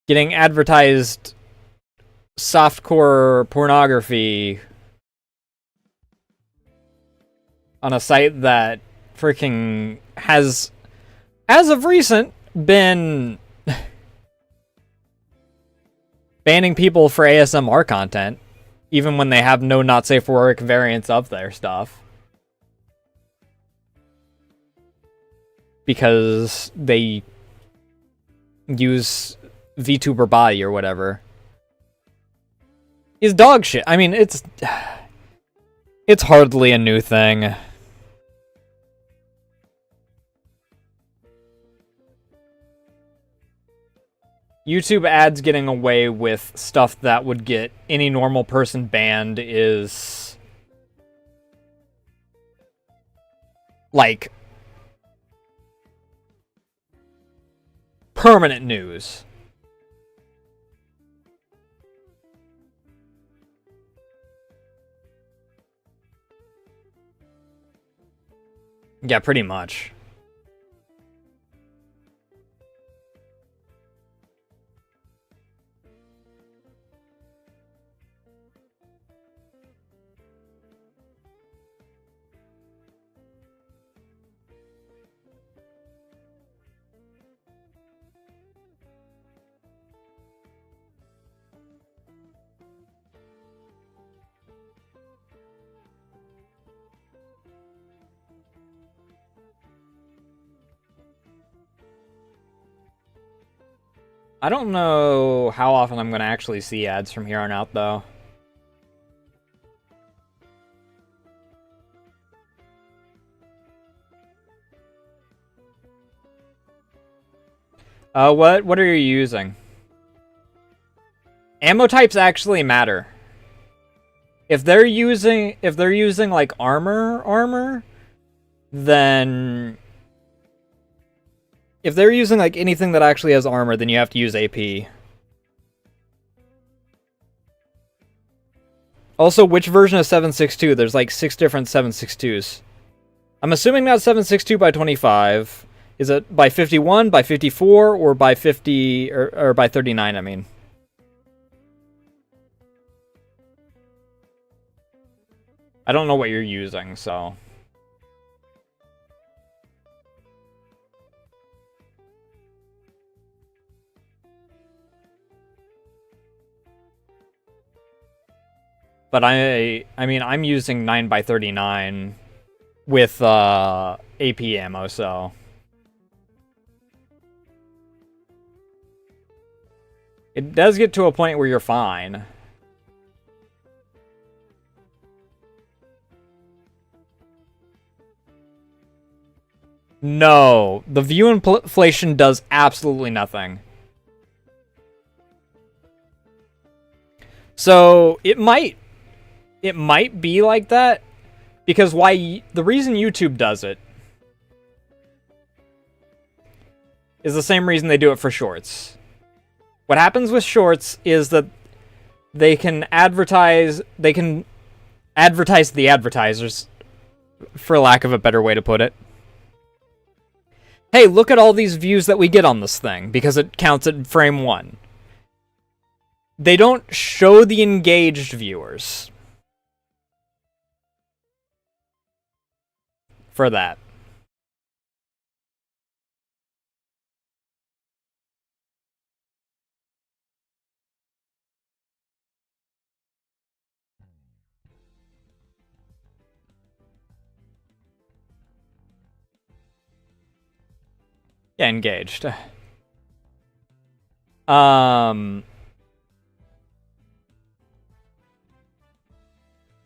getting advertised softcore pornography on a site that freaking has, as of recent, been banning people for ASMR content, even when they have no not safe for work variants of their stuff. Because they use VTuber body or whatever. Is dog shit. I mean, it's hardly a new thing. YouTube ads getting away with stuff that would get any normal person banned is like permanent news. Yeah, pretty much. I don't know how often I'm going to actually see ads from here on out, though. What are you using? Ammo types actually matter. If they're using like armor, then if they're using like anything that actually has armor, then you have to use AP. Also, which version of 7.62? There's like 6 different 7.62s. I'm assuming not 7.62 by 25. Is it by 51, by 54, or by 50, or by 39, I mean? I don't know what you're using, so... But I mean, I'm using 9 by 39 with AP ammo, so... It does get to a point where you're fine. No, the view inflation does absolutely nothing. So, it might be like that, because the reason YouTube does it is the same reason they do it for shorts. What happens with shorts is that they can advertise the advertisers, for lack of a better way to put it. Hey, look at all these views that we get on this thing, because it counts at frame 1. They don't show the engaged viewers for that. Yeah, engaged.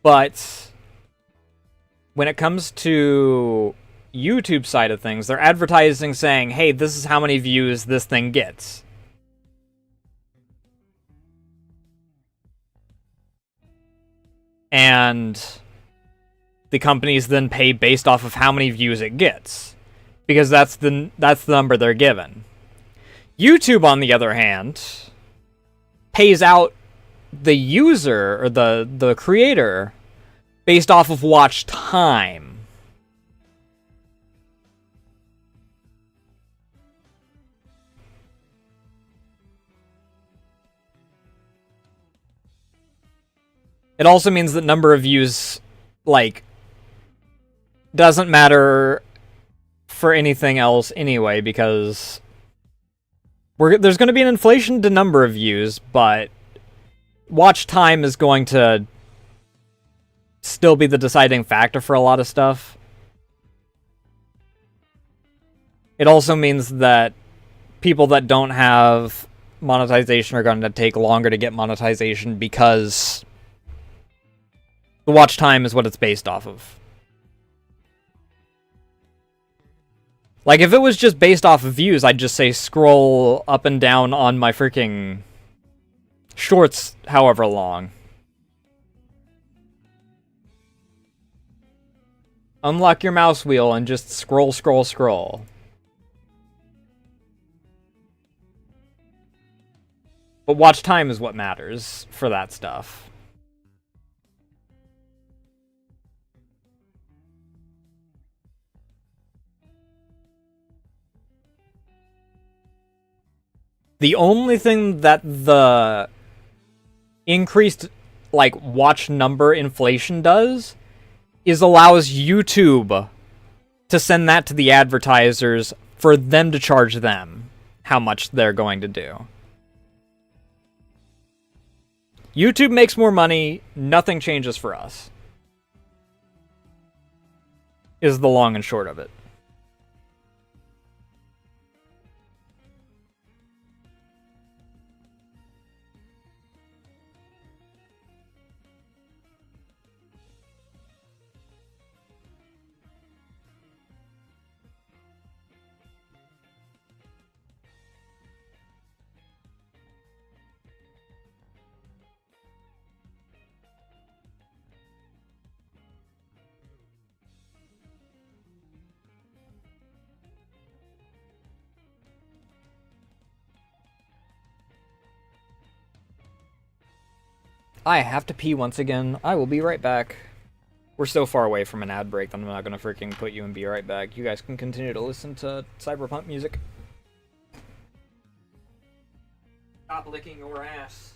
But when it comes to YouTube side of things, they're advertising saying, hey, this is how many views this thing gets. And the companies then pay based off of how many views it gets, because that's the number they're given. YouTube, on the other hand, pays out the user or the creator based off of watch time. It also means that number of views, like, doesn't matter for anything else anyway, because there's going to be an inflation to number of views, but watch time is going to still be the deciding factor for a lot of stuff. It also means that people that don't have monetization are going to take longer to get monetization because the watch time is what it's based off of. Like, if it was just based off of views, I'd just say scroll up and down on my freaking shorts however long. Unlock your mouse wheel and just scroll, scroll, scroll. But watch time is what matters for that stuff. The only thing that the increased, like, watch number inflation does is allows YouTube to send that to the advertisers for them to charge them how much they're going to do. YouTube makes more money, nothing changes for us. Is the long and short of it. I have to pee once again. I will be right back. We're so far away from an ad break that I'm not gonna freaking put you and be right back. You guys can continue to listen to cyberpunk music. Stop licking your ass.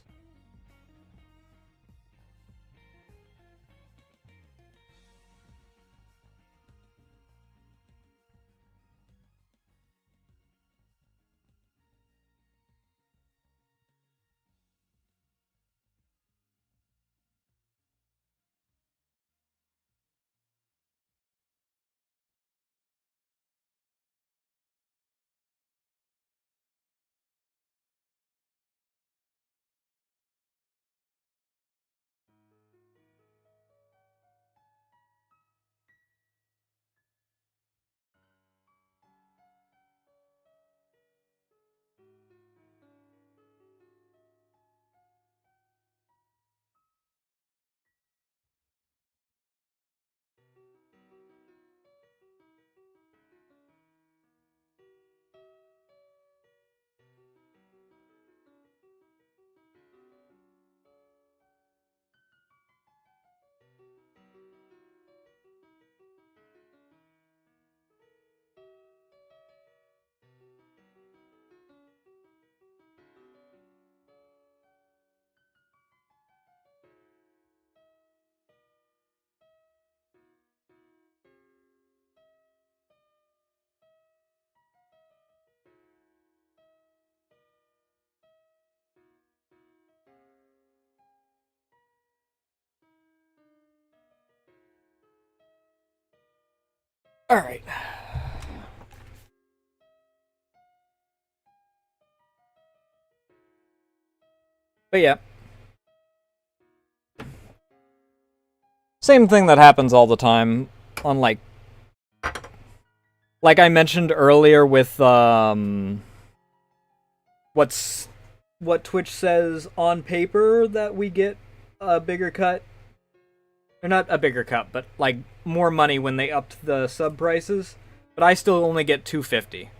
Alright. But yeah. Same thing that happens all the time on, like I mentioned earlier with what Twitch says on paper that we get a bigger cut. Or not a bigger cut, but like more money when they upped the sub prices. But I still only get $250.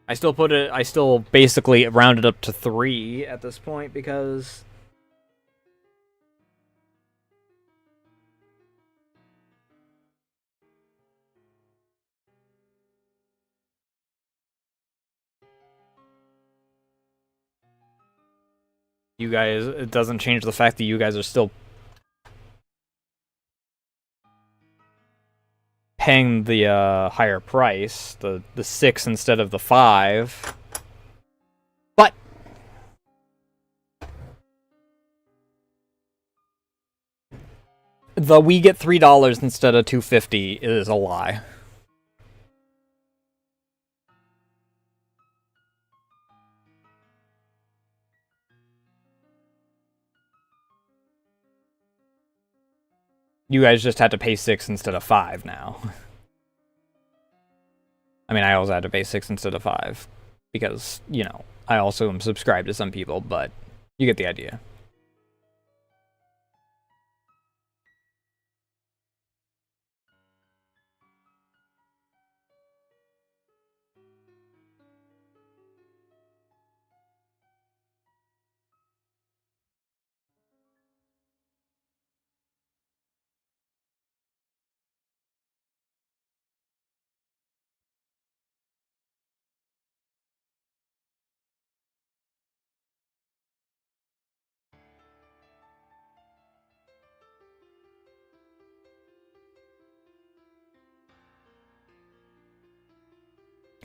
I still basically rounded up to 3 at this point because you guys, it doesn't change the fact that you guys are still paying the higher price, the 6 instead of the 5. But the we get $3 instead of $2.50 is a lie. You guys just had to pay 6 instead of 5 now. I mean, I also had to pay 6 instead of 5. Because, you know, I also am subscribed to some people, but you get the idea.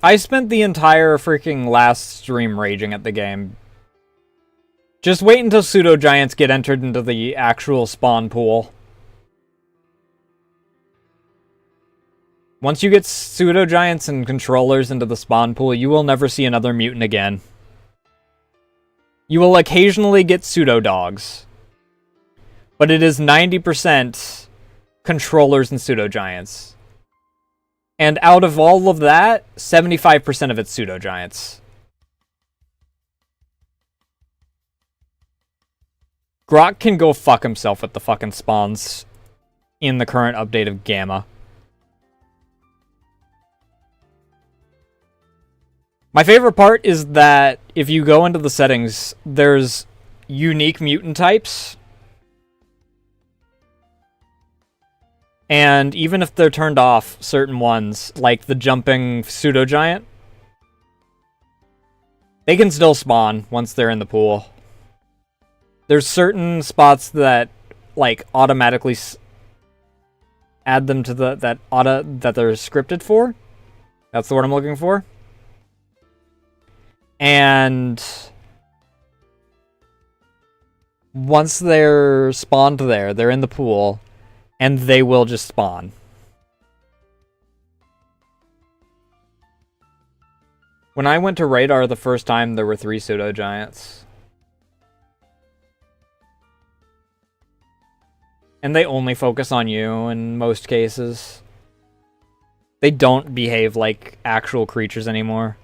I spent the entire freaking last stream raging at the game. Just wait until pseudo giants get entered into the actual spawn pool. Once you get pseudo giants and controllers into the spawn pool, you will never see another mutant again. You will occasionally get pseudo dogs. But it is 90% controllers and pseudo giants. And out of all of that, 75% of it's pseudo giants. Grok can go fuck himself with the fucking spawns in the current update of Gamma. My favorite part is that if you go into the settings, there's unique mutant types. And even if they're turned off, certain ones, like the jumping pseudo giant, they can still spawn once they're in the pool. There's certain spots that, like, automatically add them to that they're scripted for. That's the word I'm looking for. And once they're spawned there, they're in the pool, and they will just spawn. When I went to Radar the first time, there were 3 pseudo giants. And they only focus on you in most cases. They don't behave like actual creatures anymore.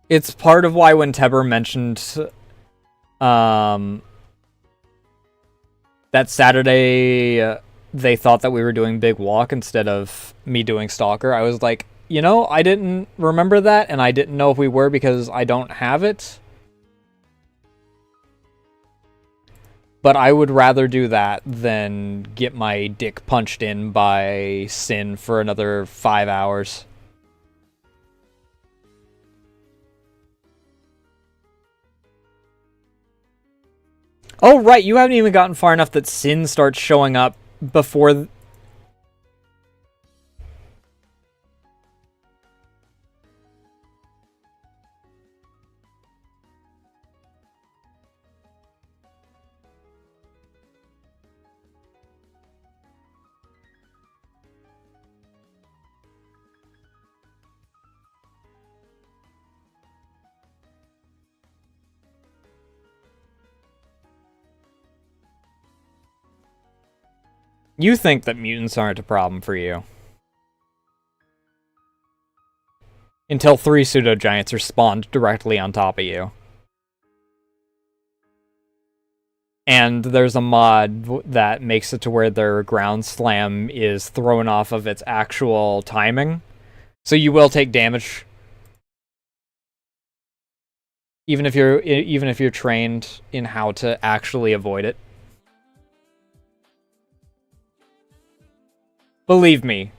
It's part of why when Teber mentioned that Saturday they thought that we were doing Big Walk instead of me doing Stalker, I was like, you know, I didn't remember that, and I didn't know if we were because I don't have it. But I would rather do that than get my dick punched in by Sin for another 5 hours. Oh, right, you haven't even gotten far enough that Sin starts showing up before... You think that mutants aren't a problem for you. Until 3 pseudo giants are spawned directly on top of you. And there's a mod that makes it to where their ground slam is thrown off of its actual timing. So you will take damage. Even if you're trained in how to actually avoid it. Believe me,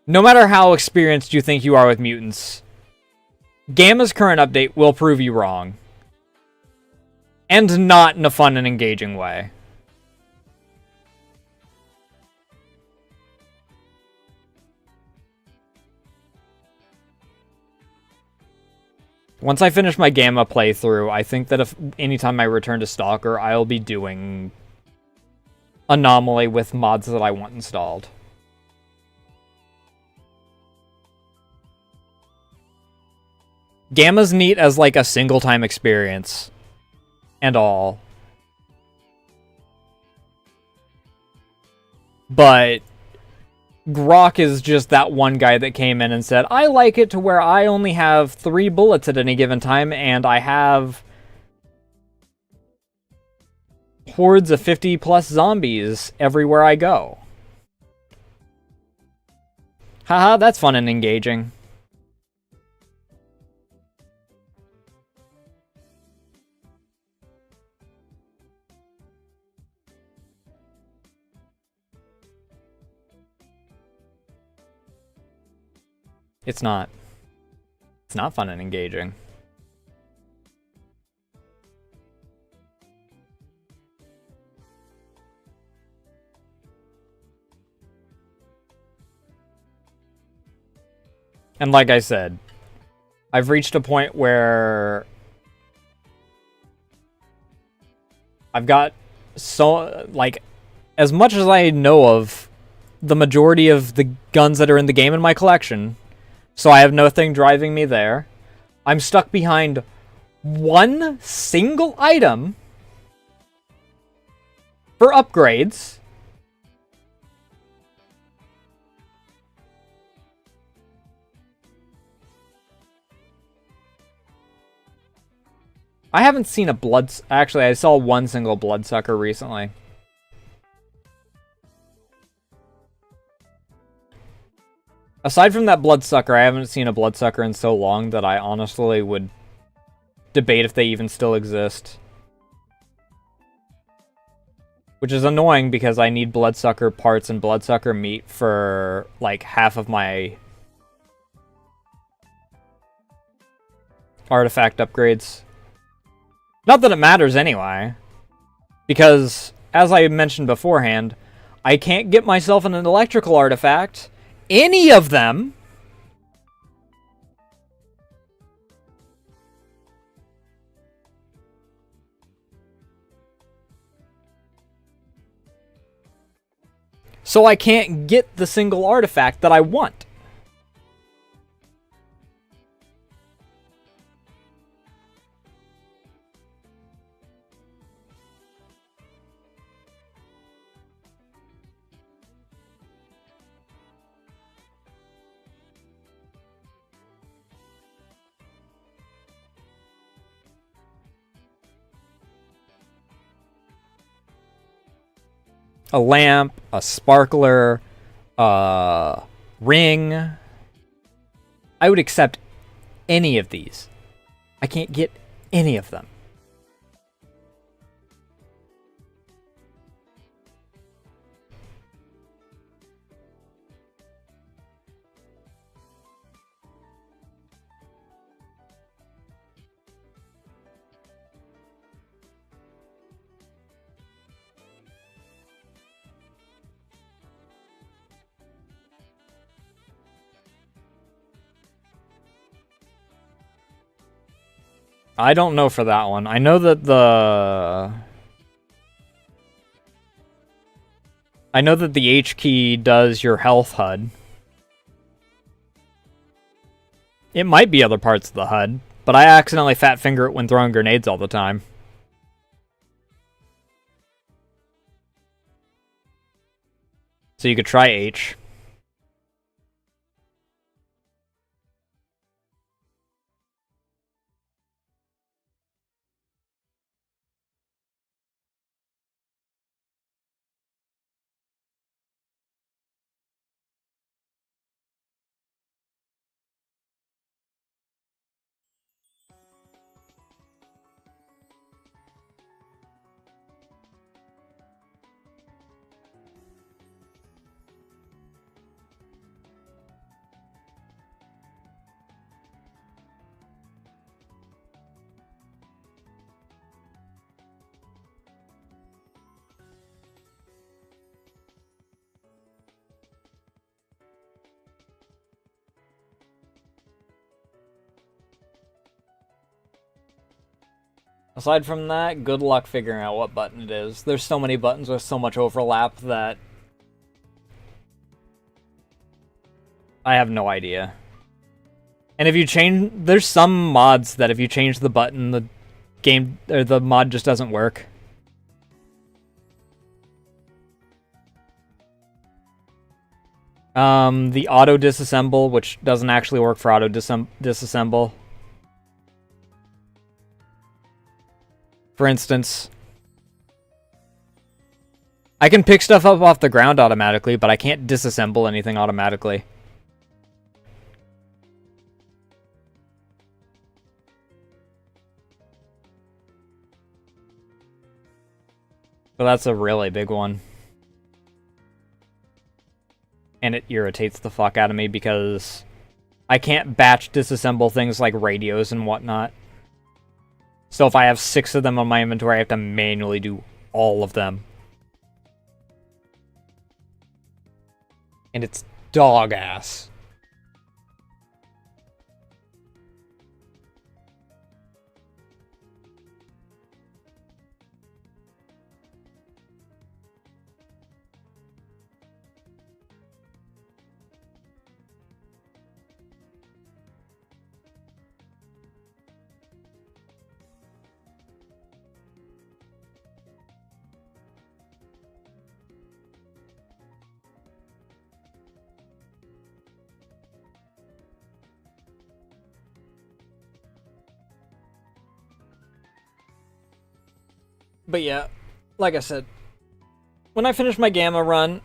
no matter how experienced you think you are with mutants, Gamma's current update will prove you wrong. And not in a fun and engaging way. Once I finish my Gamma playthrough, I think that if anytime I return to Stalker, I'll be doing Anomaly with mods that I want installed. Gamma's neat as like a single-time experience. And all. But Grok is just that one guy that came in and said, I like it to where I only have 3 bullets at any given time, and I have hordes of 50+ zombies everywhere I go. Haha, that's fun and engaging. It's not. It's not fun and engaging. And like I said, I've reached a point where I've got so, like, as much as I know of the majority of the guns that are in the game in my collection, so I have nothing driving me there. I'm stuck behind one single item for upgrades. I haven't seen a blood... Actually, I saw one single bloodsucker recently. Aside from that bloodsucker, I haven't seen a bloodsucker in so long that I honestly would debate if they even still exist. Which is annoying because I need bloodsucker parts and bloodsucker meat for like half of my artifact upgrades. Not that it matters anyway. Because, as I mentioned beforehand, I can't get myself an electrical artifact. Any of them. So I can't get the single artifact that I want. A lamp, a sparkler, a ring. I would accept any of these. I can't get any of them. I don't know for that one. I know that the H key does your health HUD. It might be other parts of the HUD, but I accidentally fat finger it when throwing grenades all the time. So you could try H. Aside from that, good luck figuring out what button it is. There's so many buttons with so much overlap that I have no idea. And if you change, there's some mods that if you change the button, the game or the mod just doesn't work. The auto disassemble, which doesn't actually work for auto disassemble. For instance, I can pick stuff up off the ground automatically, but I can't disassemble anything automatically. So that's a really big one. And it irritates the fuck out of me because I can't batch disassemble things like radios and whatnot. So if I have 6 of them on my inventory, I have to manually do all of them. And it's dog ass. But yeah, like I said, when I finish my Gamma run,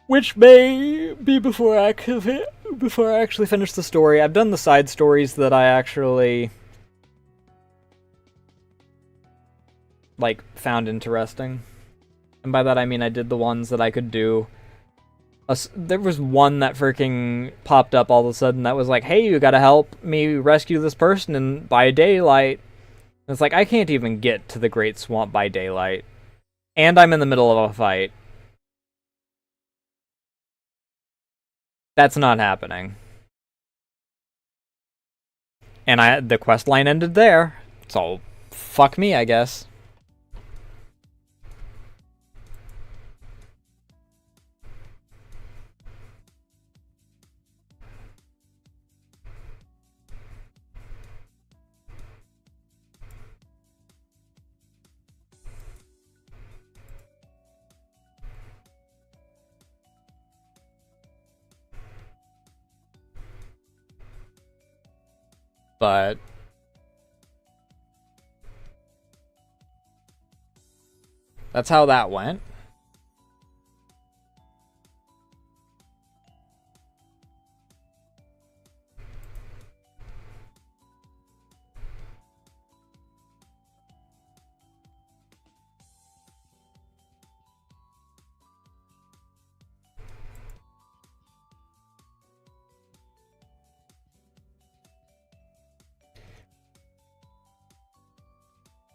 which may be before I actually finish the story, I've done the side stories that I actually like found interesting. And by that I mean I did the ones that I could do. There was one that freaking popped up all of a sudden that was like, hey, you gotta help me rescue this person and by daylight. And it's like, I can't even get to the Great Swamp by daylight. And I'm in the middle of a fight. That's not happening. And the quest line ended there. So, fuck me, I guess. But that's how that went.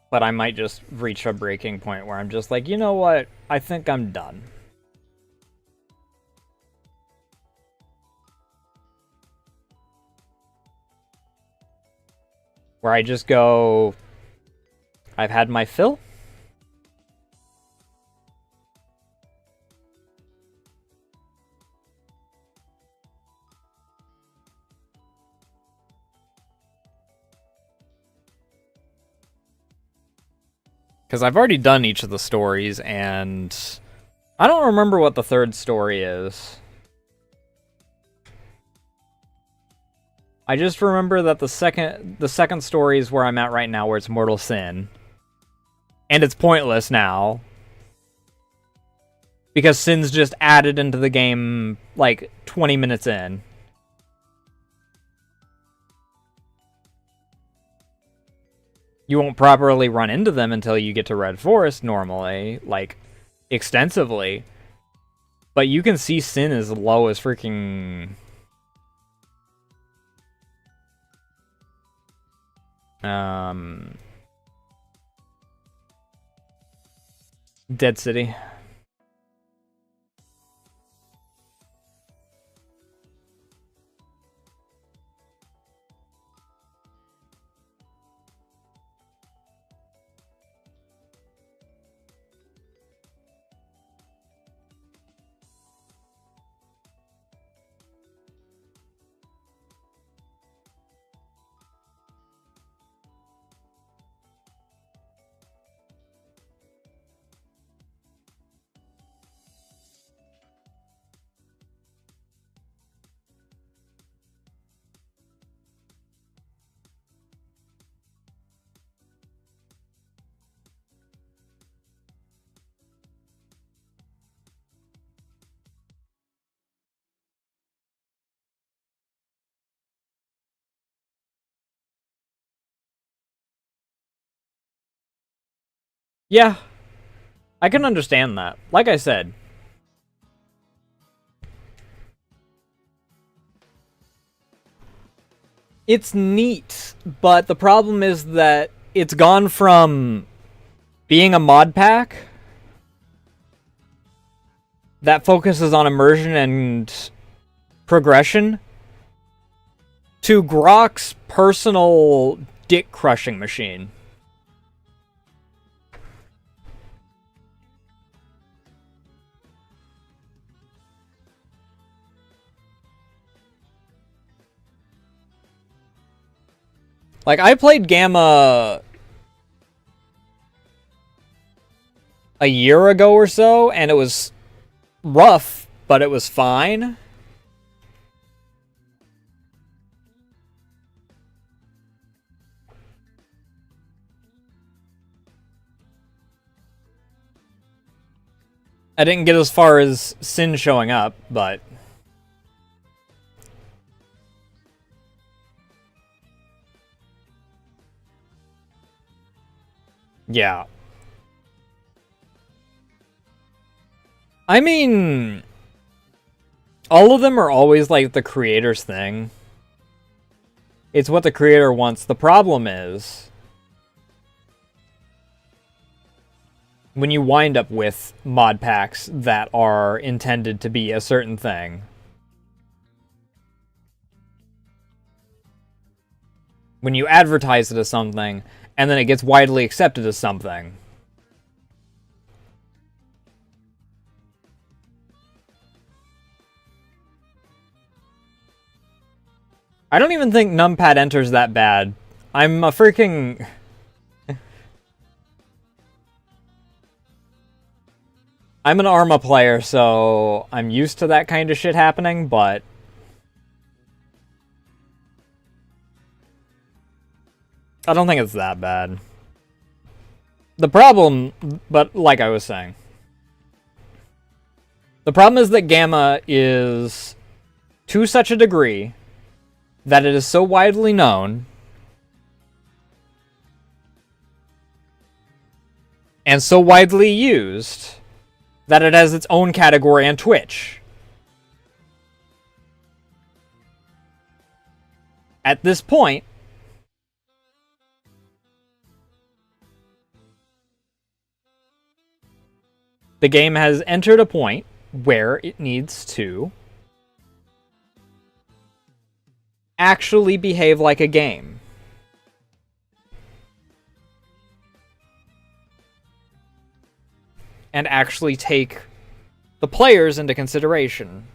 But I might just reach a breaking point where I'm just like, you know what? I think I'm done. Where I just go, I've had my fill. Because I've already done each of the stories, and I don't remember what the third story is. I just remember that the second story is where I'm at right now, where it's Mortal Sin. And it's pointless now. Because Sin's just added into the game, like, 20 minutes in. You won't properly run into them until you get to Red Forest normally, like, extensively. But you can see Sin as low as freaking... Dead City. Yeah, I can understand that. Like I said, it's neat, but the problem is that it's gone from being a mod pack that focuses on immersion and progression to Grok's personal dick-crushing machine. Like, I played Gamma a year ago or so, and it was rough, but it was fine. I didn't get as far as Sin showing up, but... yeah. I mean... all of them are always, like, the creator's thing. It's what the creator wants. The problem is... when you wind up with mod packs that are intended to be a certain thing. When you advertise it as something, and then it gets widely accepted as something. I don't even think numpad enters that bad. I'm a freaking... I'm an Arma player, so I'm used to that kind of shit happening, but... I don't think it's that bad. The problem, but like I was saying, the problem is that Gamma is to such a degree that it is so widely known and so widely used that it has its own category on Twitch. At this point, the game has entered a point where it needs to actually behave like a game. And actually take the players into consideration.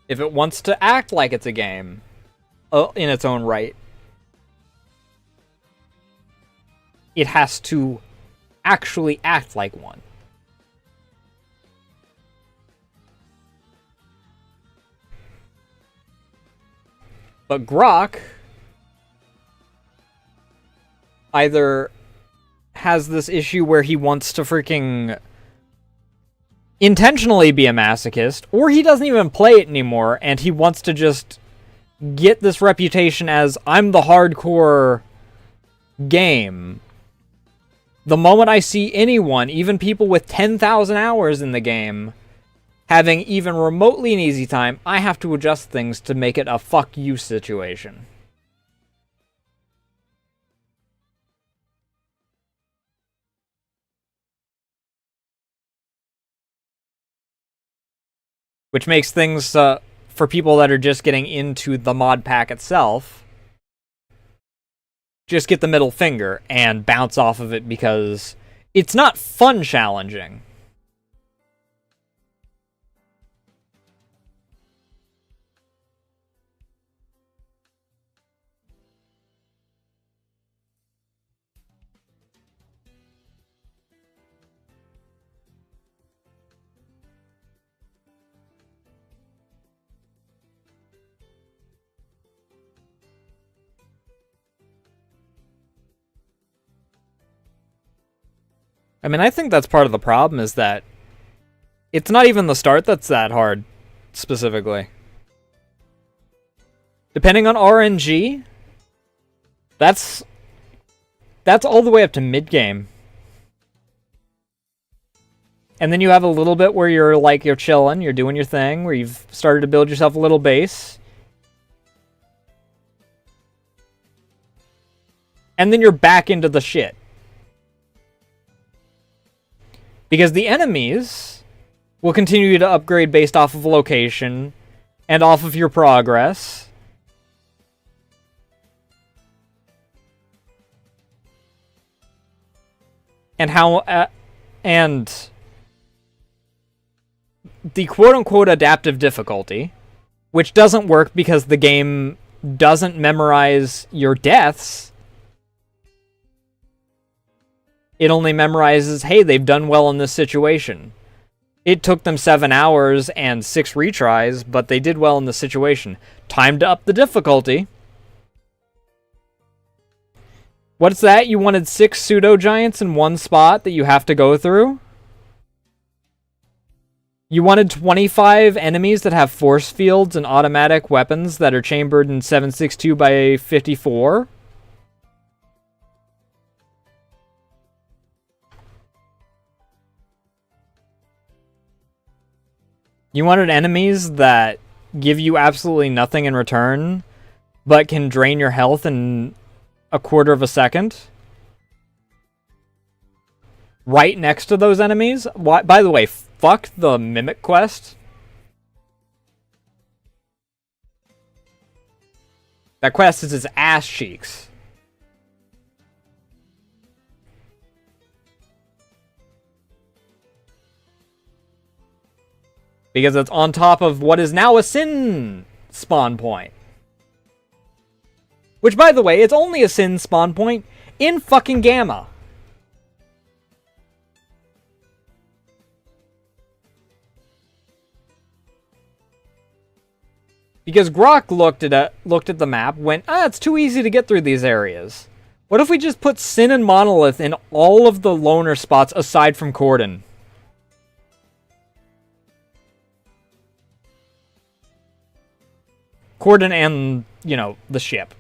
If it wants to act like it's a game in its own right, it has to actually act like one. But Grok either has this issue where he wants to freaking intentionally be a masochist, or he doesn't even play it anymore, and he wants to just get this reputation as, I'm the hardcore game. The moment I see anyone, even people with 10,000 hours in the game, having even remotely an easy time, I have to adjust things to make it a fuck you situation. Which makes things, for people that are just getting into the mod pack itself, just get the middle finger and bounce off of it because it's not fun challenging. I mean, I think that's part of the problem, is that it's not even the start that's that hard. specifically. Depending on RNG, that's all the way up to mid-game. And then you have a little bit where you're chilling, you're doing your thing, where you've started to build yourself a little base. And then you're back into the shit. Because the enemies will continue to upgrade based off of location and off of your progress. And and the quote-unquote adaptive difficulty, which doesn't work because the game doesn't memorize your deaths. It only memorizes, hey, they've done well in this situation. It took them 7 hours and 6 retries, but they did well in the situation. Time to up the difficulty. What's that? You wanted 6 pseudo-giants in one spot that you have to go through? You wanted 25 enemies that have force fields and automatic weapons that are chambered in 7.62 by 54? You wanted enemies that give you absolutely nothing in return, but can drain your health in a quarter of a second? Right next to those enemies? By the way, fuck the Mimic quest. That quest is his ass cheeks. Because it's on top of what is now a Sin spawn point. Which, by the way, it's only a Sin spawn point in fucking Gamma. Because Grok looked at the map, went, it's too easy to get through these areas. What if we just put Sin and Monolith in all of the loner spots aside from Corden? Corden and, the ship.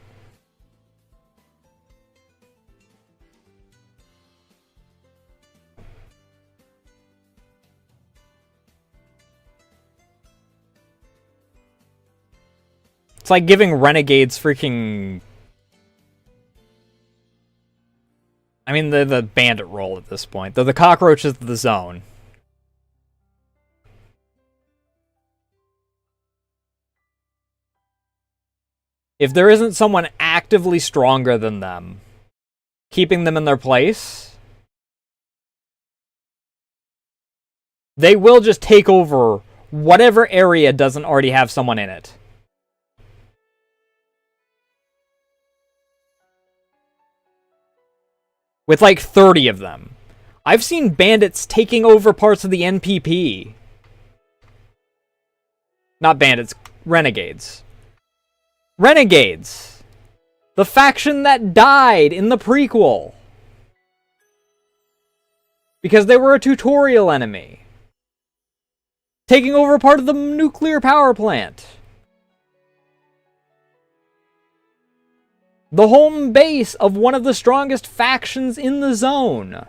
It's like giving Renegades freaking... I mean, they're the bandit role at this point. They're the cockroaches of the zone. If there isn't someone actively stronger than them, keeping them in their place, they will just take over whatever area doesn't already have someone in it. With like 30 of them. I've seen bandits taking over parts of the NPP. Not bandits, renegades. Renegades! The faction that died in the prequel. Because they were a tutorial enemy. Taking over part of the nuclear power plant. The home base of one of the strongest factions in the zone.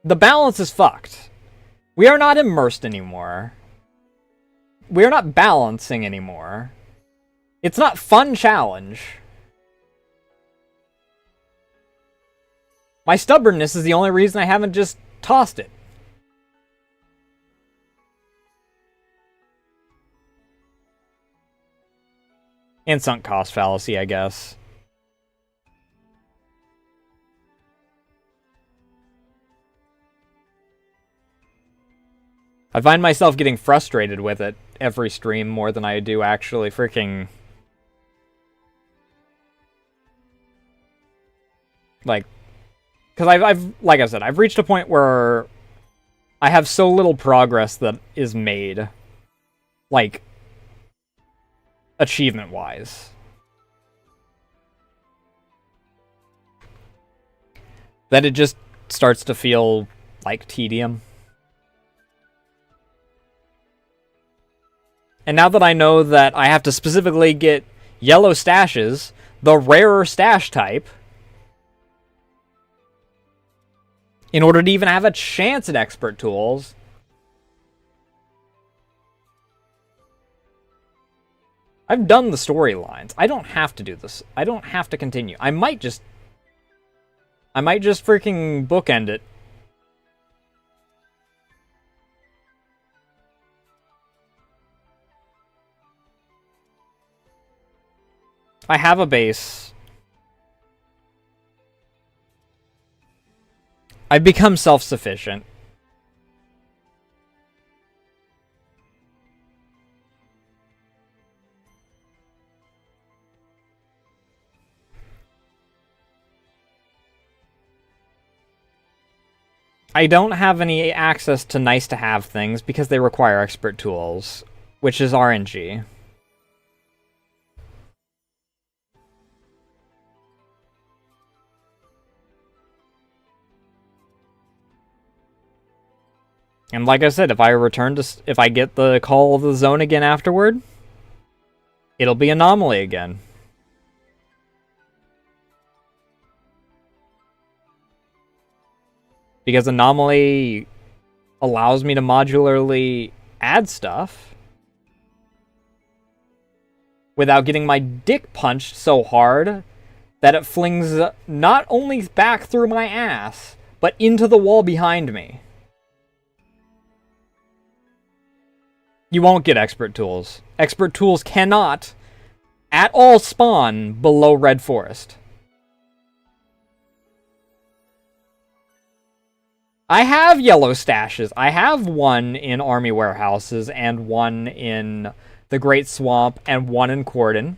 The balance is fucked. We are not immersed anymore. We are not balancing anymore. It's not fun challenge. My stubbornness is the only reason I haven't just tossed it. And sunk cost fallacy, I guess. I find myself getting frustrated with it every stream more than I do actually freaking... Like... Because I've, like I said, I've reached a point where I have so little progress that is made. Like, achievement-wise. That it just starts to feel like tedium. And now that I know that I have to specifically get yellow stashes, the rarer stash type, in order to even have a chance at expert tools, I've done the storylines. I don't have to do this. I don't have to continue. I might just freaking bookend it. I have a base. I've become self-sufficient. I don't have any access to nice-to-have things because they require expert tools, which is RNG. And like I said, if I get the call of the zone again afterward, it'll be Anomaly again. Because Anomaly allows me to modularly add stuff without getting my dick punched so hard that it flings not only back through my ass, but into the wall behind me. You won't get expert tools. Expert tools cannot at all spawn below Red Forest. I have yellow stashes. I have one in army warehouses and one in the Great Swamp and one in Cordon.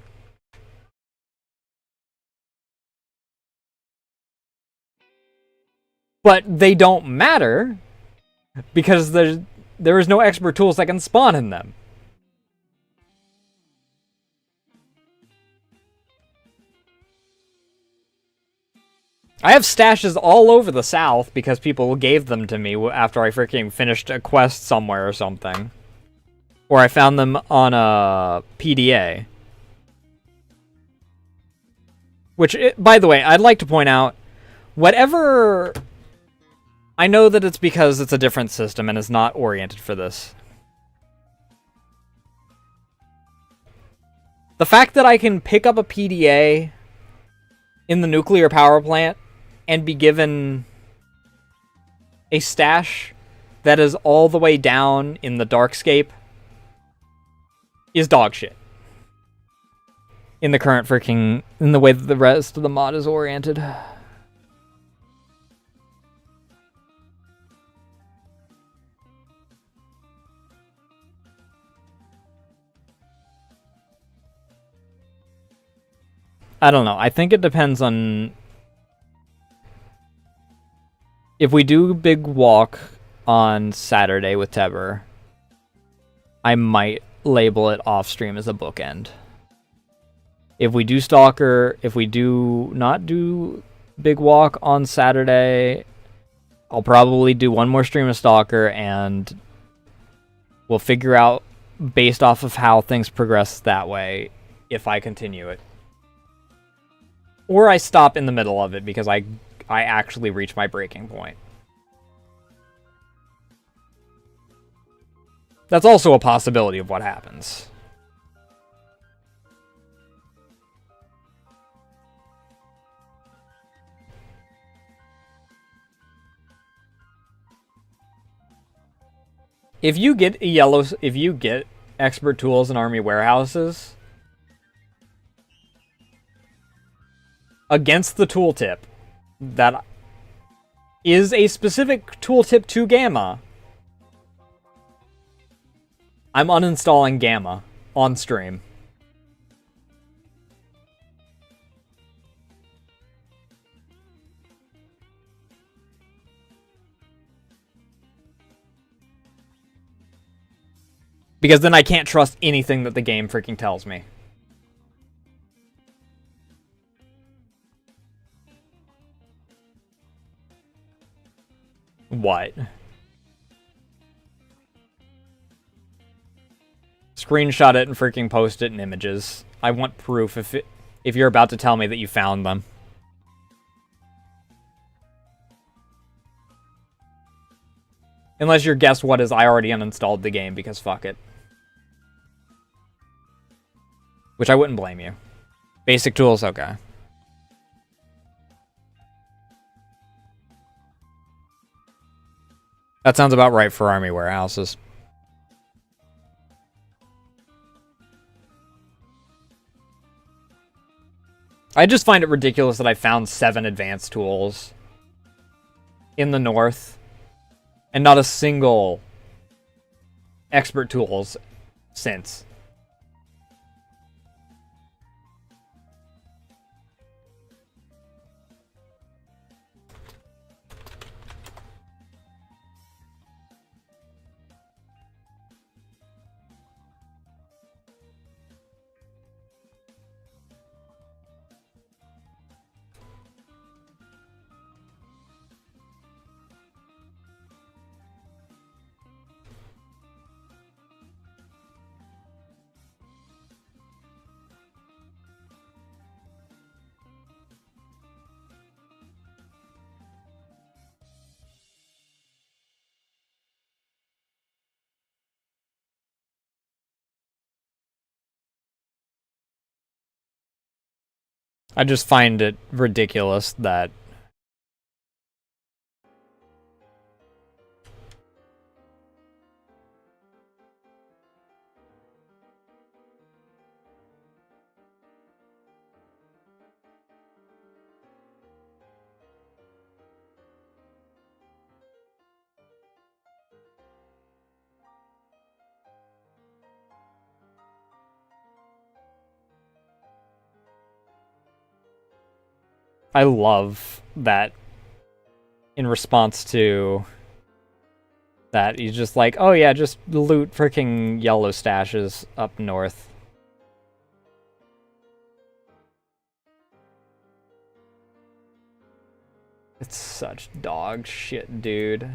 But they don't matter because there is no expert tools that can spawn in them. I have stashes all over the South because people gave them to me after I freaking finished a quest somewhere or something. Or I found them on a PDA. Which, by the way, I'd like to point out, whatever... I know that it's because it's a different system and is not oriented for this. The fact that I can pick up a PDA in the nuclear power plant and be given a stash that is all the way down in the Darkscape is dog shit. In the current freaking... in the way that the rest of the mod is oriented. I don't know. I think it depends on... If we do Big Walk on Saturday with Teber, I might label it off-stream as a bookend. If we do Stalker, if we do not do Big Walk on Saturday, I'll probably do one more stream of Stalker, and we'll figure out, based off of how things progress that way, if I continue it. Or I stop in the middle of it because I actually reach my breaking point. That's also a possibility of what happens. If you get expert tools in army warehouses against the tooltip that is a specific tooltip to Gamma, I'm uninstalling Gamma on stream. Because then I can't trust anything that the game freaking tells me. What? Screenshot it and freaking post it in images. I want proof if you're about to tell me that you found them. Unless your guess what is I already uninstalled the game because fuck it. Which I wouldn't blame you. Basic tools, okay. That sounds about right for army warehouses. I just find it ridiculous that I found 7 advanced tools in the north and not a single expert tools since. I just find it ridiculous that I love that in response to that, he's just like, oh yeah, just loot freaking yellow stashes up north. It's such dog shit, dude.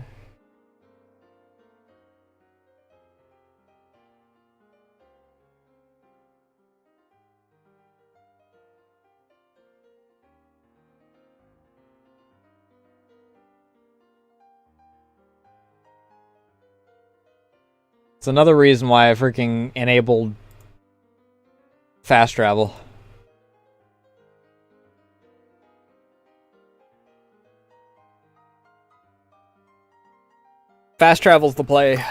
It's another reason why I freaking enabled fast travel. Fast travel's the play.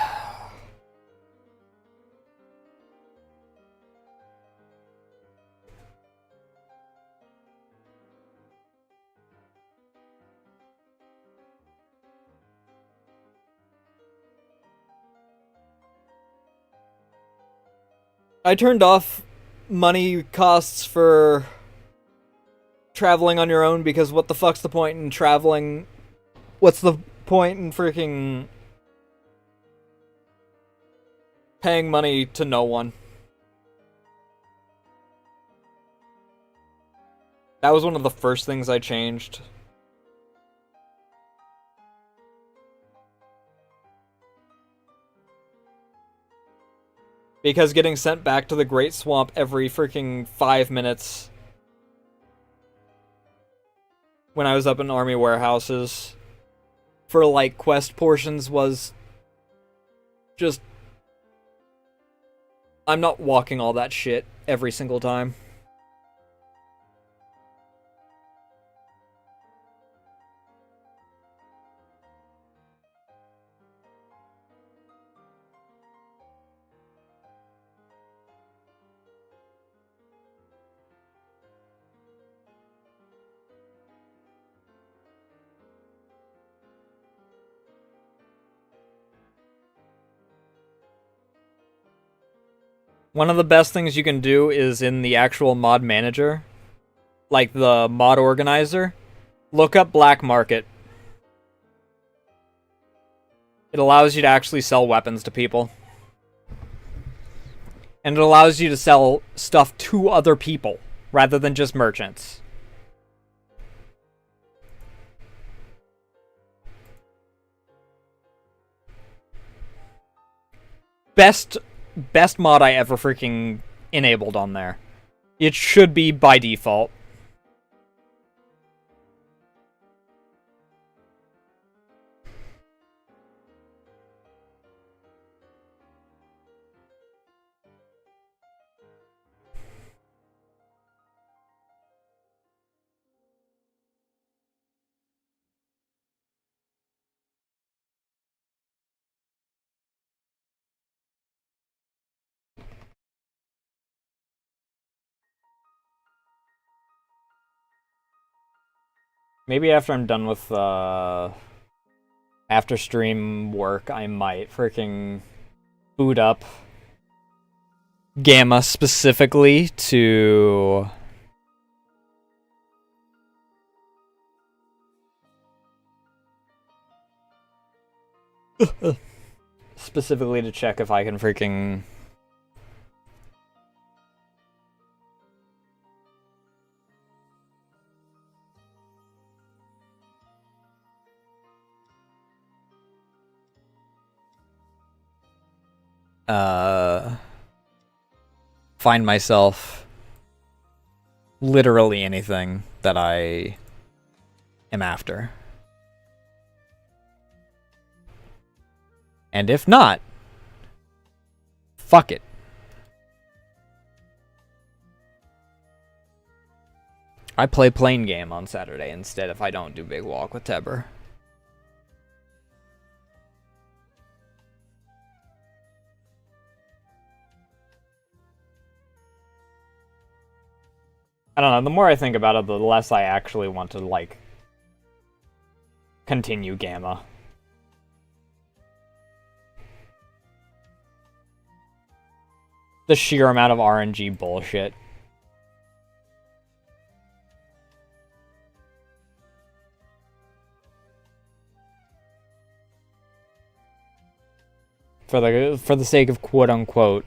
I turned off money costs for traveling on your own because what the fuck's the point in traveling? What's the point in freaking paying money to no one? That was one of the first things I changed. Because getting sent back to the Great Swamp every freaking 5 minutes when I was up in army warehouses for, like, quest portions was just... I'm not walking all that shit every single time. One of the best things you can do is in the actual mod manager, like the mod organizer, look up black market. It allows you to actually sell weapons to people. And it allows you to sell stuff to other people, rather than just merchants. best mod I ever freaking enabled on there. It should be by default. Maybe after I'm done with after stream work, I might freaking boot up Gamma specifically to specifically to check if I can freaking find myself literally anything that I am after. And if not, fuck it. I play plane game on Saturday instead if I don't do Big Walk with Teber. I don't know, the more I think about it, the less I actually want to, like, continue Gamma. The sheer amount of RNG bullshit. For the sake of quote unquote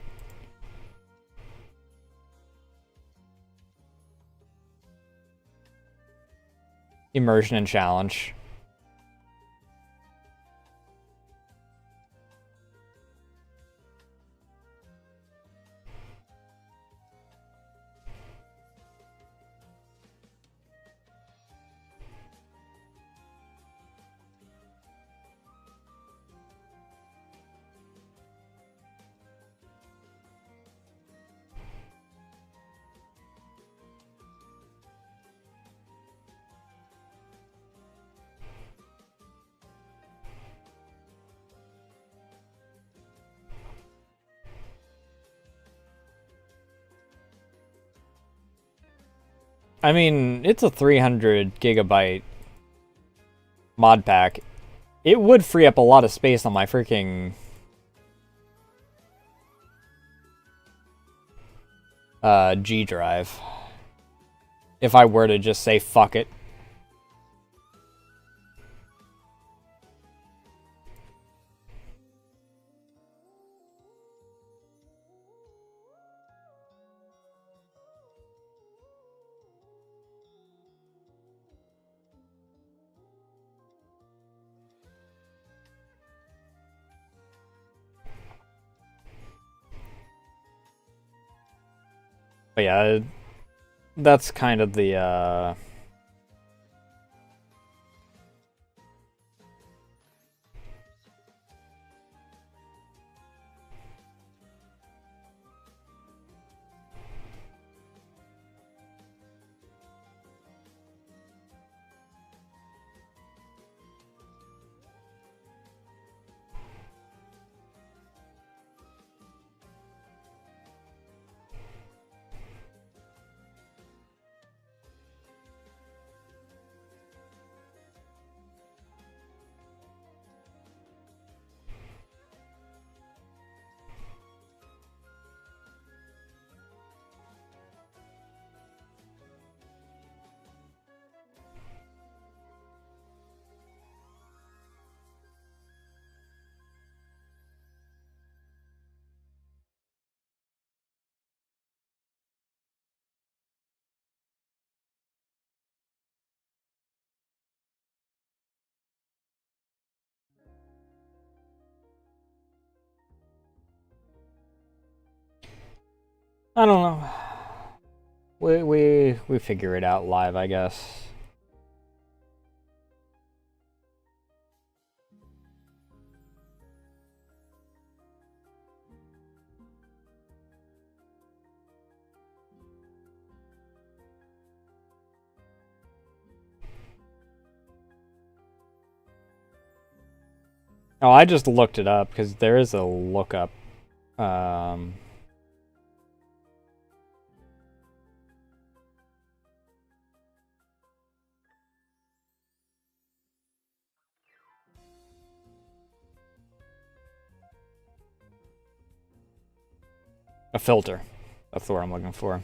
immersion and challenge. I mean, it's a 300 gigabyte mod pack. It would free up a lot of space on my freaking G drive if I were to just say fuck it. But yeah, that's kind of the I don't know. We figure it out live, I guess. Oh, I just looked it up because there is a lookup. Um, a filter. That's the word I'm looking for.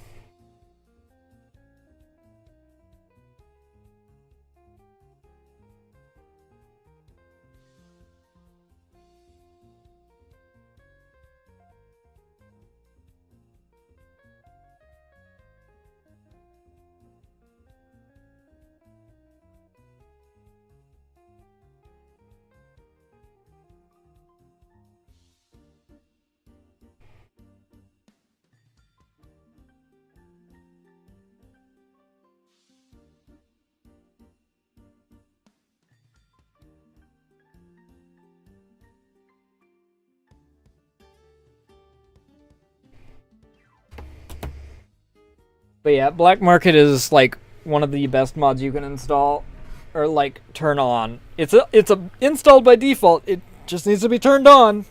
But yeah, Black Market is like one of the best mods you can install or like turn on. It's a installed by default. It just needs to be turned on.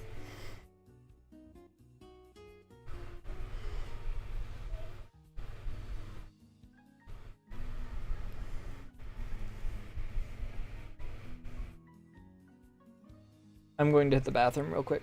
I'm going to hit the bathroom real quick.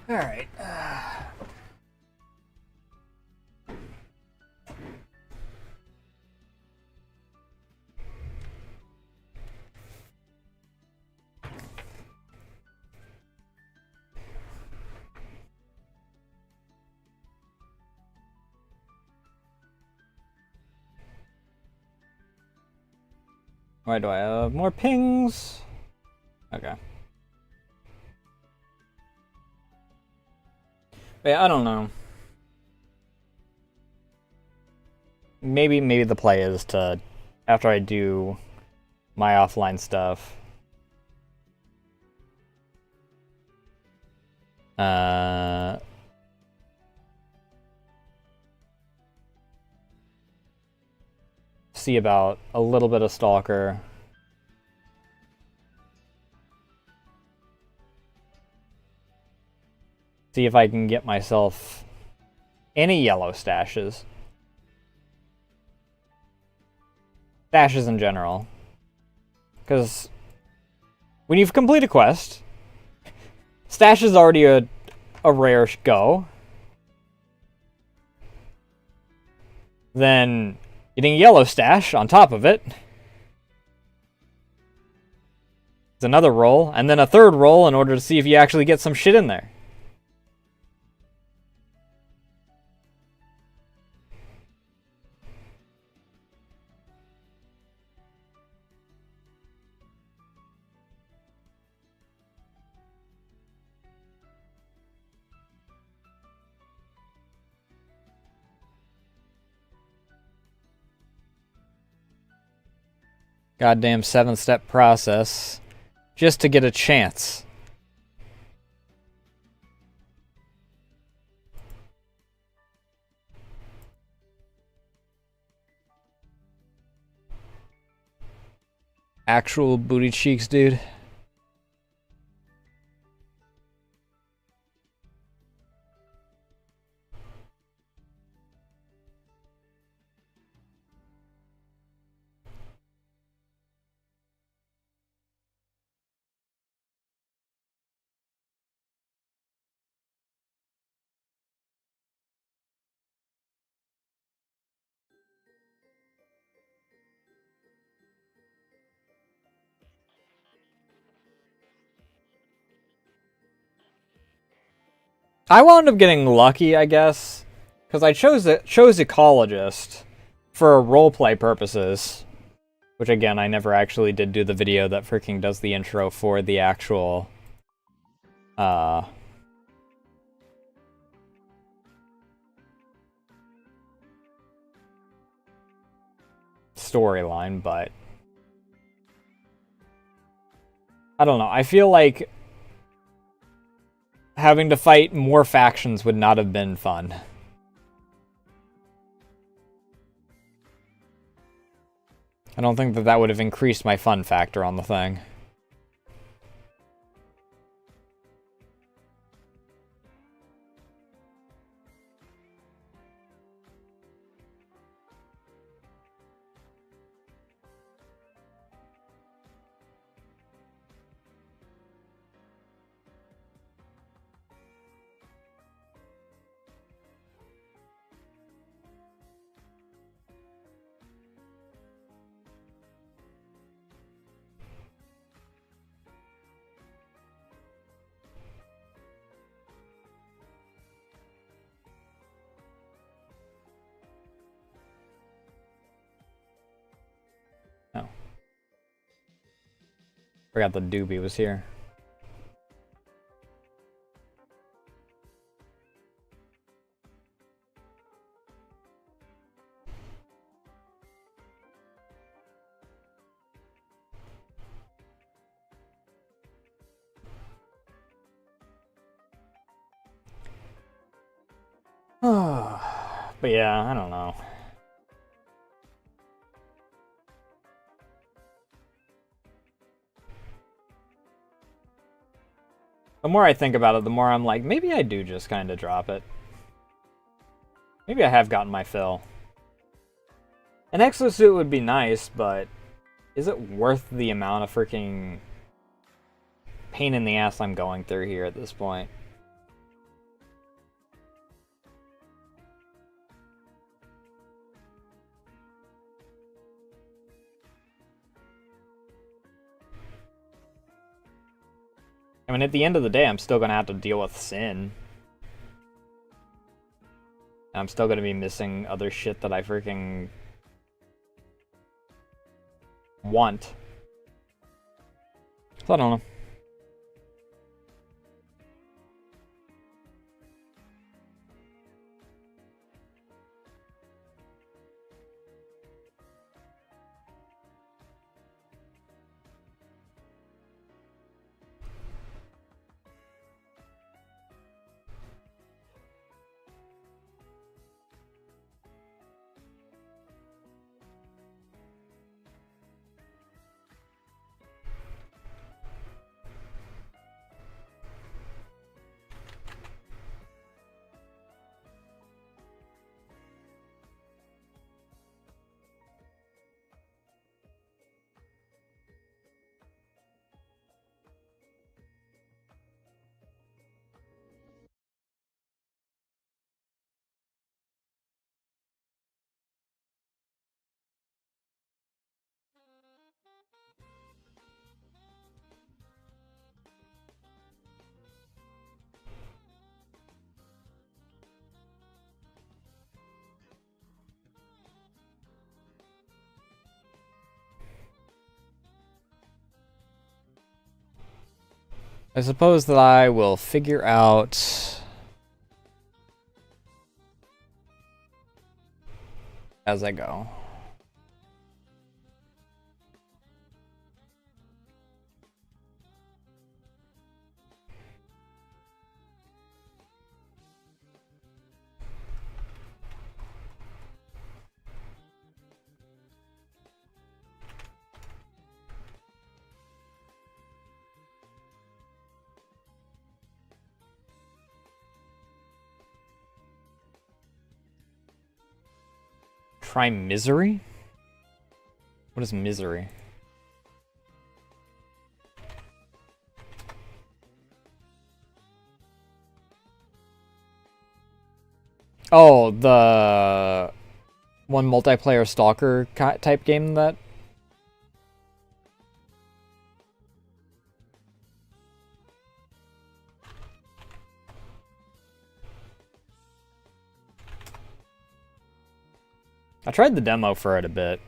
Alright. Why do I have more pings? Okay. But yeah, I don't know. Maybe the play is to, after I do my offline stuff, see about a little bit of Stalker. See if I can get myself any yellow stashes. Stashes in general. Because when you've completed a quest, stash is already a rare go. Then getting a yellow stash on top of it. It's another roll, and then a third roll in order to see if you actually get some shit in there. Goddamn 7-step process just to get a chance. Actual booty cheeks, dude. I wound up getting lucky, I guess, because I chose Ecologist for roleplay purposes, which again, I never actually did do the video that freaking does the intro for the actual, storyline, but I don't know. I feel like having to fight more factions would not have been fun. I don't think that would have increased my fun factor on the thing. Oh. Forgot the doobie was here. But yeah, I don't know. The more I think about it, the more I'm like, maybe I do just kind of drop it. Maybe I have gotten my fill. An exosuit would be nice, but is it worth the amount of freaking pain in the ass I'm going through here at this point? I mean, at the end of the day, I'm still gonna have to deal with Sin. I'm still gonna be missing other shit that I freaking want. So I don't know. I suppose that I will figure out as I go. Try misery? What is misery? Oh, the one multiplayer stalker type game that... I tried the demo for it a bit.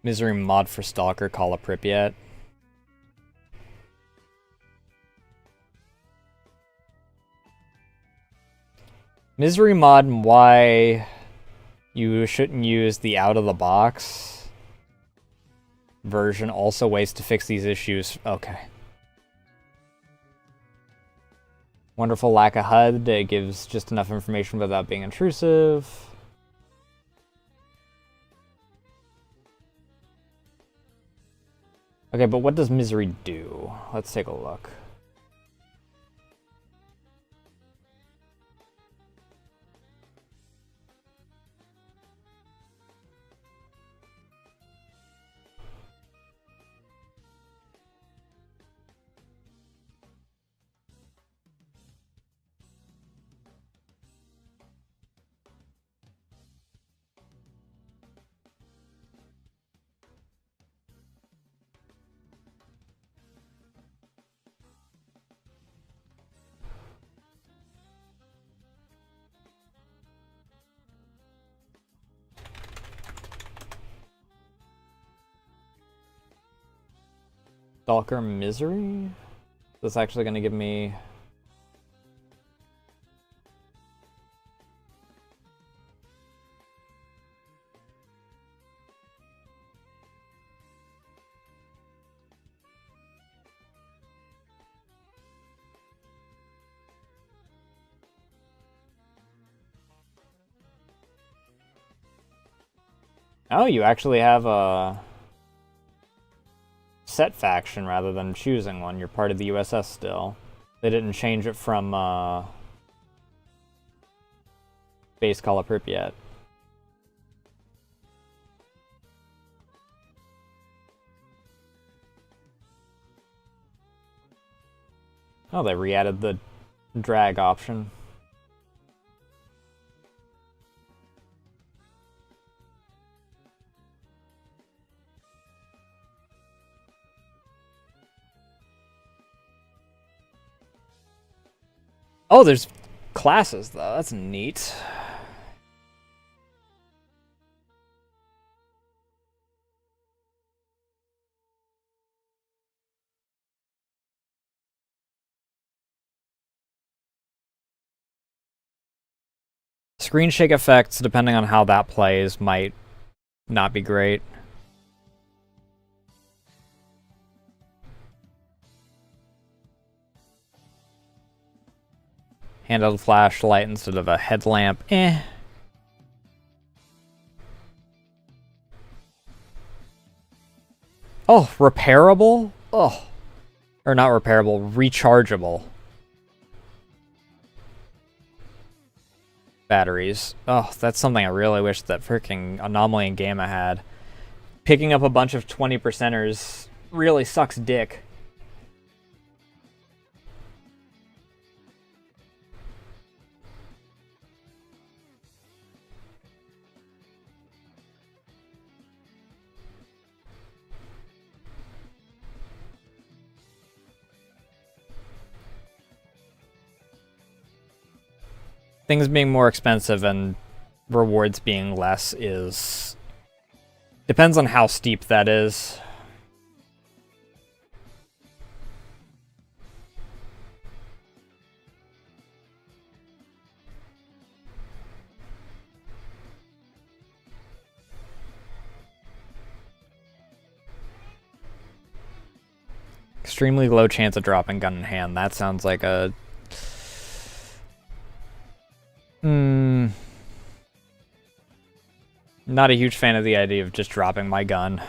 Misery mod for Stalker, Call of Pripyat. Misery mod and why you shouldn't use the out-of-the-box version. Also ways to fix these issues. Okay. Wonderful lack of HUD. It gives just enough information without being intrusive. Okay, but what does misery do? Let's take a look. Stalker misery? That's actually going to give me... Oh, you actually have a set faction rather than choosing one. You're part of the USS still. They didn't change it from base Call of Pripyat. Oh, they re-added the drag option. Oh, there's classes, though. That's neat. Screen shake effects, depending on how that plays, might not be great. Handheld flashlight instead of a headlamp. Eh. Oh, repairable? Oh. Or not repairable, rechargeable. Batteries. Oh, that's something I really wish that freaking Anomaly and Gamma had. Picking up a bunch of 20%ers really sucks dick. Things being more expensive and rewards being less is... depends on how steep that is. Extremely low chance of dropping gun in hand. That sounds like a... Not a huge fan of the idea of just dropping my gun.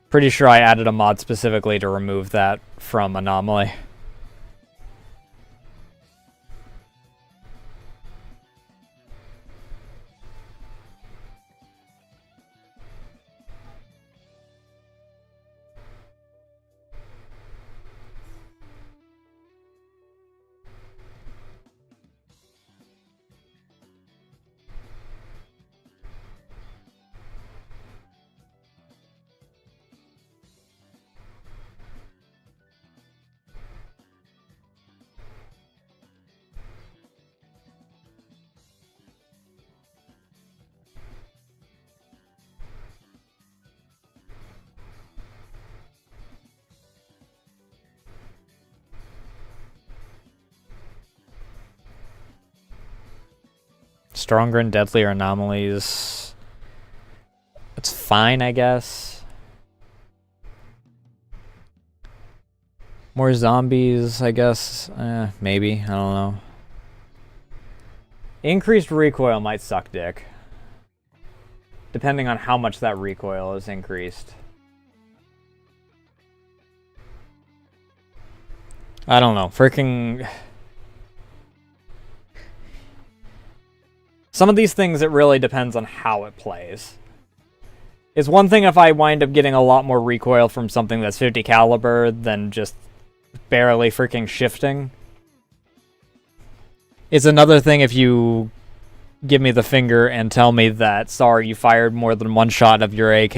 Pretty sure I added a mod specifically to remove that from Anomaly. Stronger and deadlier anomalies. It's fine, I guess. More zombies, I guess. Maybe. I don't know. Increased recoil might suck dick. Depending on how much that recoil is increased. I don't know. Freaking... Some of these things, it really depends on how it plays. It's one thing if I wind up getting a lot more recoil from something that's 50 caliber than just barely freaking shifting. It's another thing if you give me the finger and tell me that, sorry, you fired more than one shot of your AK.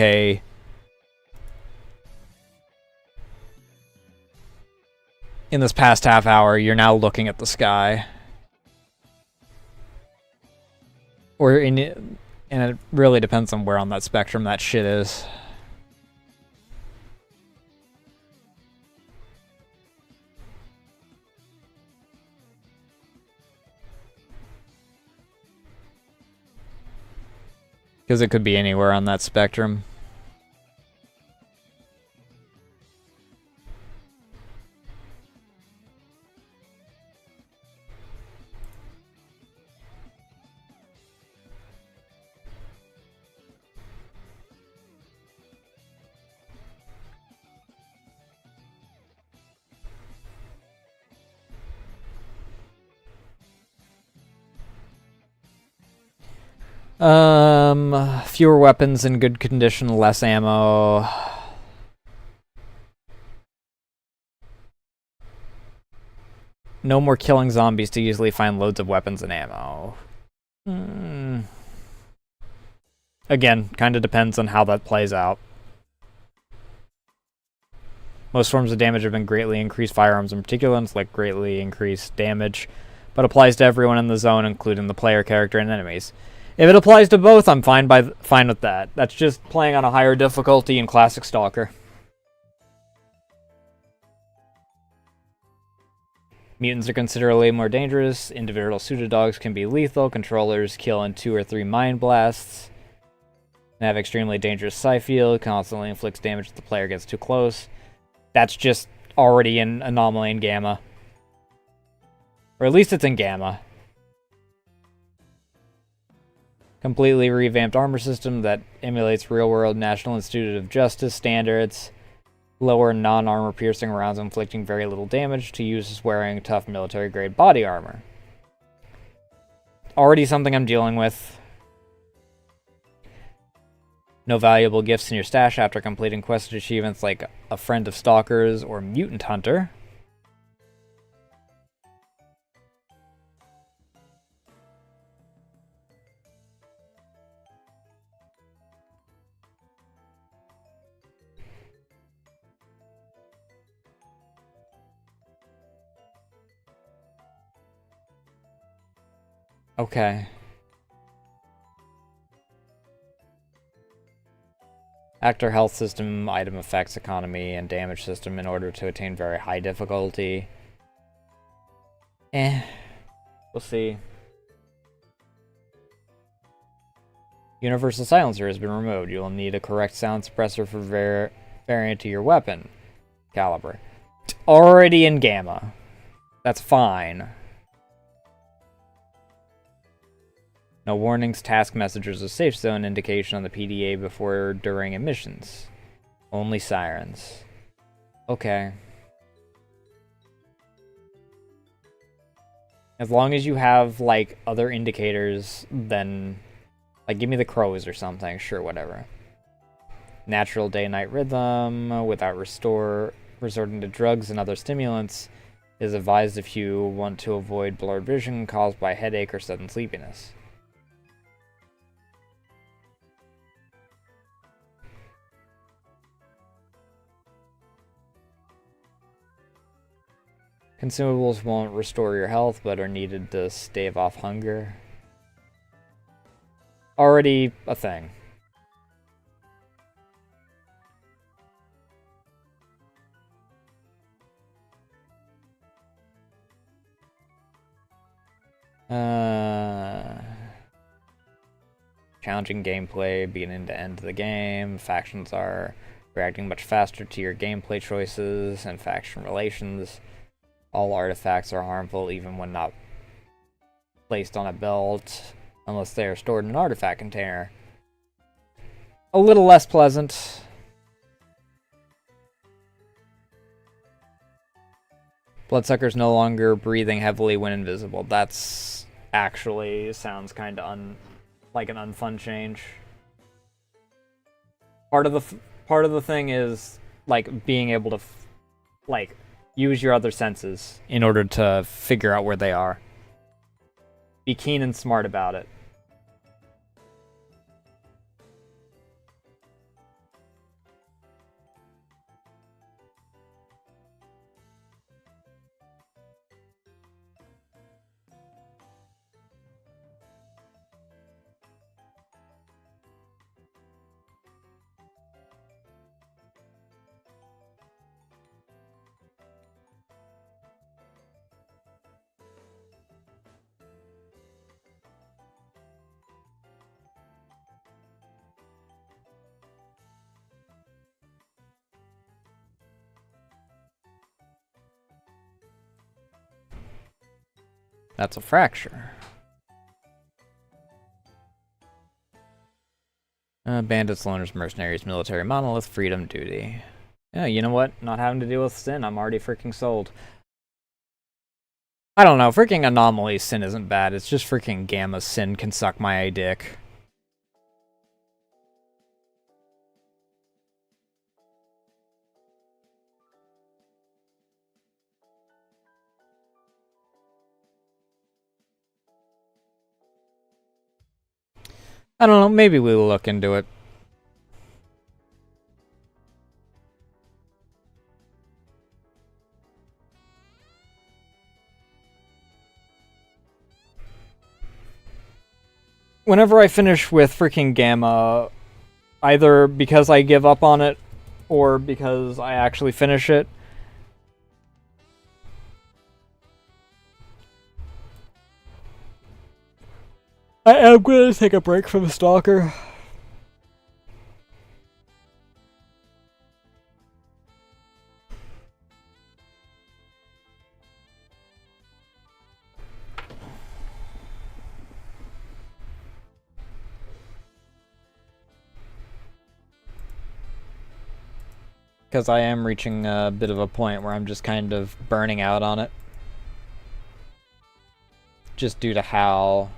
In this past half hour, you're now looking at the sky. Or in it, and it really depends on where on that spectrum that shit is. Because it could be anywhere on that spectrum. Fewer weapons in good condition, less ammo. No more killing zombies to easily find loads of weapons and ammo. Again, kind of depends on how that plays out. Most forms of damage have been greatly increased. Firearms in particular inflict greatly increased damage, but applies to everyone in the zone, including the player character and enemies. If it applies to both, I'm fine with that. That's just playing on a higher difficulty in Classic Stalker. Mutants are considerably more dangerous. Individual pseudodogs can be lethal. Controllers kill in 2 or 3 mind blasts. They have extremely dangerous psi field. Constantly inflicts damage if the player gets too close. That's just already an anomaly in Gamma. Or at least it's in Gamma. Completely revamped armor system that emulates real-world National Institute of Justice standards. Lower non-armor piercing rounds inflicting very little damage to users wearing tough military-grade body armor. Already something I'm dealing with. No valuable gifts in your stash after completing quest achievements like a Friend of Stalkers or Mutant Hunter. Okay. Actor health system, item effects, economy, and damage system in order to attain very high difficulty. We'll see. Universal silencer has been removed. You will need a correct sound suppressor for variant to your weapon caliber. It's already in Gamma. That's fine. No warnings, task messages, or safe zone indication on the PDA before or during emissions. Only sirens. Okay. As long as you have, like, other indicators, then... Like, give me the crows or something. Sure, whatever. Natural day-night rhythm without resorting to drugs and other stimulants is advised if you want to avoid blurred vision caused by headache or sudden sleepiness. Consumables won't restore your health, but are needed to stave off hunger. Already a thing. Challenging gameplay, beginning to end the game. Factions are reacting much faster to your gameplay choices and faction relations. All artifacts are harmful even when not placed on a belt, unless they are stored in an artifact container. A little less pleasant. Bloodsuckers no longer breathing heavily when invisible. That's actually sounds kind of like an unfun change. Part of the thing is like being able to like use your other senses in order to figure out where they are. Be keen and smart about it. That's a fracture. Bandits, loners, mercenaries, military monolith, freedom, duty. Yeah, you know what? Not having to deal with sin, I'm already freaking sold. I don't know, freaking anomaly sin isn't bad, it's just freaking gamma sin can suck my dick. I don't know, maybe we'll look into it. Whenever I finish with freaking Gamma, either because I give up on it or because I actually finish it, I am going to take a break from Stalker. Because I am reaching a bit of a point where I'm just kind of burning out on it. Just due to how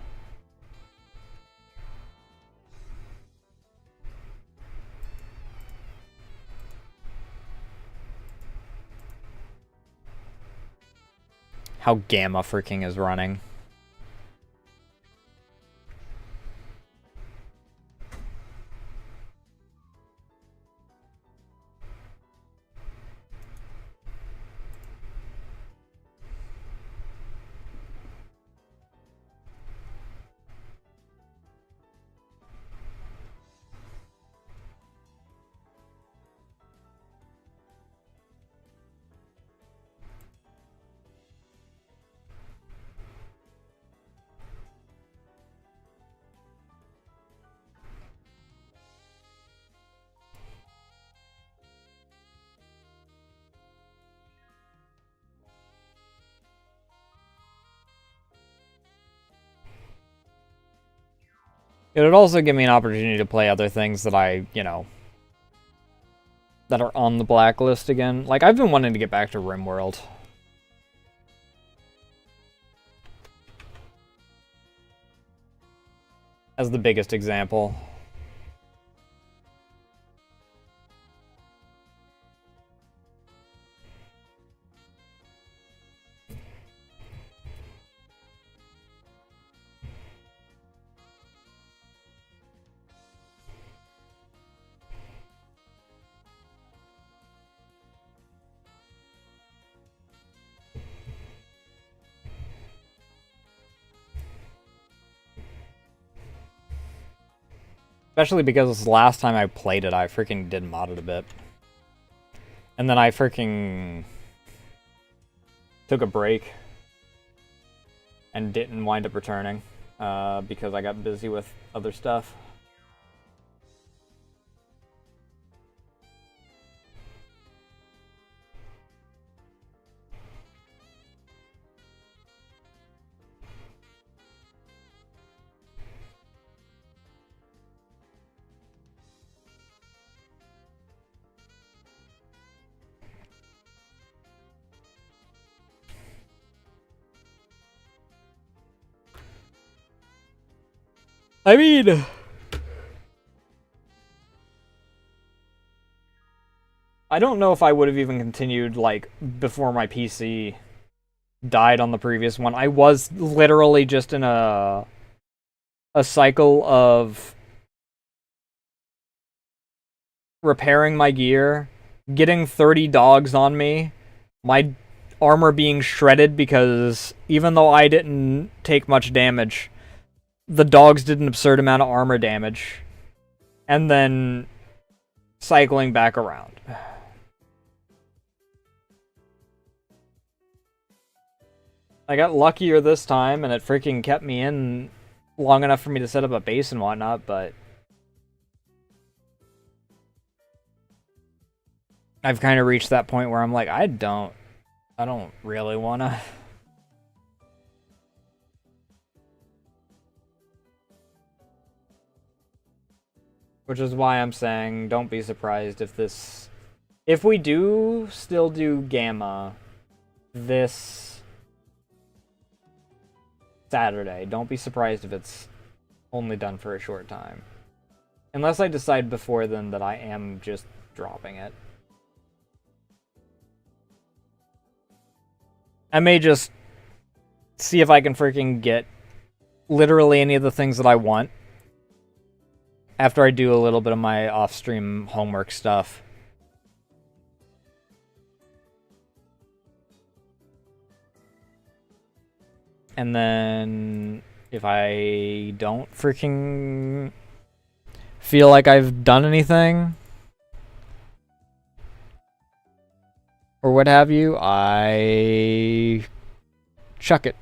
Gamma freaking is running. It would also give me an opportunity to play other things that I, that are on the blacklist again. Like, I've been wanting to get back to RimWorld. As the biggest example. Especially because last time I played it, I freaking did mod it a bit. And then I freaking took a break and didn't wind up returning because I got busy with other stuff. I mean, I don't know if I would have even continued, like, before my PC died on the previous one. I was literally just in a cycle of repairing my gear, getting 30 dogs on me, my armor being shredded because even though I didn't take much damage, the dogs did an absurd amount of armor damage, and then cycling back around. I got luckier this time, and it freaking kept me in long enough for me to set up a base and whatnot, but I've kind of reached that point where I'm like, I don't really want to. Which is why I'm saying, don't be surprised if we do still do Gamma this Saturday, don't be surprised if it's only done for a short time. Unless I decide before then that I am just dropping it. I may just see if I can freaking get literally any of the things that I want after I do a little bit of my off-stream homework stuff. And then if I don't freaking feel like I've done anything or what have you, I chuck it.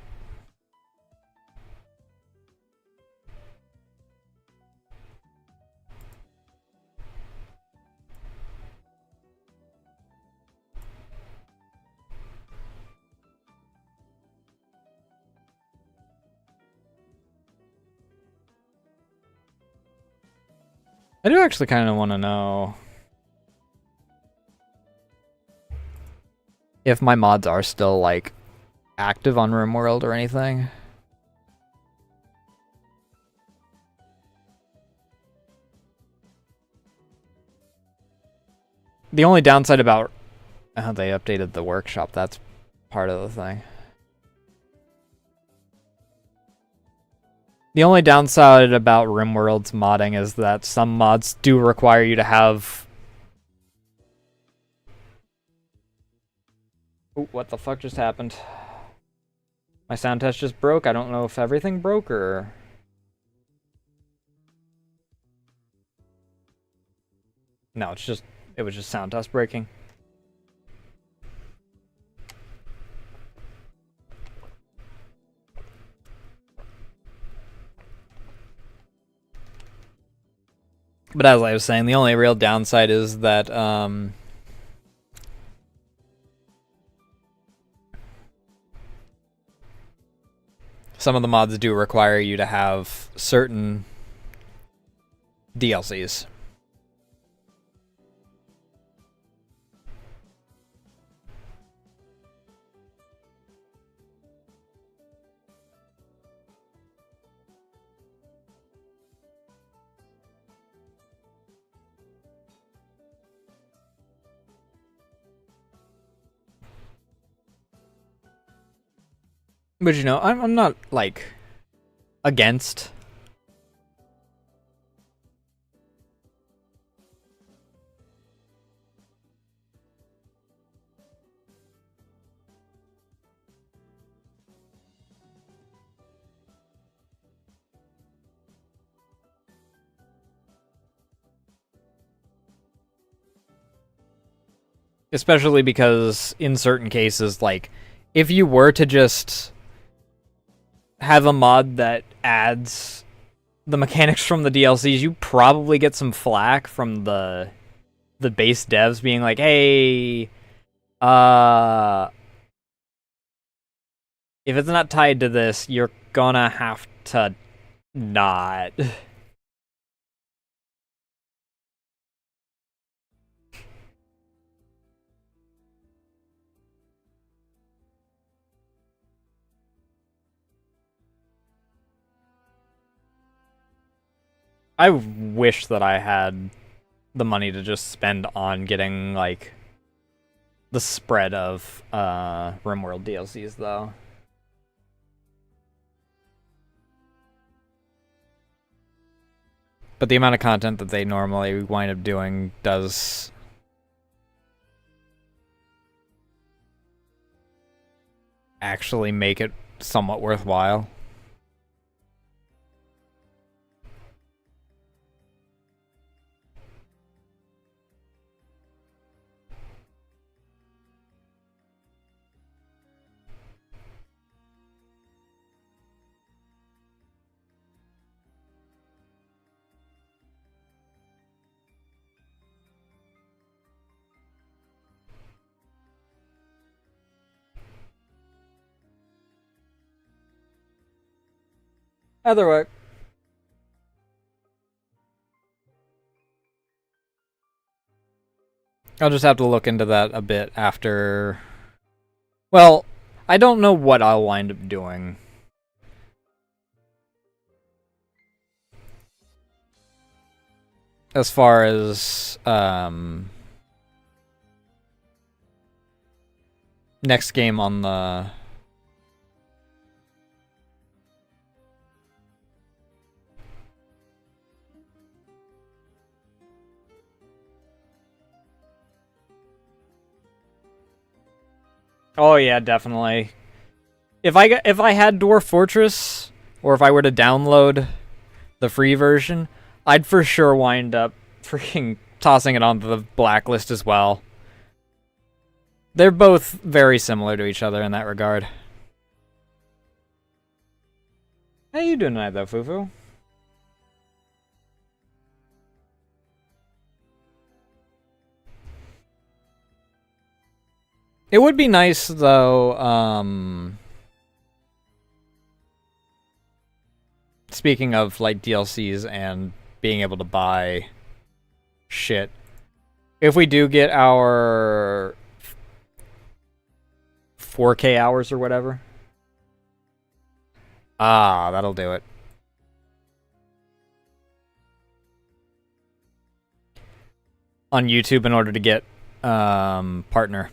I do actually kind of want to know if my mods are still, like, active on RimWorld or anything. The only downside about... Oh, they updated the workshop. That's part of the thing. The only downside about RimWorld's modding is that some mods do require you to have... Ooh, what the fuck just happened? My sound test just broke. I don't know if everything broke or... No, it's just... It was just sound test breaking. But as I was saying, the only real downside is that some of the mods do require you to have certain DLCs. But you know, I'm not, like, against. Especially because in certain cases, like, if you were to just have a mod that adds the mechanics from the DLCs, you probably get some flack from the base devs being like, hey, if it's not tied to this, you're gonna have to not. I wish that I had the money to just spend on getting, like, the spread of RimWorld DLCs, though. But the amount of content that they normally wind up doing does actually make it somewhat worthwhile. Either way. I'll just have to look into that a bit after... Well, I don't know what I'll wind up doing. As far as, next game on the... Oh yeah, definitely. If I had Dwarf Fortress, or if I were to download the free version, I'd for sure wind up freaking tossing it onto the blacklist as well. They're both very similar to each other in that regard. How you doing tonight, though, Fufu? It would be nice, though, speaking of, like, DLCs and being able to buy shit, if we do get our 4K hours or whatever, that'll do it. On YouTube in order to get, partner.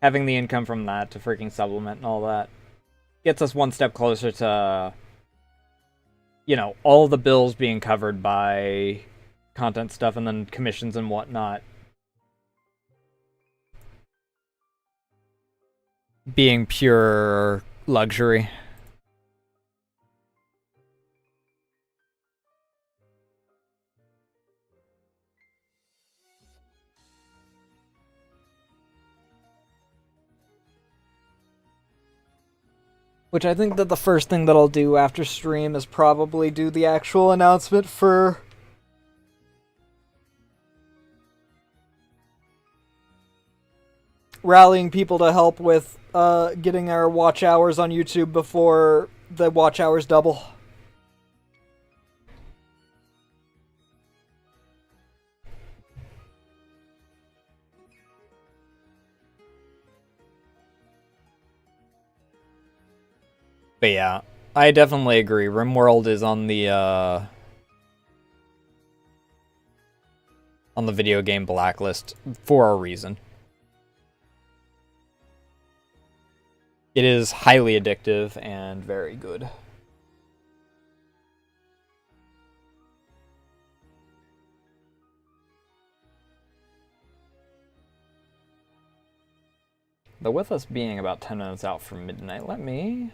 Having the income from that to freaking supplement and all that gets us one step closer to, you know, all the bills being covered by content stuff and then commissions and whatnot being pure luxury. Which I think that the first thing that I'll do after stream is probably do the actual announcement for rallying people to help with getting our watch hours on YouTube before the watch hours double. But yeah, I definitely agree. RimWorld is on the video game blacklist for a reason. It is highly addictive and very good. Though with us being about 10 minutes out from midnight, let me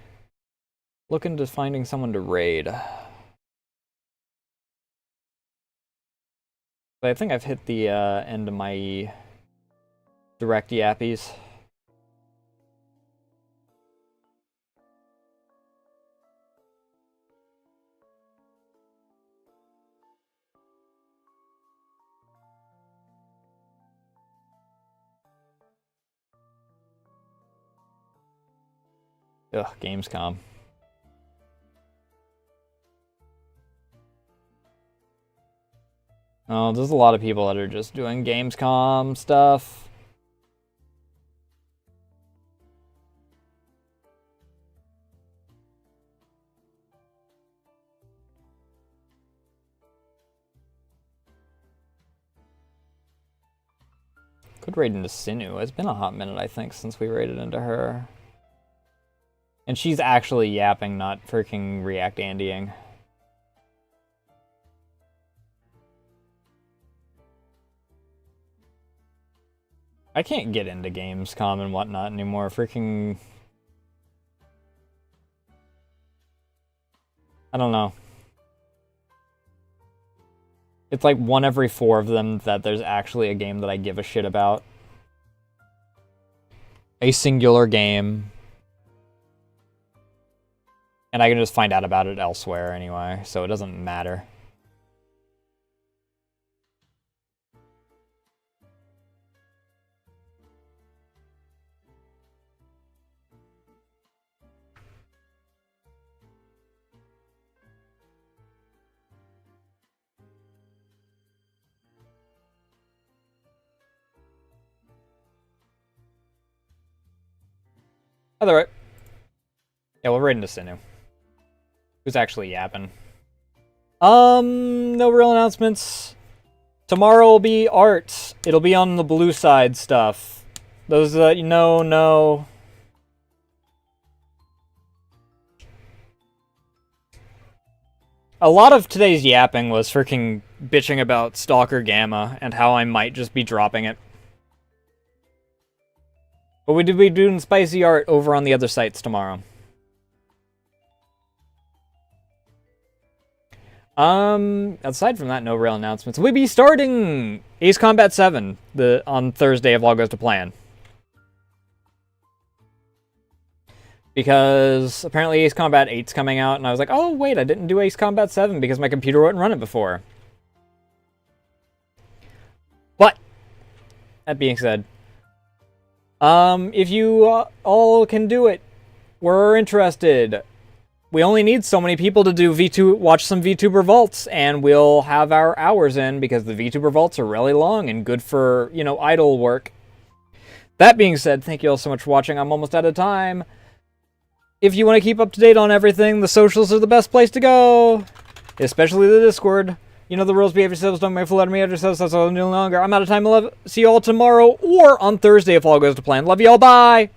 look into finding someone to raid. But I think I've hit the end of my direct yappies. Ugh, Gamescom. Oh, there's a lot of people that are just doing Gamescom stuff. Could raid into Sinu. It's been a hot minute, I think, since we raided into her. And she's actually yapping, not freaking React Andying. I can't get into Gamescom and whatnot anymore. Freaking... I don't know. It's like one every 4 of them that there's actually a game that I give a shit about. A singular game. And I can just find out about it elsewhere anyway, so it doesn't matter. Other right. Yeah, we'll raid into Sinu. Who's actually yapping? No real announcements. Tomorrow will be art. It'll be on the blue side stuff. Those that you know, know. A lot of today's yapping was freaking bitching about Stalker Gamma and how I might just be dropping it. But we did be doing spicy art over on the other sites tomorrow. Aside from that, no real announcements. We'll be starting Ace Combat 7 on Thursday if all goes to plan. Because apparently Ace Combat 8's coming out, and I was like, oh wait, I didn't do Ace Combat 7 because my computer wouldn't run it before. But, that being said, if you all can do it, we're interested. We only need so many people to do watch some VTuber vaults, and we'll have our hours in because the VTuber vaults are really long and good for, you know, idle work. That being said, thank you all so much for watching. I'm almost out of time. If you want to keep up to date on everything, the socials are the best place to go. Especially the Discord. You know the rules, behave yourselves, don't make full out of me, yourselves, that's all no longer. I'm out of time, see you all tomorrow, or on Thursday if all goes to plan. Love you all, bye!